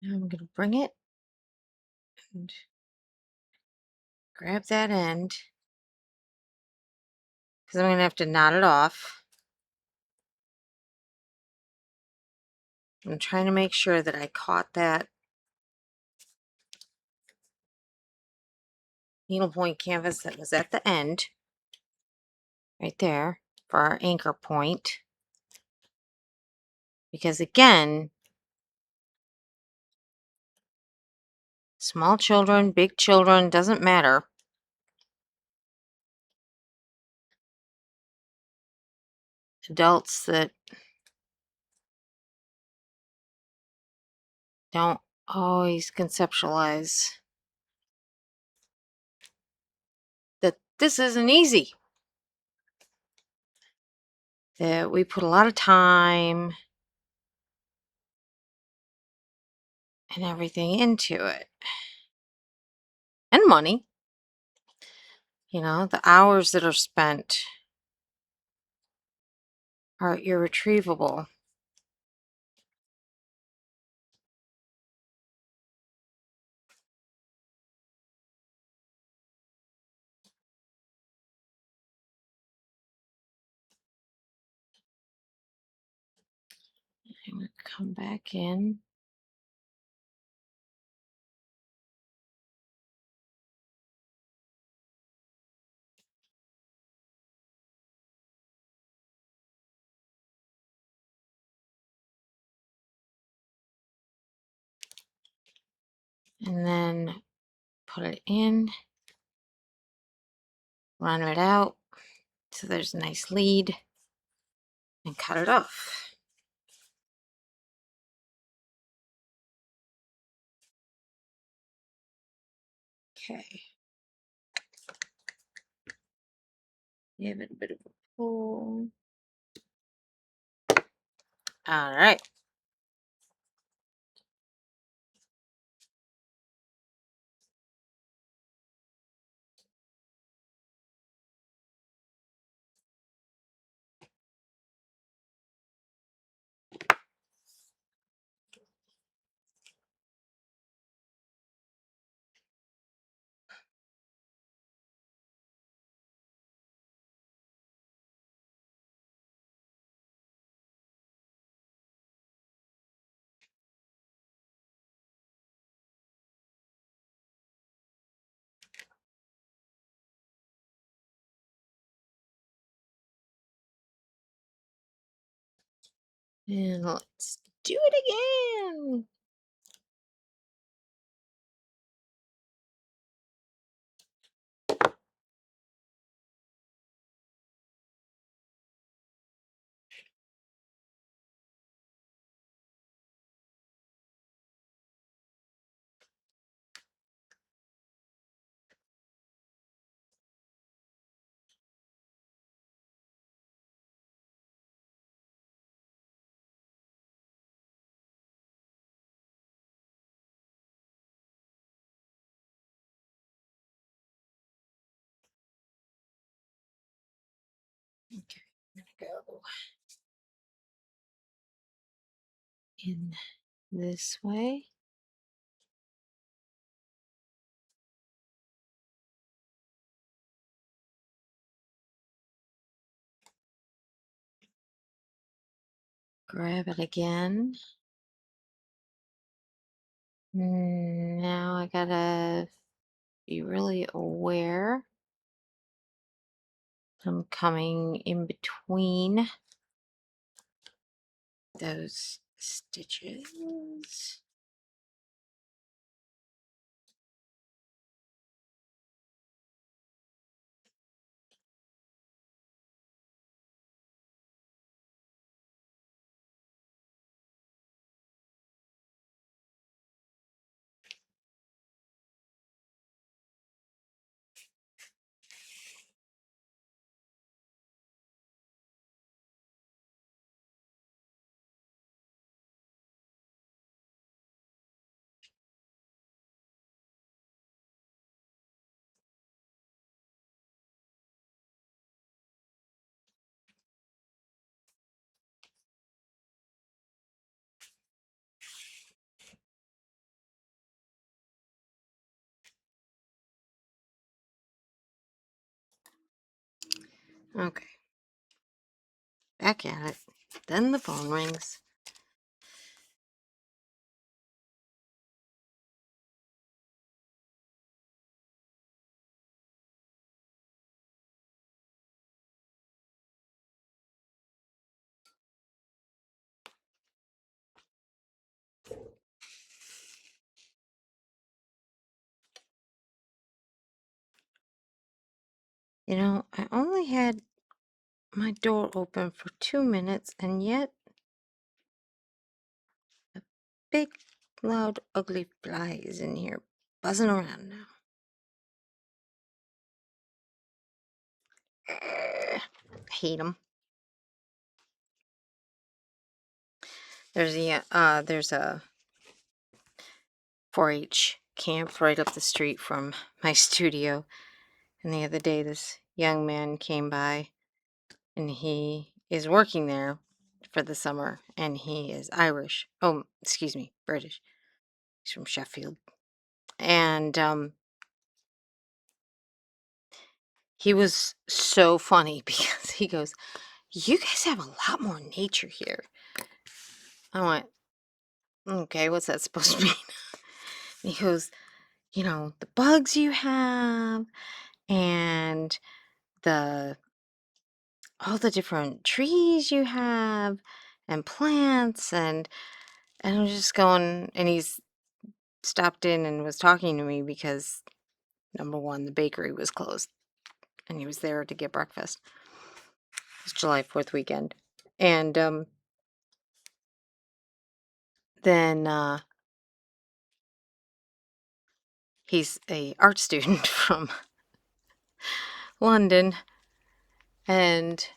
Now I'm going to bring it and grab that end because I'm going to have to knot it off. I'm trying to make sure that I caught that needlepoint canvas that was at the end, right there, for our anchor point. Because again, small children, big children, doesn't matter. Adults that don't always conceptualize that this isn't easy. That we put a lot of time and everything into it. And money. You know, the hours that are spent are irretrievable. I'm going to come back in. And then put it in. Run it out so there's a nice lead. And cut it off. Okay. Give it a bit of a pull. All right. And let's do it again. Okay, I'm gonna go in this way. Grab it again. Now I gotta be really aware. I'm coming in between those stitches. Okay, back at it. Then the phone rings. I only had my door open for 2 minutes, and yet a big, loud, ugly fly is in here buzzing around now. I hate them. There's a 4-H camp right up the street from my studio, and the other day this young man came by, and he is working there for the summer, and he is Irish. Oh, excuse me, British. He's from Sheffield, and he was so funny because he goes, "You guys have a lot more nature here." I went, "Okay, what's that supposed to mean?" And he goes, "The bugs you have, and the all the different trees you have, and plants, and I'm just going." And he's stopped in and was talking to me because number one, the bakery was closed, and he was there to get breakfast. It's July 4th weekend, and then he's a art student from London, and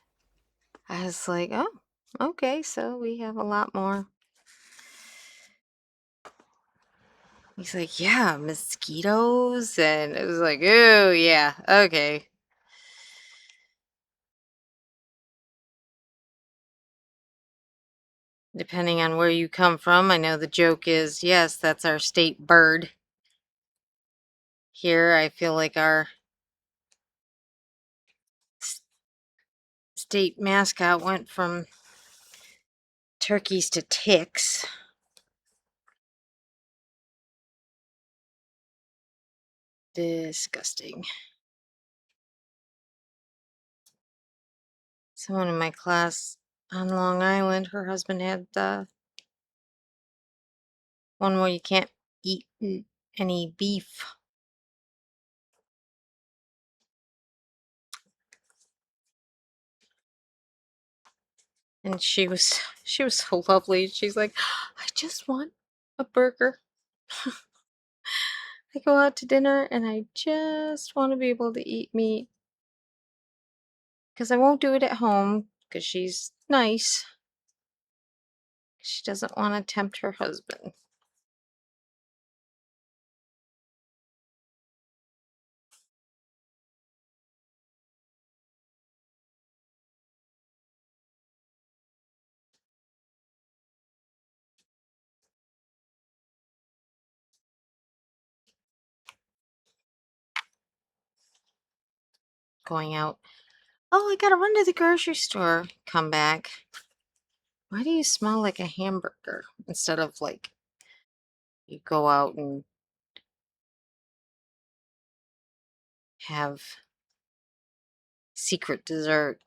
I was like, "Oh, okay, so we have a lot more." He's like, "Yeah, mosquitoes," and it was like, "Oh, yeah, okay." Depending on where you come from, I know the joke is, yes, that's our state bird. Here, I feel like our s- state mascot went from turkeys to ticks. Disgusting. Someone in my class on Long Island, her husband had one where you can't eat any beef. And she was so lovely. She's like, "I just want a burger. I go out to dinner and I just want to be able to eat meat because I won't do it at home because she's nice. She doesn't want to tempt her husband." Going out. "Oh, I gotta run to the grocery store." Come back. "Why do you smell like a hamburger?" Instead of like you go out and have secret dessert.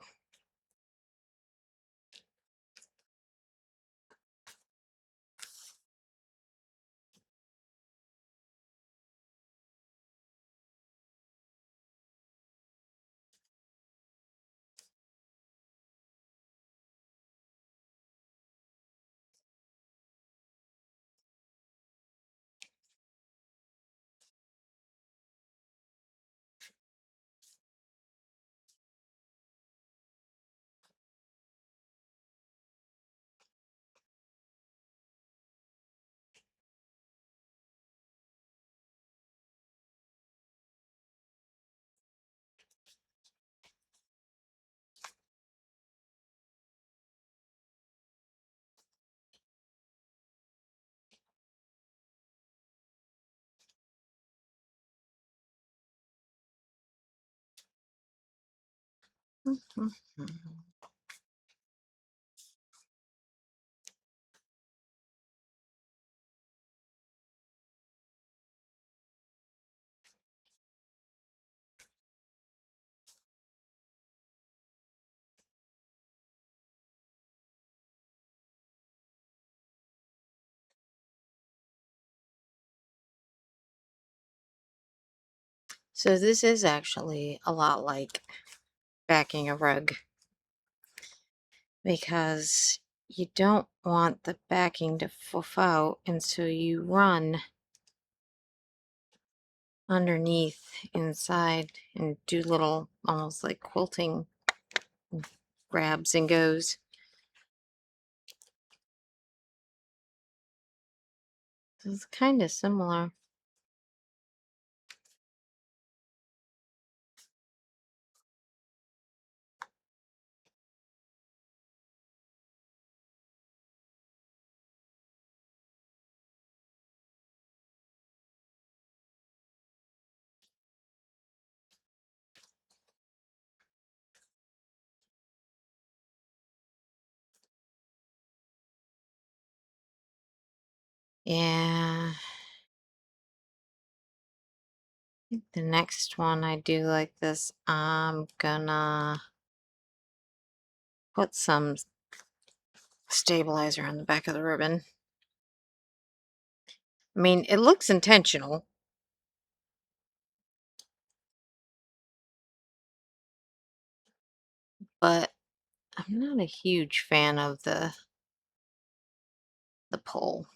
Mhm. So this is actually a lot like backing a rug because you don't want the backing to fluff out, and so you run underneath inside and do little almost like quilting grabs and goes. So it's kind of similar. Yeah. I think the next one I do like this, I'm gonna put some stabilizer on the back of the ribbon. I mean, it looks intentional, but I'm not a huge fan of the pull.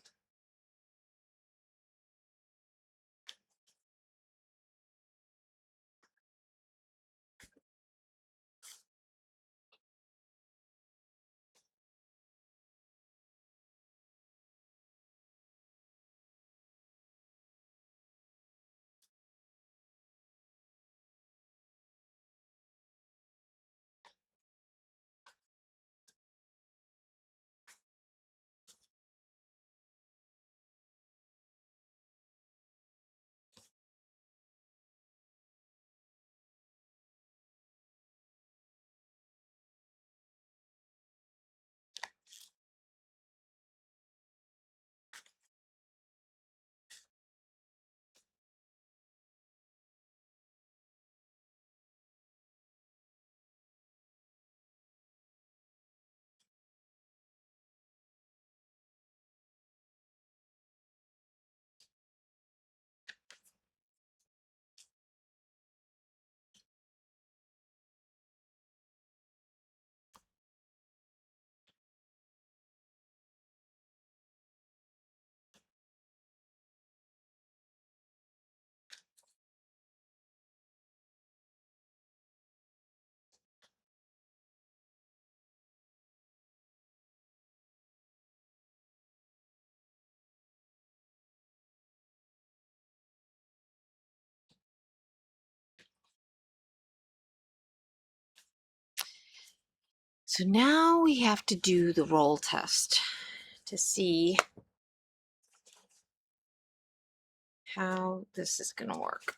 So now we have to do the roll test to see how this is going to work.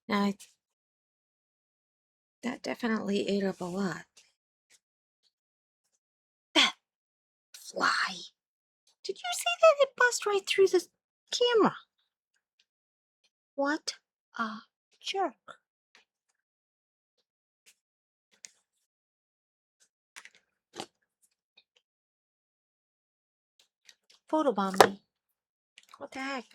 Now, that definitely ate up a lot. That fly. Did you see that? It buzzed right through the camera. What a jerk. photobomb me. What the heck?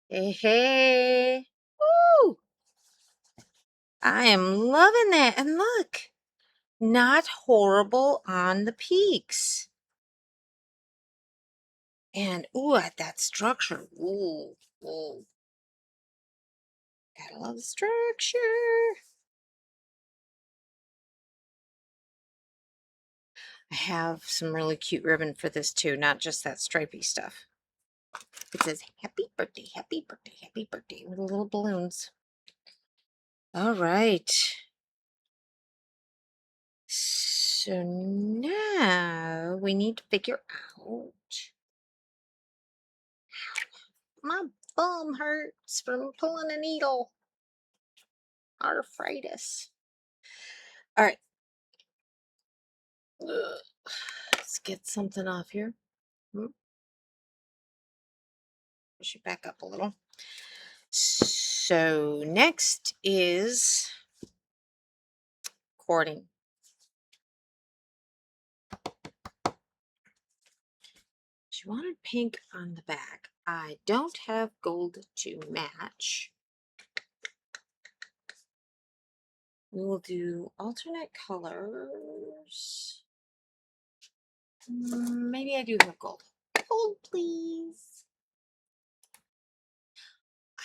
Hey, hey. Woo! I am loving that. And look, not horrible on the peaks. And ooh, at that structure. Ooh, ooh. Gotta love the structure. I have some really cute ribbon for this too, not just that stripy stuff. It says happy birthday, happy birthday, happy birthday with little balloons. All right. So now we need to figure out. My bum hurts from pulling a needle. Arthritis. All right. Ugh. Let's get something off here. Push it back up a little. So next is cording. She wanted pink on the back. I don't have gold to match. We will do alternate colors. Maybe I do have gold. Gold, please.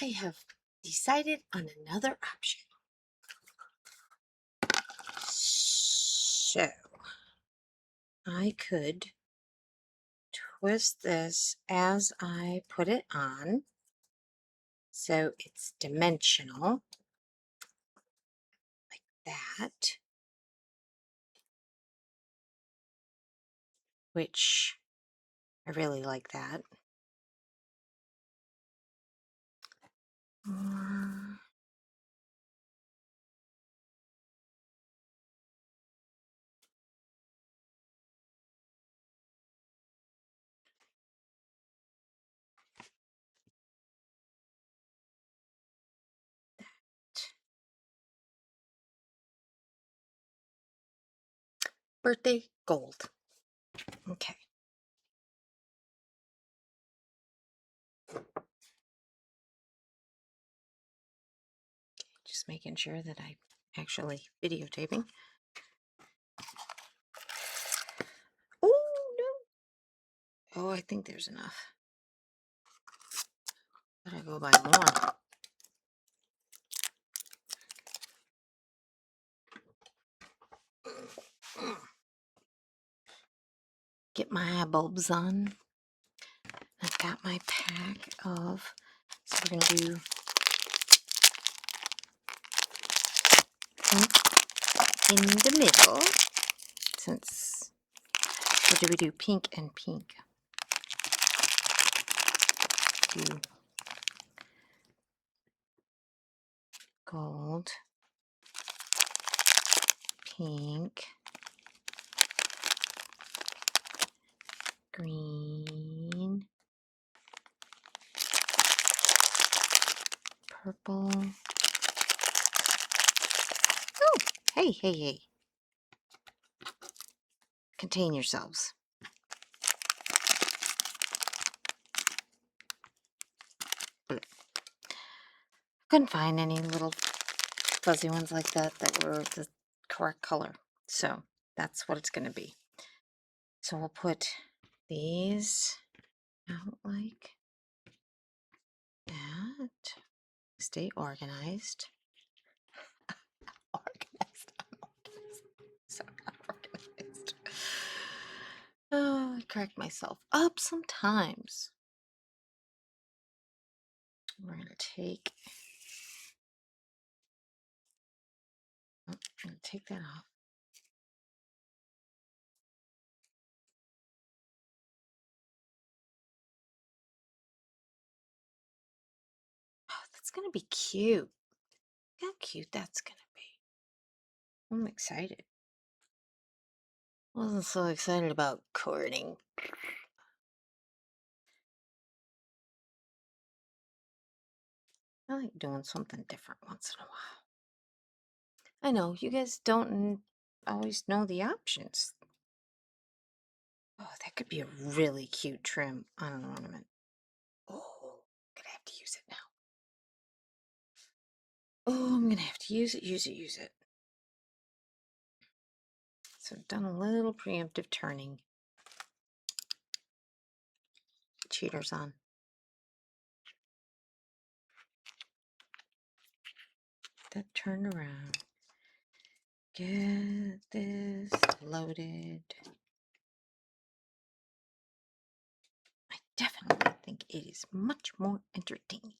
I have decided on another option. So I could twist this as I put it on so it's dimensional like that, which I really like that. Birthday gold. Okay. Just making sure that I'm actually videotaping. Oh, no. Oh, I think there's enough. Gotta go buy more. Get my eye bulbs on. I've got my pack of, so we're gonna do pink in the middle, since, or do we do pink and pink? Do gold, pink, green, purple. Oh, hey, hey, hey. Contain yourselves. Couldn't find any little fuzzy ones like that that were the correct color. So that's what it's going to be. So we'll put these out like that. Stay organized. Organized. So not organized. Oh, I crack myself up sometimes. We're going to take, I'm going to take that off. Oh, that's going to be cute. Look how cute that's going to be. I'm excited. Wasn't so excited about courting. I like doing something different once in a while. I know you guys don't always know the options. Oh, that could be a really cute trim on an ornament. Oh, I'm gonna have to use it now. Oh, I'm gonna have to use it, use it, use it. So I've done a little preemptive turning. Cheaters on. That turned around. Get this loaded. I definitely think it is much more entertaining.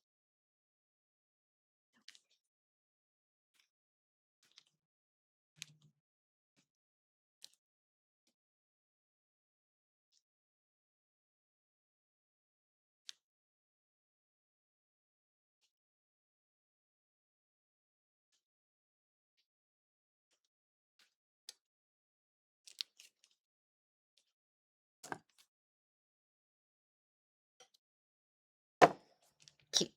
Cute.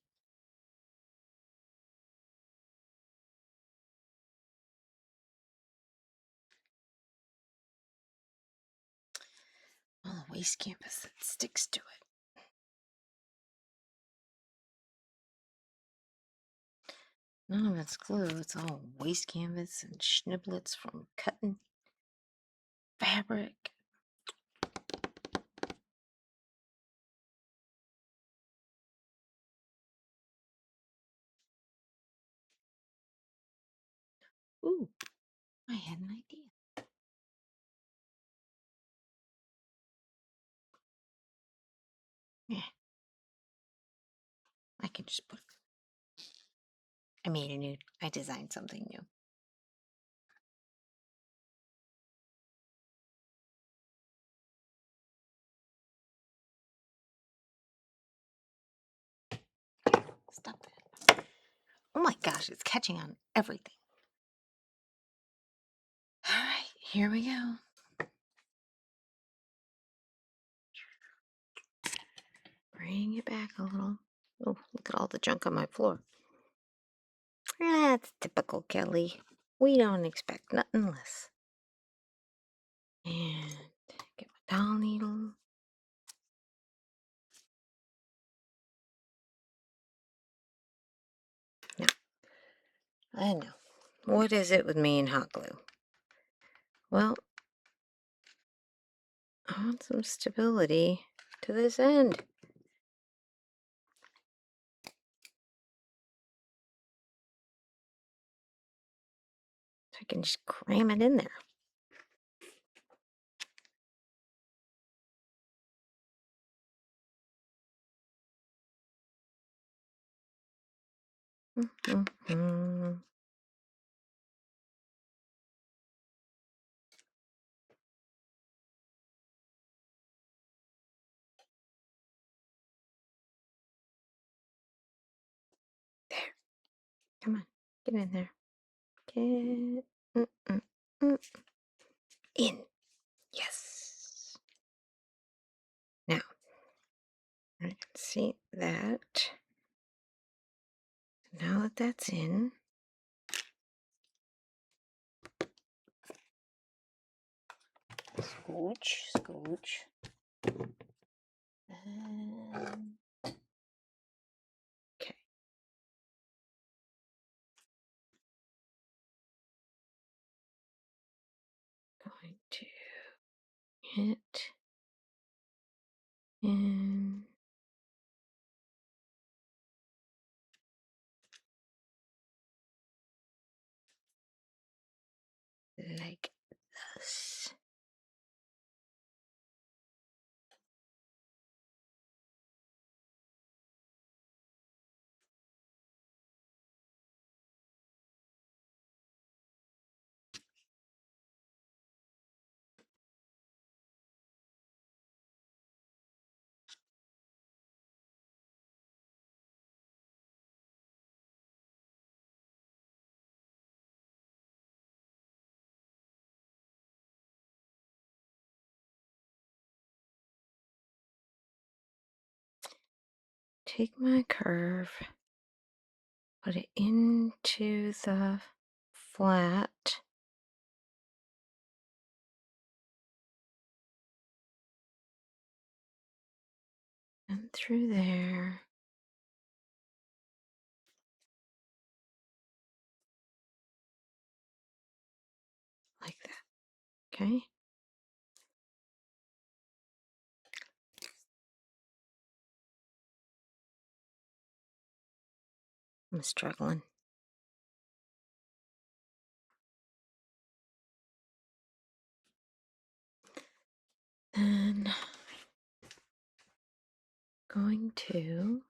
Well, a waste canvas that sticks to it. None of it's glue. It's all waste canvas and schniblets from cutting fabric. Ooh, I had an idea. Yeah, I can just put it. I designed something new. Stop that. Oh my gosh, it's catching on everything. All right, here we go. Bring it back a little. Oh, look at all the junk on my floor. That's typical Kelly. We don't expect nothing less. And get my doll needle. Now, I know. What is it with me and hot glue? Well, I want some stability to this end. So I can just cram it in there. Mm-hmm. There. Come on. Get in there. Get in. Yes. Now, I can see that. Now that that's in, scooch, scooch. Okay. Going to hit in. Like this. Take my curve Put it into the flat. And through there. Like that. Okay. I'm struggling. And going to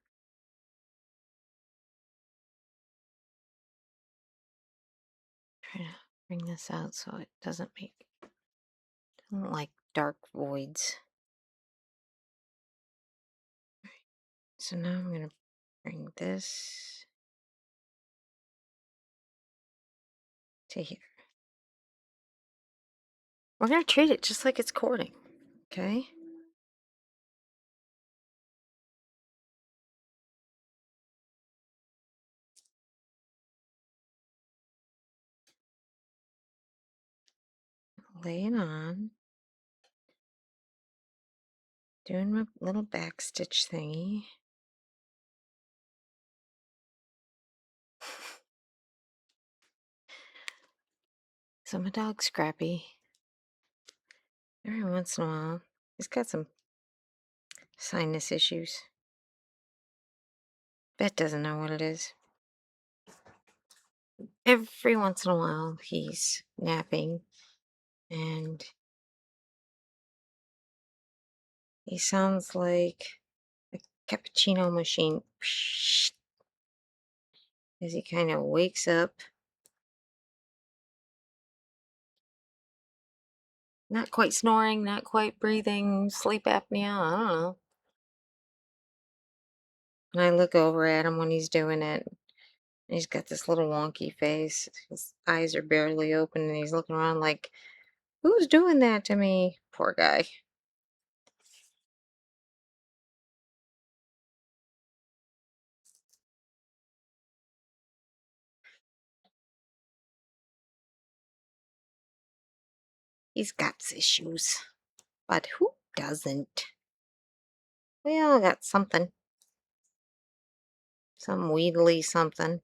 try to bring this out so it doesn't like dark voids. So now I'm going to bring this to here. We're going to treat it just like it's courting. Okay. Lay it on. Doing my little back stitch thingy. So my dog's Scrappy. Every once in a while, he's got some sinus issues. Bet doesn't know what it is. Every once in a while, he's napping and he sounds like a cappuccino machine as he kind of wakes up. Not quite snoring, not quite breathing, sleep apnea, I don't know. And I look over at him when he's doing it. And he's got this little wonky face. His eyes are barely open and he's looking around like, who's doing that to me? Poor guy. He's got issues. But who doesn't? We all got something. Some wheedly something.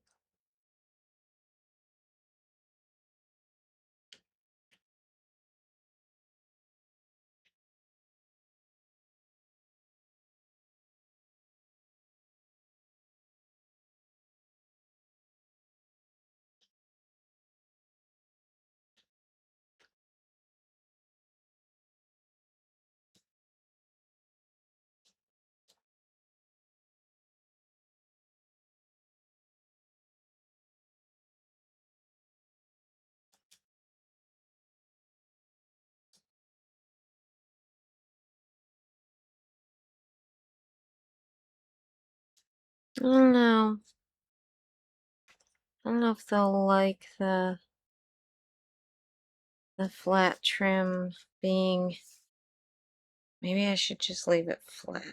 I don't know. I don't know if they'll like the flat trim being. Maybe I should just leave it flat.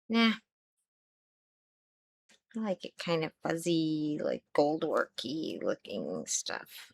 Nah. I like it kind of fuzzy, like goldworky looking stuff.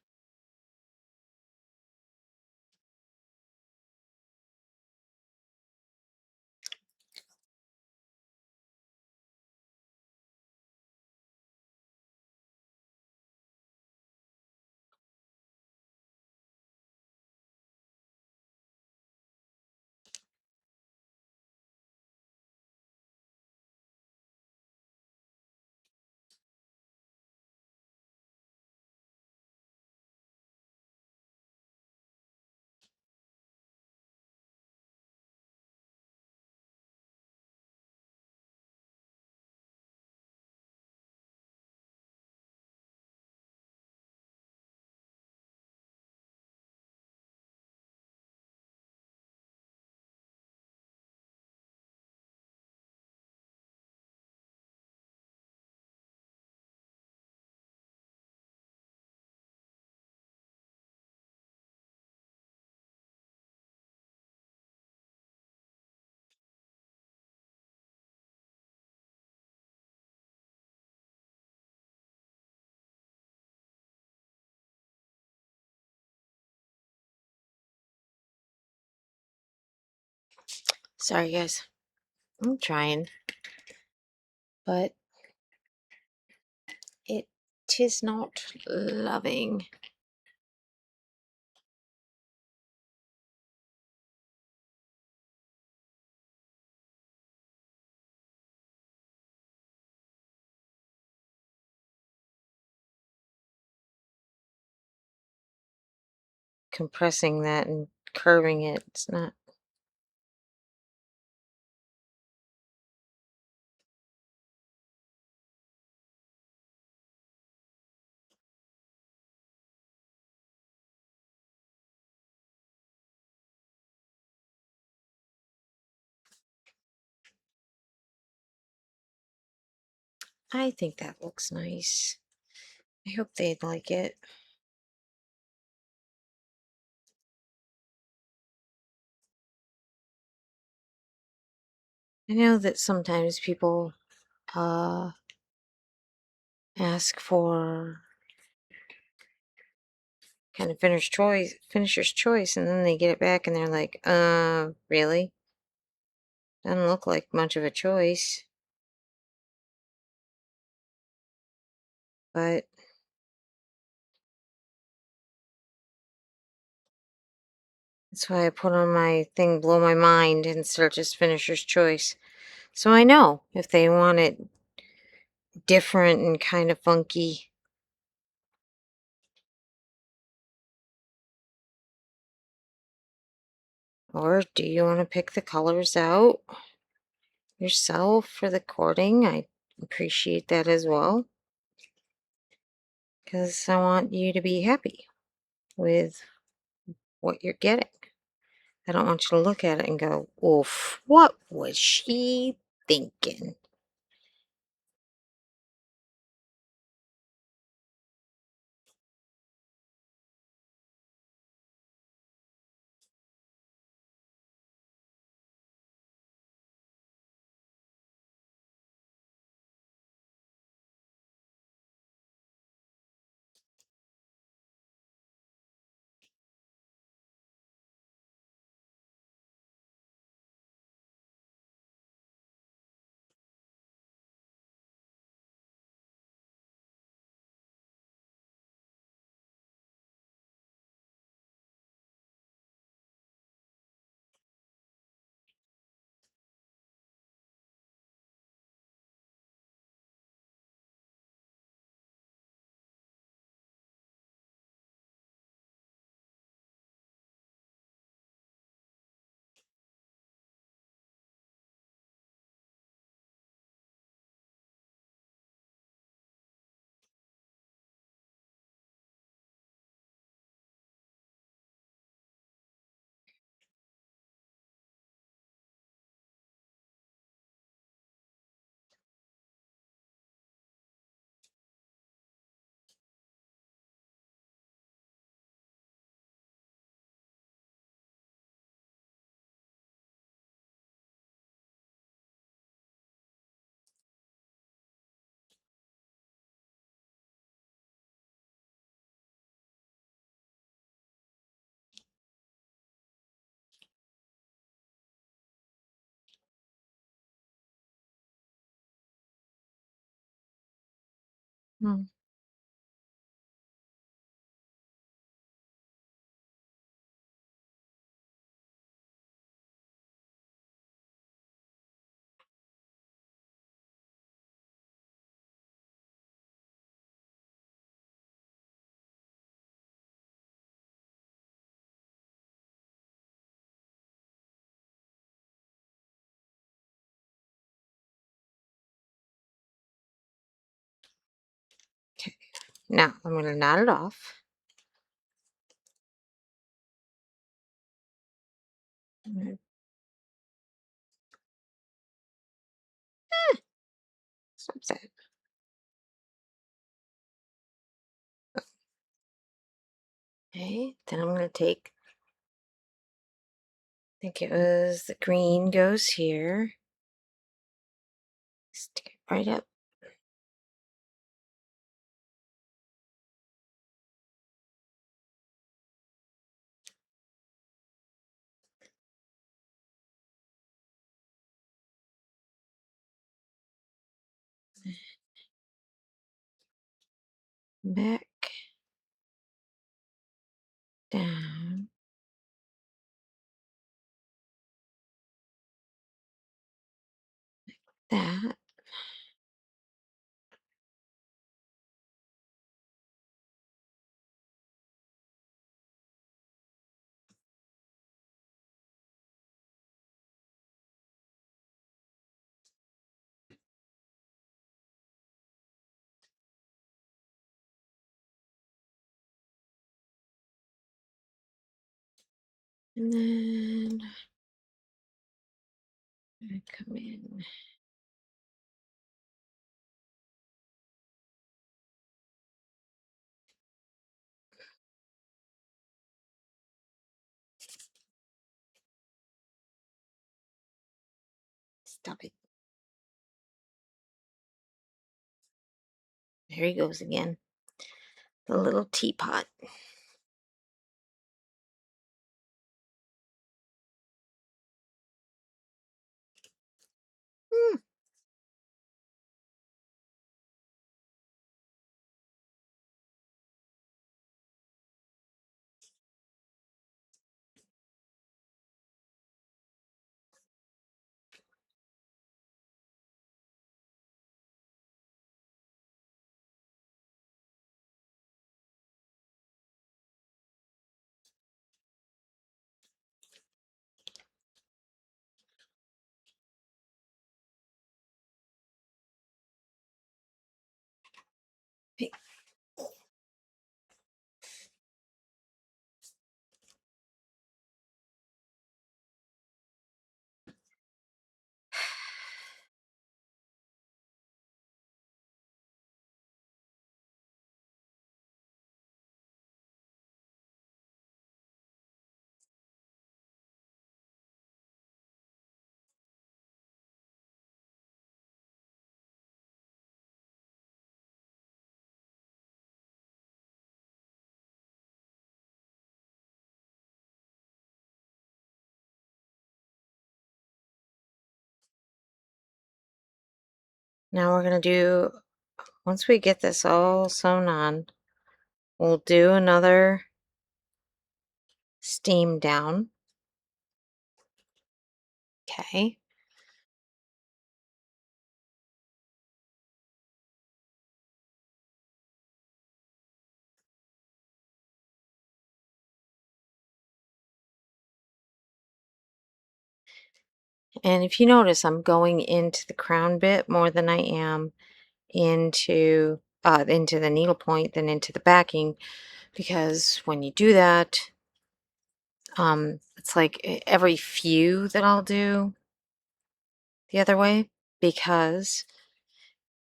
Sorry, guys. I'm trying, but it tis not loving. Compressing that and curving it. It's not. I think that looks nice. I hope they'd like it. I know that sometimes people uh, ask for kind of finisher's choice, and then they get it back and they're like, really? Doesn't look like much of a choice. But that's why I put on my thing, blow my mind, instead of just finisher's choice. So I know if they want it different and kind of funky. Or do you want to pick the colors out yourself for the cording? I appreciate that as well. Because I want you to be happy with what you're getting. I don't want you to look at it and go, oof, what was she thinking? Hmm. Okay. Now I'm going to knot it off. Mm, Stop that. Okay. Then I'm going to take, I think it was the green goes here. Stick it right up. back, down, that. And then I come in. Stop it. There he goes again. The little teapot. Hmm. Hey. Now we're going to do, once we get this all sewn on, we'll do another steam down. Okay. And if you notice, I'm going into the crown bit more than I am into the needle point than into the backing, because when you do that, it's like every few that I'll do the other way, because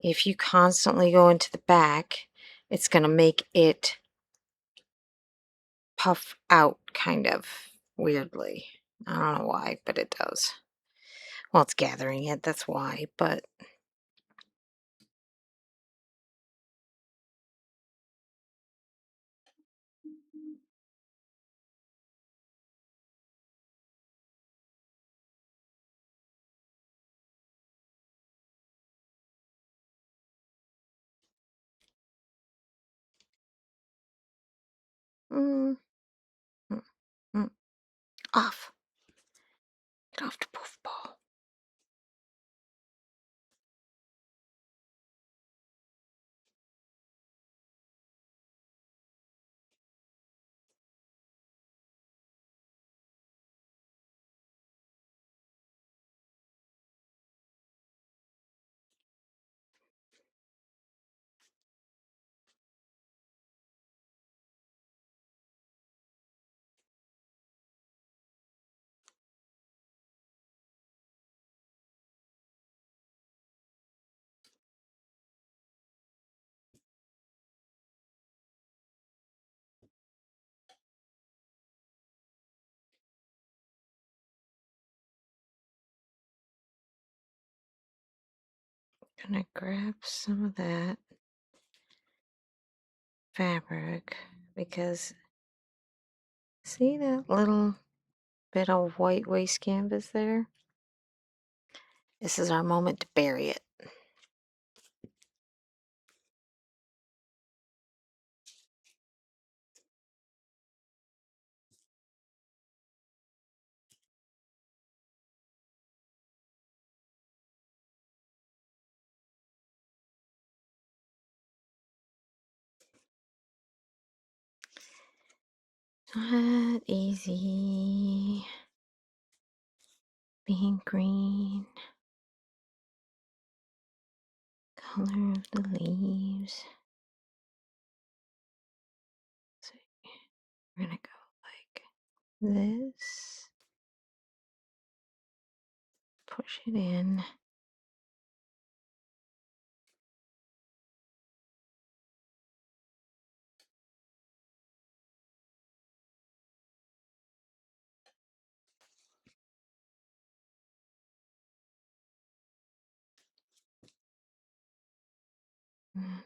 if you constantly go into the back, it's going to make it puff out kind of weirdly. I don't know why, but it does. Well, it's gathering it, that's why, but mm, mm, mm, off. Get off the poof ball. Gonna grab some of that fabric, because see that little bit of white waste canvas there? This is our moment to bury it. Not easy. Being green. Color of the leaves. So we're gonna go like this. Push it in. Mm,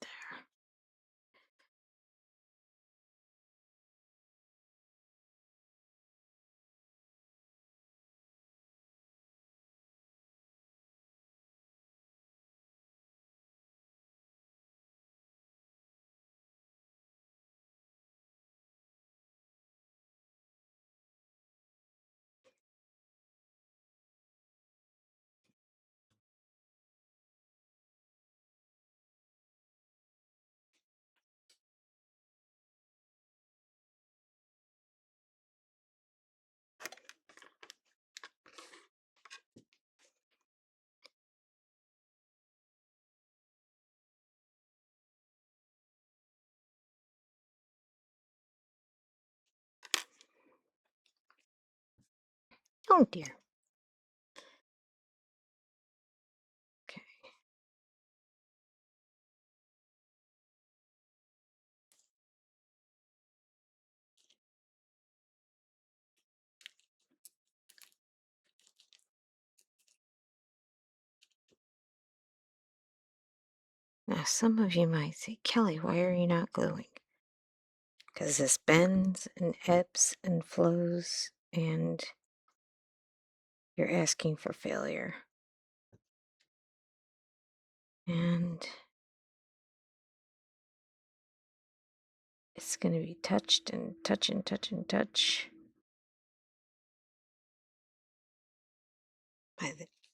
there. Oh dear. Okay. Now, some of you might say, Kelly, why are you not gluing? Because this bends and ebbs and flows, and you're asking for failure. And it's going to be touched and touch and touch and touch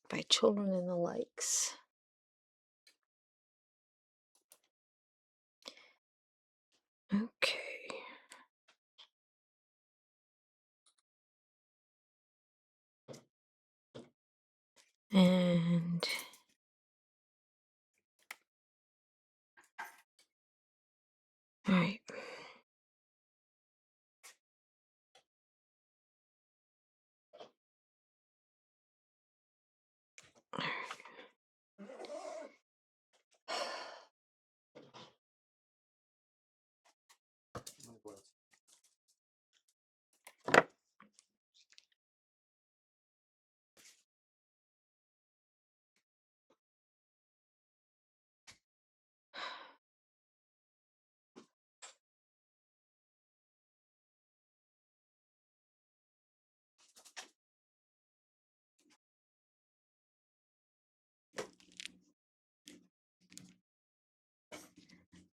by children and the likes. Okay. And all right.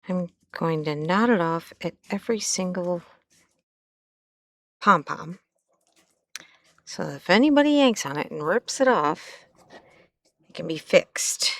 I'm going to knot it off at every single pom-pom. So if anybody yanks on it and rips it off, it can be fixed.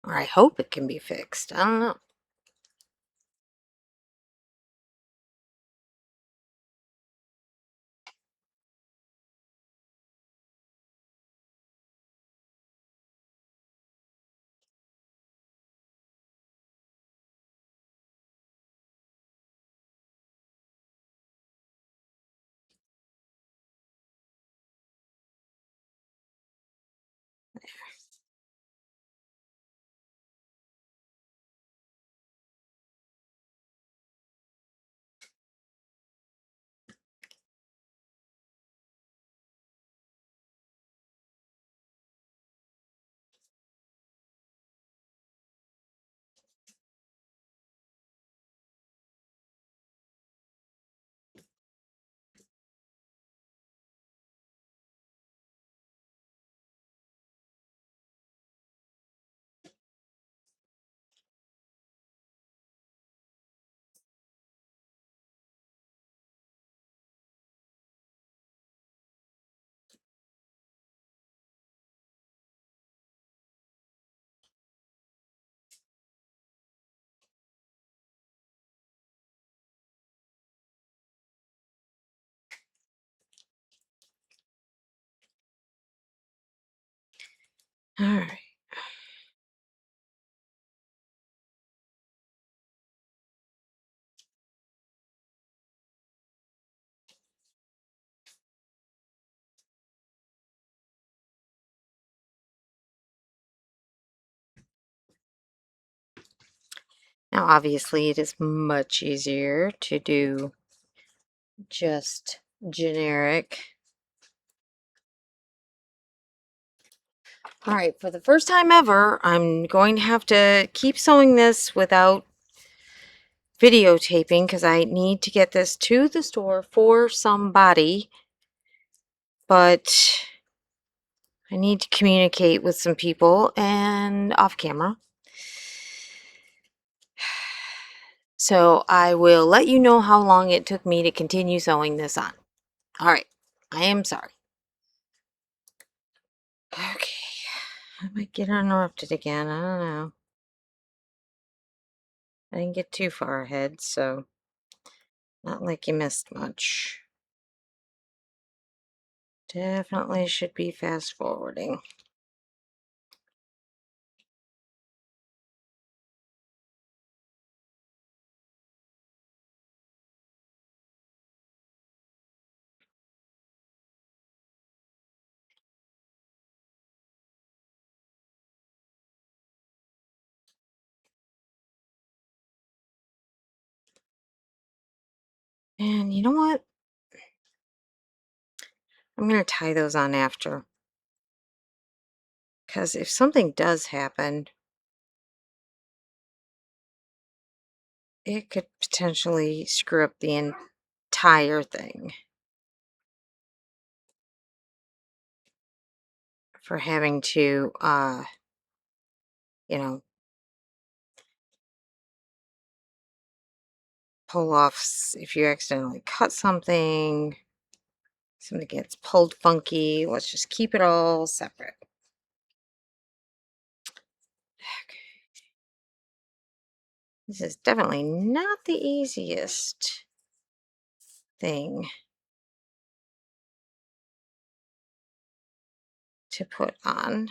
Or I hope it can be fixed. I don't know. All right. Now, obviously, it is much easier to do just generic. All right, for the first time ever, I'm going to have to keep sewing this without videotaping because I need to get this to the store for somebody, but I need to communicate with some people and off camera. So I will let you know how long it took me to continue sewing this on. All right, I am sorry. Okay, I might get interrupted again. I don't know. I didn't get too far ahead, so not like you missed much. Definitely should be fast forwarding. And you know what? I'm going to tie those on after. Because if something does happen, it could potentially screw up the entire thing for having to, you know, pull off if you accidentally cut something, something gets pulled funky. Let's just keep it all separate. Okay. This is definitely not the easiest thing to put on.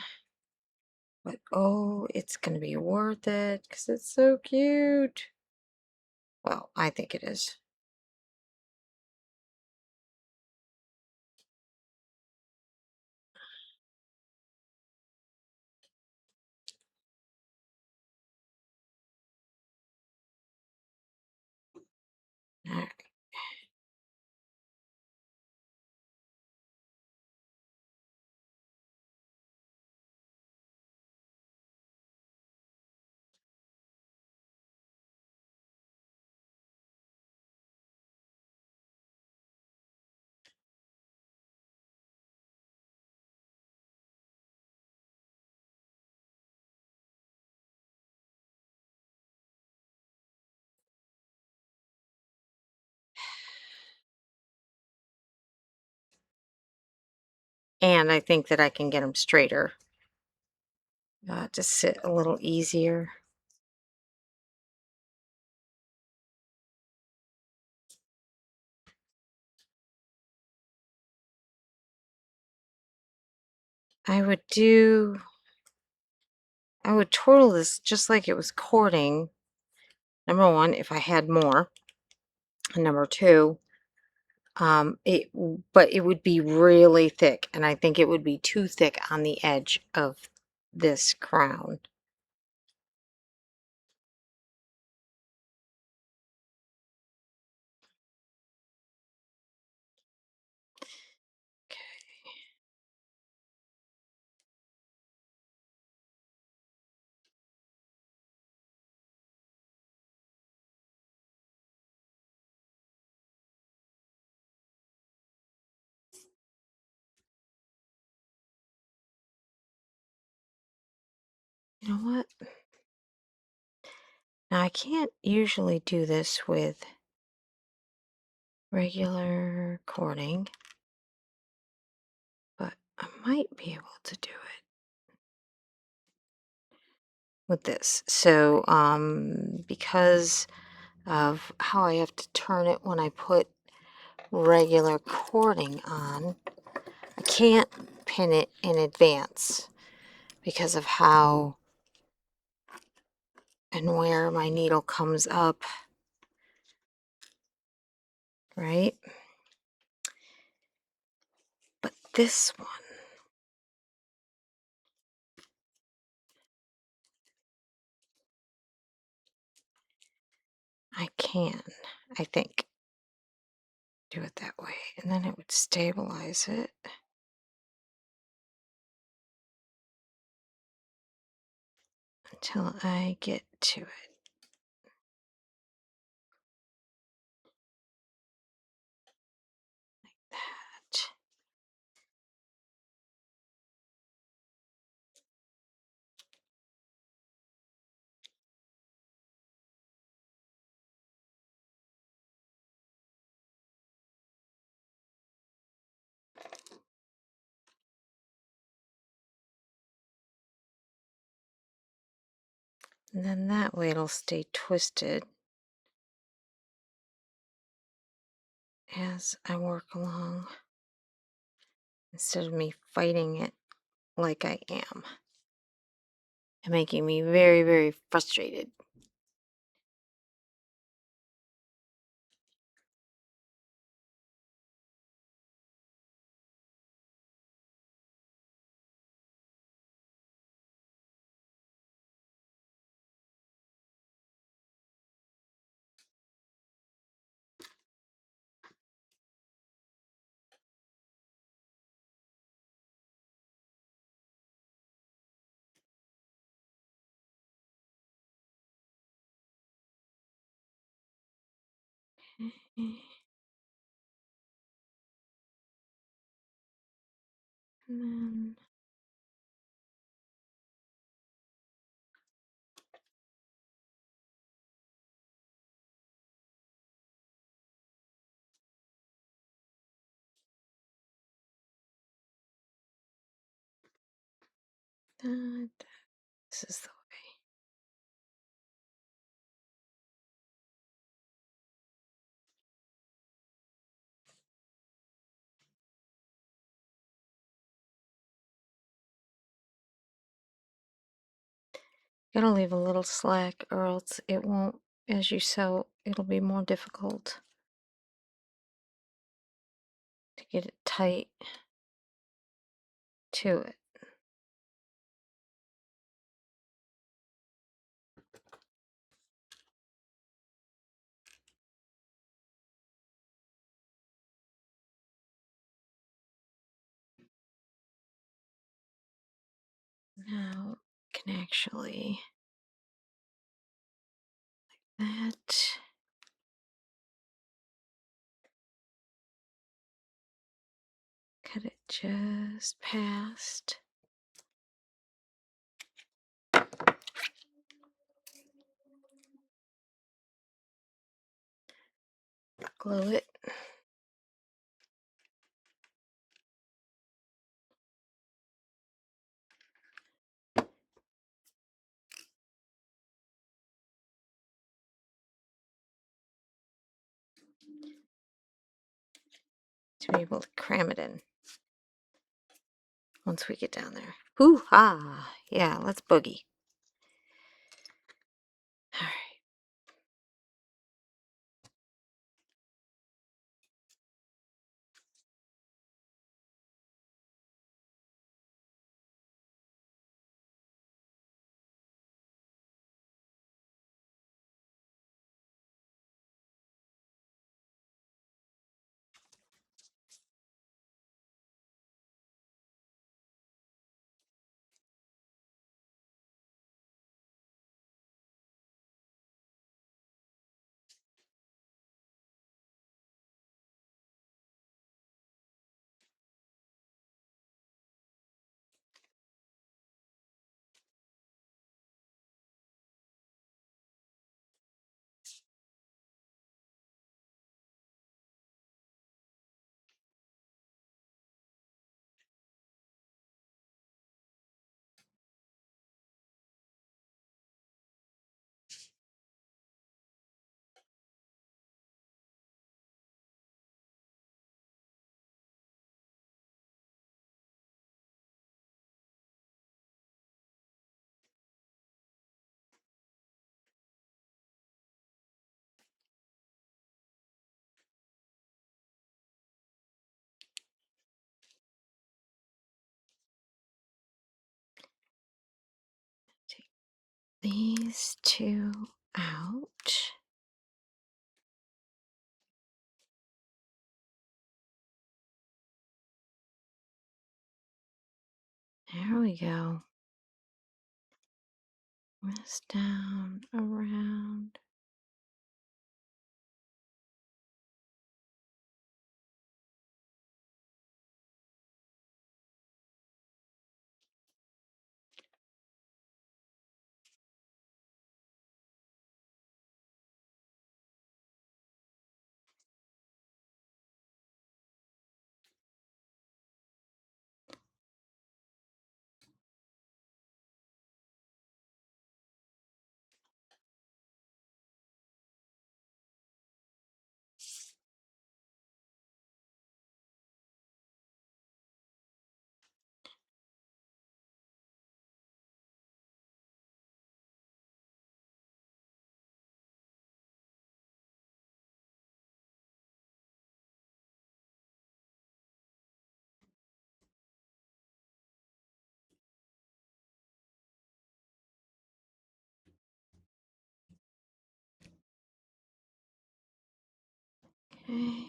But oh, it's going to be worth it because it's so cute. Well, I think it is. All right. And I think that I can get them straighter to sit a little easier. I would do, I would total this just like it was cording. Number one, if I had more. And number two, but it would be really thick. And I think it would be too thick on the edge of this crown. You know what? Now I can't usually do this with regular cording, but I might be able to do it with this. So, because of how I have to turn it when I put regular cording on, I can't pin it in advance. because of how and where my needle comes up, right? But this one, I can, I think, do it that way. And then it would stabilize it. Until I get to it. That. And then that way it'll stay twisted as I work along, instead of me fighting it like I am and making me very, very frustrated. And then this is the way. Gotta leave a little slack or else it won't, as you sew, it'll be more difficult to get it tight to it. Now I can actually that. Cut it just past. Glue it. To be able to cram it in once we get down there. Hoo-ha! Yeah, let's boogie. All right. these two out. There we go. This down, around. Okay.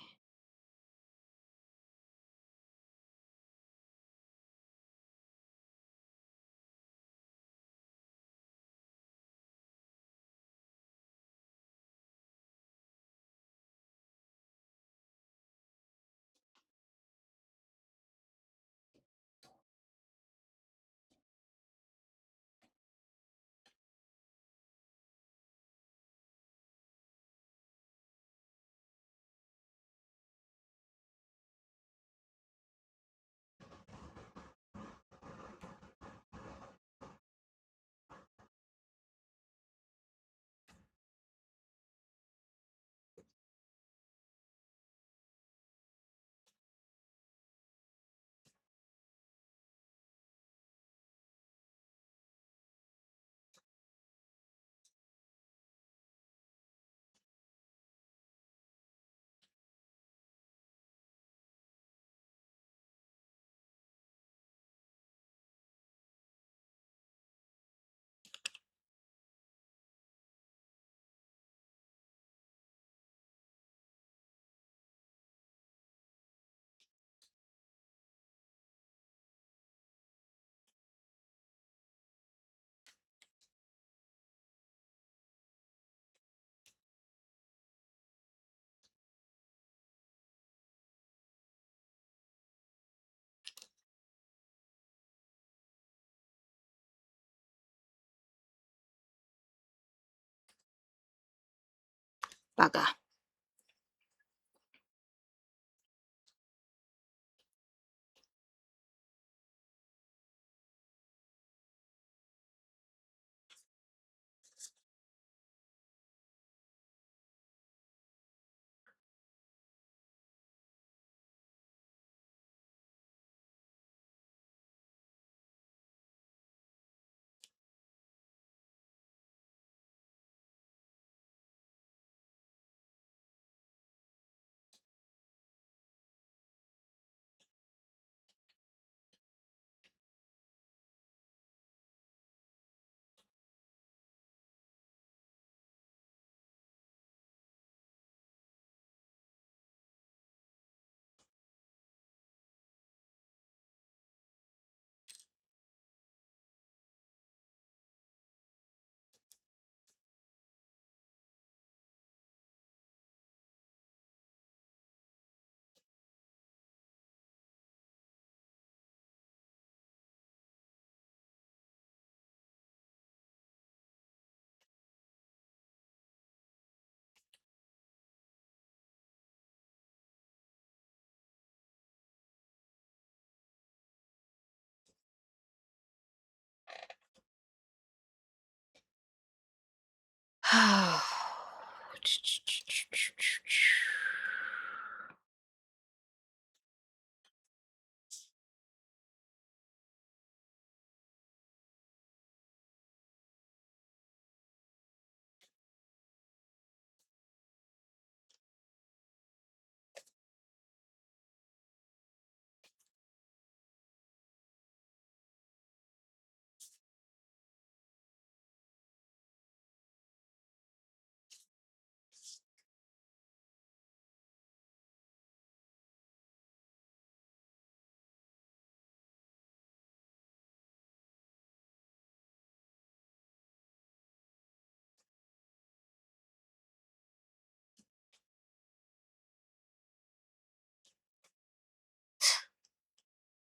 Bugger.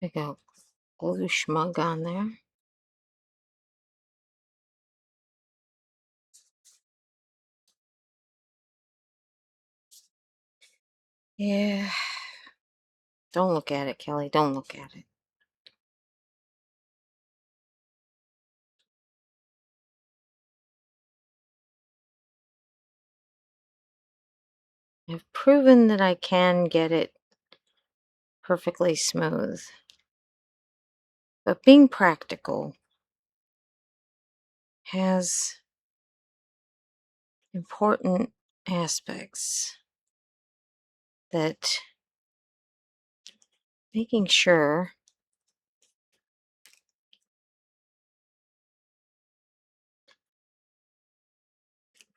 Big old glue schmug on there. Yeah. Don't look at it, Kelly. Don't look at it. I've proven that I can get it perfectly smooth. But being practical has important aspects that making sure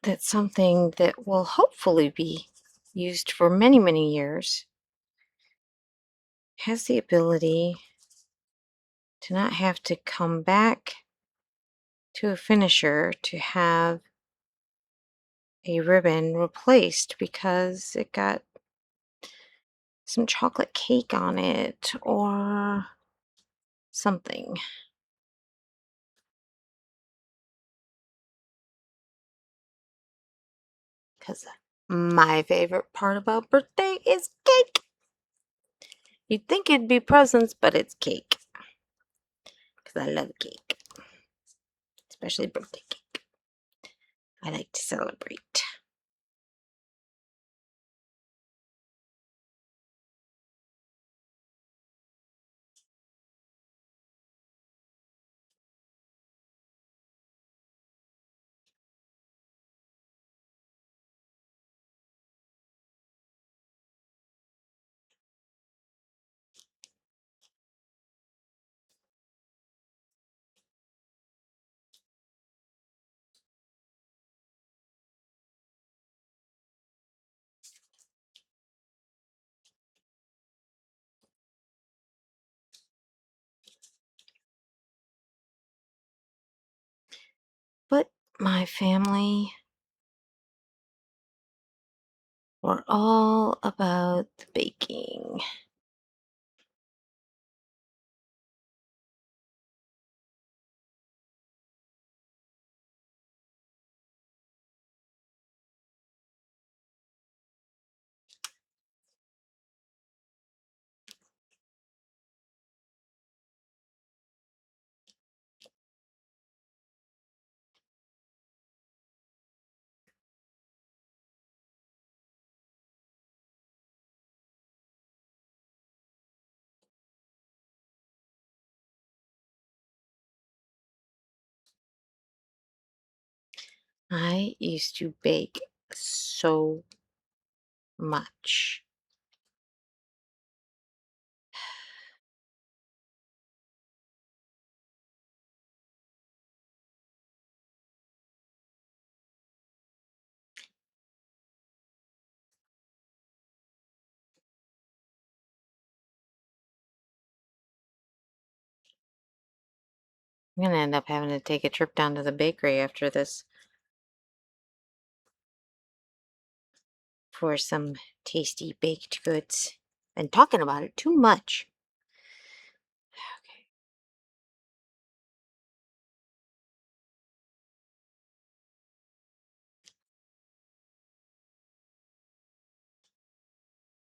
that something that will hopefully be used for many, many years has the ability to not have to come back to a finisher to have a ribbon replaced because it got some chocolate cake on it or something. Because my favorite part about birthday is cake. You'd think it'd be presents, but it's cake. Because I love cake, especially birthday cake. I like to celebrate. But my family were all about the baking. I used to bake so much. I'm going to end up having to take a trip down to the bakery after this for some tasty baked goods. Been talking about it too much. Okay.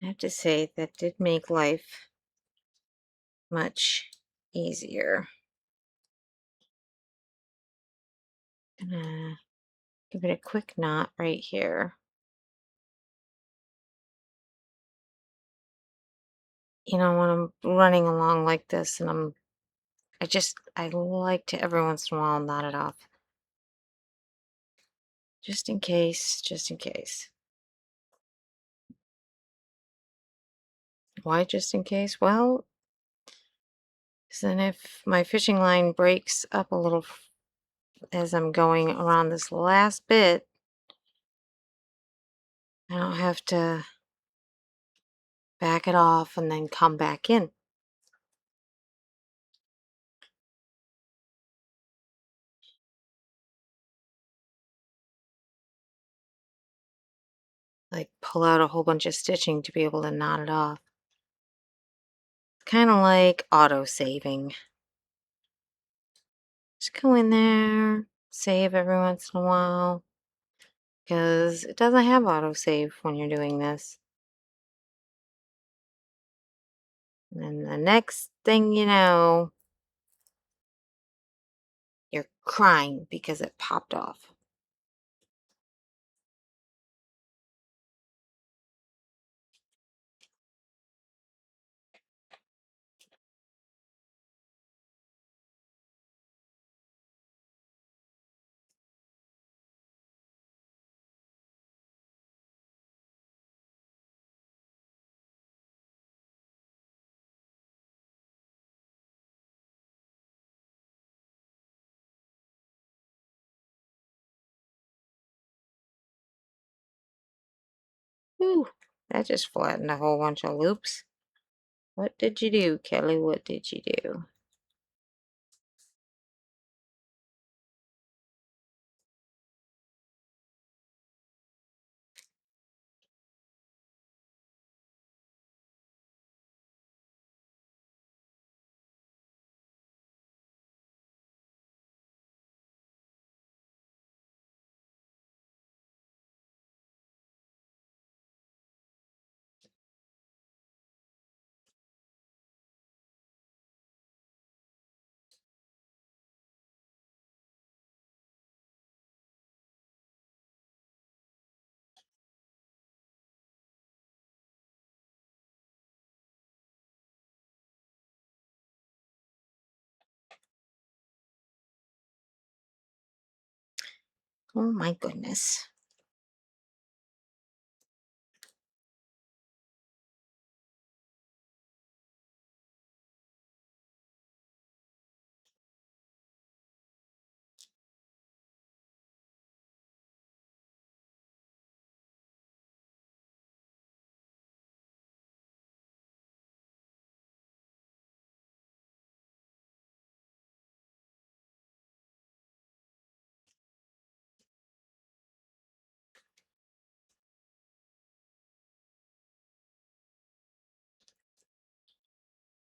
I have to say that did make life much easier. Gonna give it a quick knot right here. You know, when I'm running along like this and I like to every once in a while knot it off. Just in case, just in case. Why just in case? Well, 'cause then if my fishing line breaks up a little as I'm going around this last bit, I don't have to back it off and then come back in. Like pull out a whole bunch of stitching to be able to knot it off. Kind of like auto saving. Just go in there, save every once in a while, because it doesn't have auto save when you're doing this. And then the next thing you know, you're crying because it popped off. Whew, that just flattened a whole bunch of loops. What did you do, Kelly? What did you do? Oh my goodness.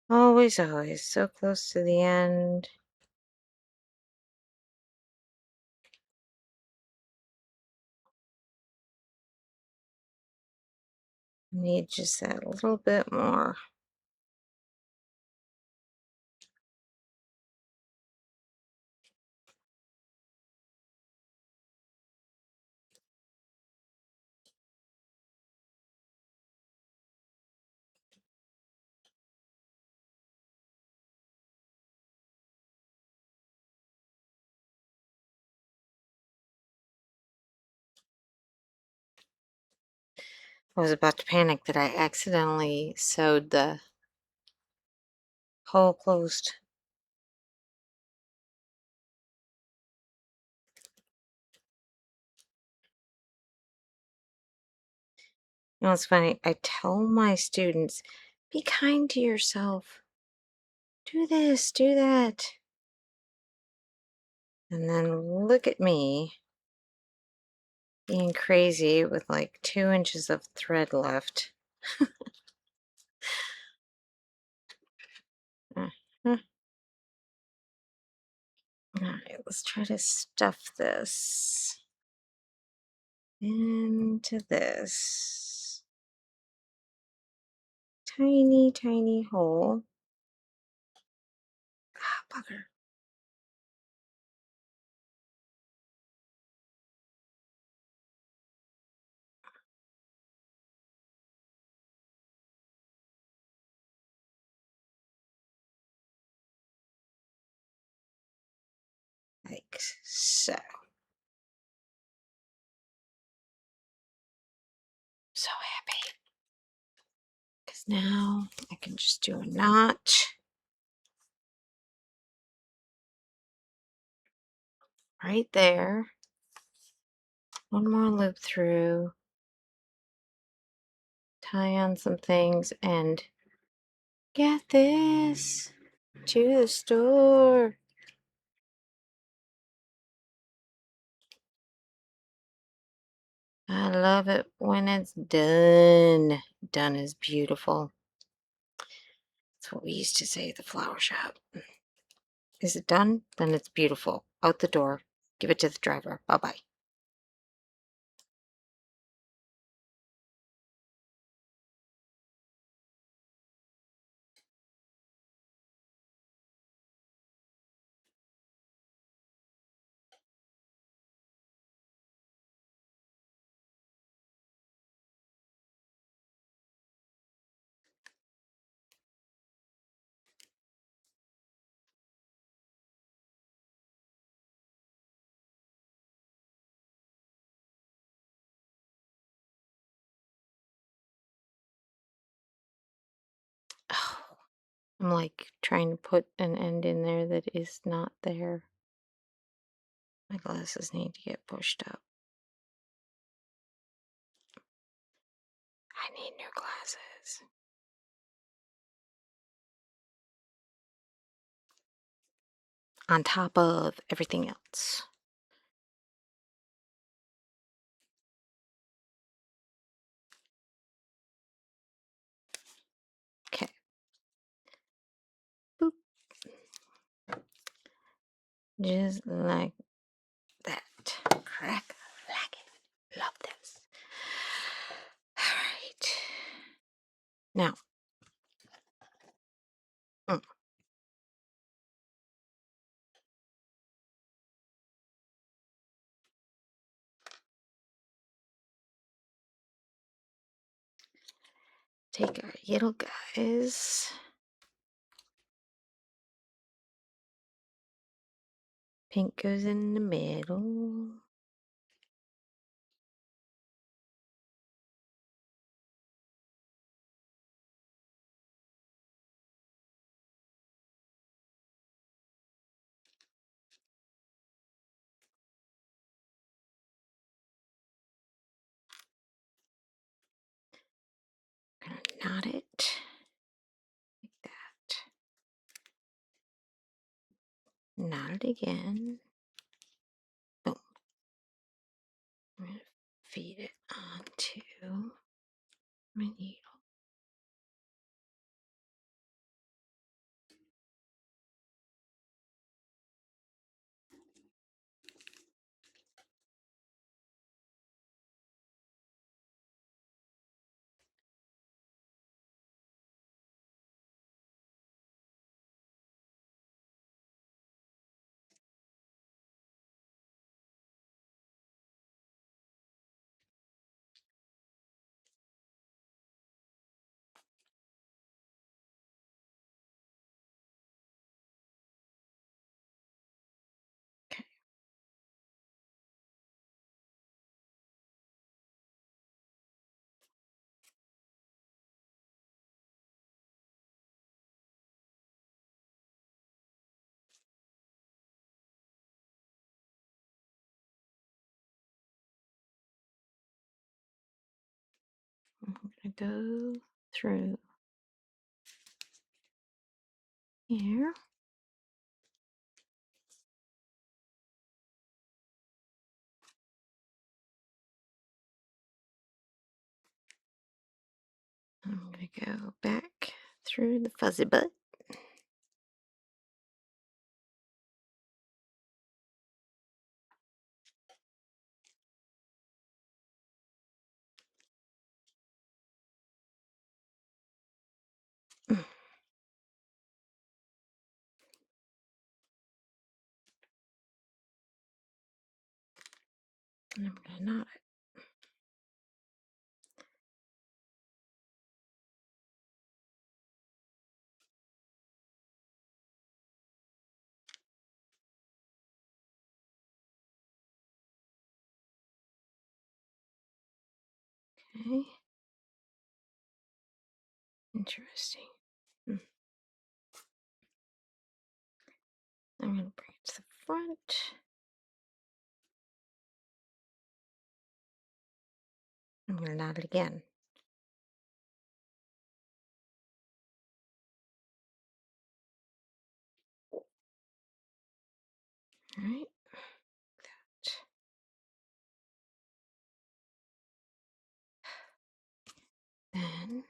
Always, always so close to the end. Need just that little bit more. I was about to panic that I accidentally sewed the hole closed. You know, it's funny. I tell my students, be kind to yourself. Do this, do that. And then look at me being crazy with like 2 inches of thread left. Uh, uh. All right, let's try to stuff this into this tiny, tiny hole. Ah, bugger. Like so. So happy. Because now I can just do a knot right there. One more loop through. Tie on some things and get this to the store. I love it when it's done. Done is beautiful. That's what we used to say at the flower shop. Is it done? Then it's beautiful. Out the door. Give it to the driver. Bye-bye. Oh, I'm like trying to put an end in there that is not there. My glasses need to get pushed up. I need new glasses. On top of everything else. Okay. Boop. Just like that. Crack like it. Love this. Alright. Now. Mm, take our little guys. Pink goes in the middle. Gonna knot it like that. Knot it again. Boom. I'm gonna feed it onto my needle. Okay. I'm gonna go through here. I'm gonna go back through the fuzzy butt. Mm. And I'm gonna knot it. Okay. Interesting. Mm. I'm gonna bring it to the front. I'm gonna knot it again. All right. That. Then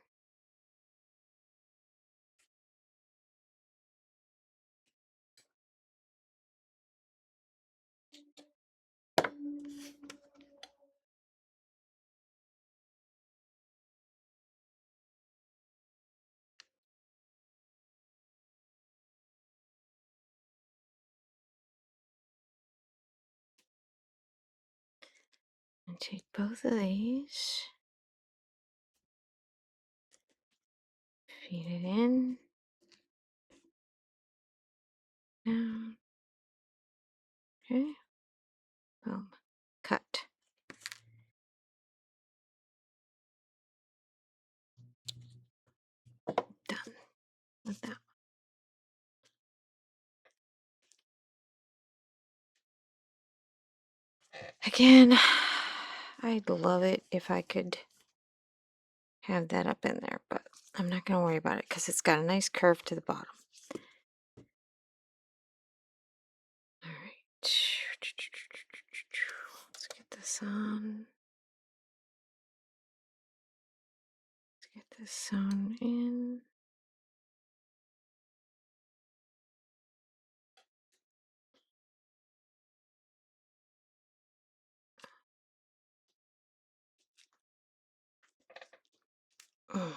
I take both of these, feed it in, down, okay, boom, cut. Done with that. Again, I'd love it if I could have that up in there, but I'm not going to worry about it because it's got a nice curve to the bottom. All right. Let's get this on. Let's get this sewn in. Mm.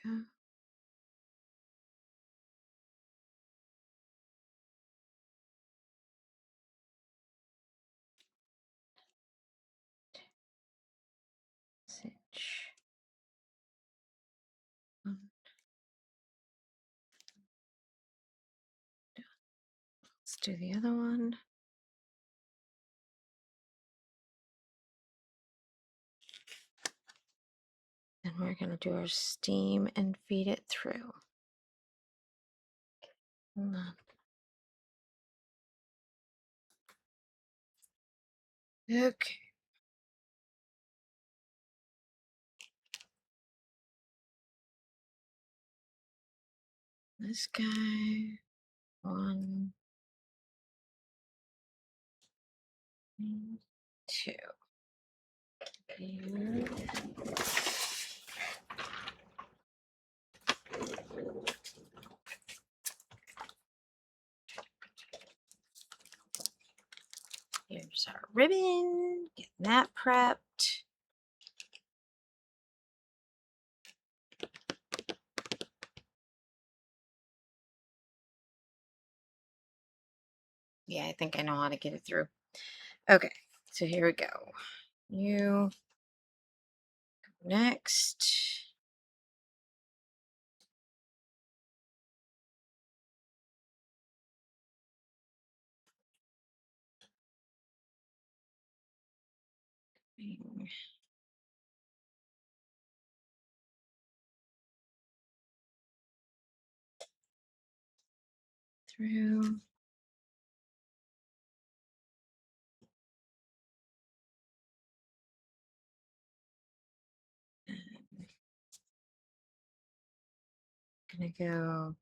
Go. Stitch. Let's do the other one. And we're going to do our steam and feed it through. Hold on. Okay. This guy. 1, 2. Here. Here's our ribbon. Getting that prepped. Yeah, I think I know how to get it through. Okay, so here we go. You go next. Through. Gonna go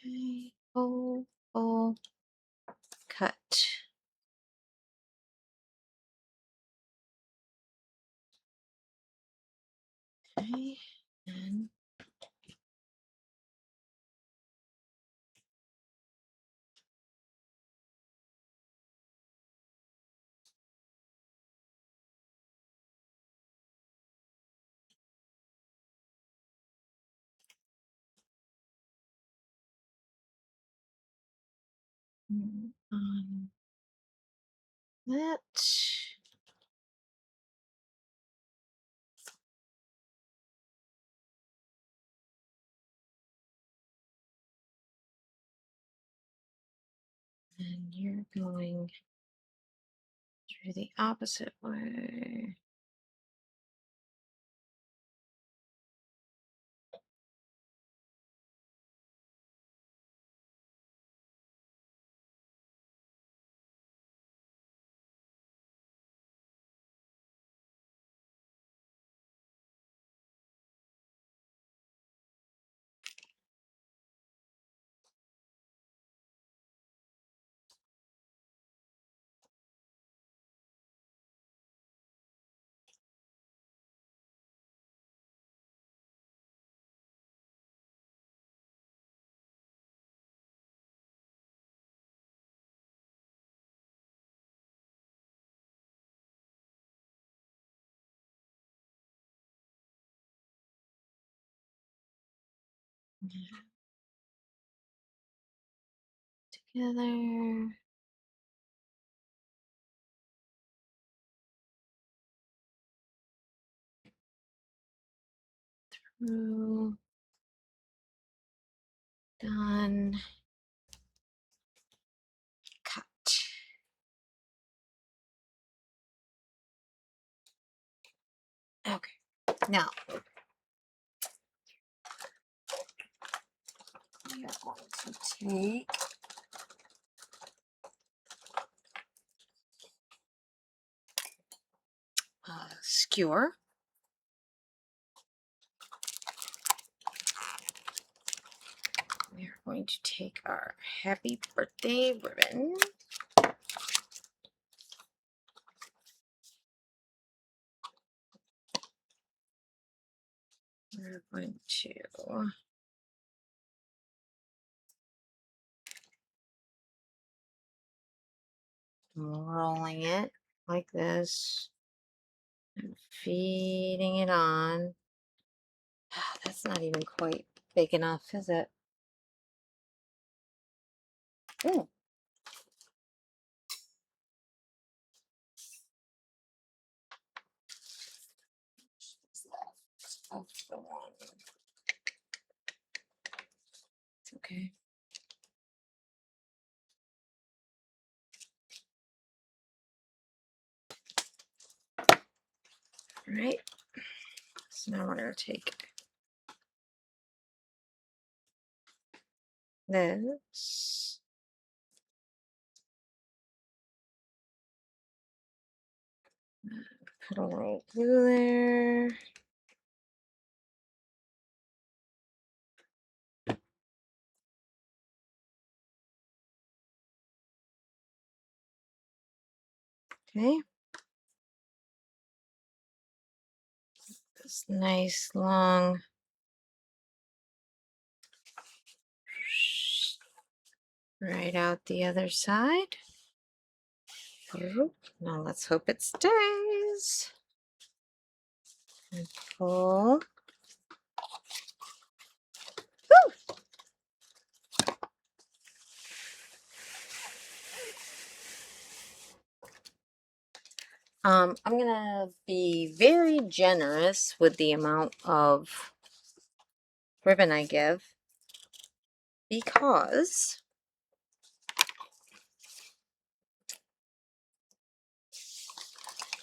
Okay, full cut. Okay, and on that. And you're going through the opposite way. Together. Through. Done. Cut. Okay. Now we are going to take a skewer. We are going to take our happy birthday ribbon. We're going to rolling it like this and feeding it on. That's not even quite big enough, is it? Mm. Of the one. It's okay. All right. So now we're going to take this. Put a little glue there. Okay. This nice long right out the other side. Now let's hope it stays. And pull. Woo! I'm gonna be very generous with the amount of ribbon I give because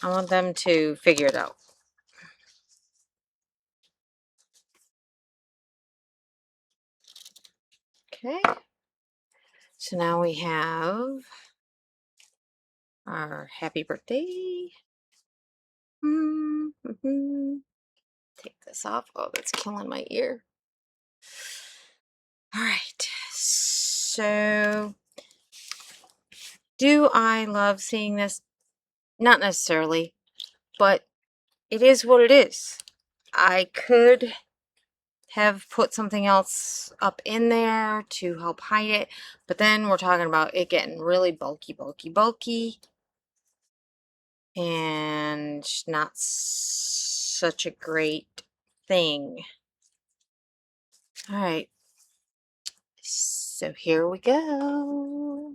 I want them to figure it out. Okay. So now we have our happy birthday. Mm-hmm. Take this off. Oh, that's killing my ear. All right. So, do I love seeing this? Not necessarily, but it is what it is. I could have put something else up in there to help hide it, but then we're talking about it getting really bulky, and not such a great thing. All right, so here we go.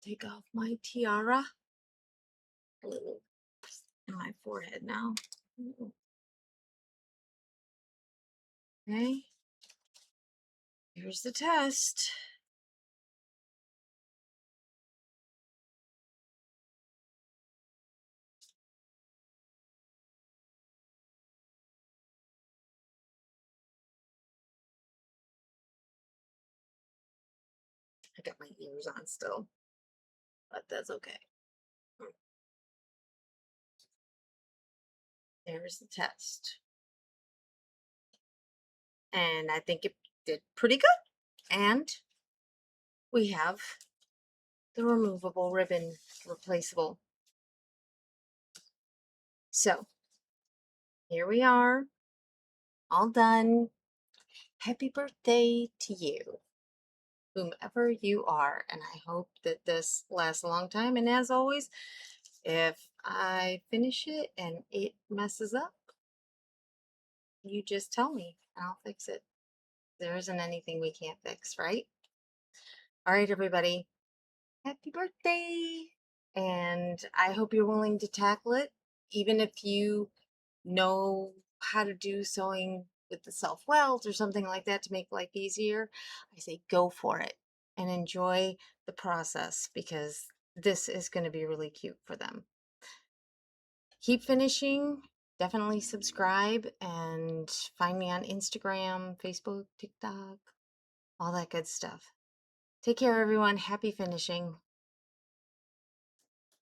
Take off my tiara. A little in my forehead now. Okay, here's the test. I got my ears on still, but that's okay. There's the test. And I think it did pretty good. And we have the removable ribbon, replaceable. So here we are, all done. Happy birthday to you, whomever you are. And I hope that this lasts a long time. And as always, if I finish it and it messes up, you just tell me and I'll fix it. There isn't anything we can't fix, right? All right, everybody. Happy birthday. And I hope you're willing to tackle it, even if you know how to do sewing with the self welt or something like that to make life easier. I say go for it and enjoy the process, because this is going to be really cute for them. Keep finishing. Definitely subscribe and find me on Instagram, Facebook, TikTok, all that good stuff. Take care, everyone. Happy finishing.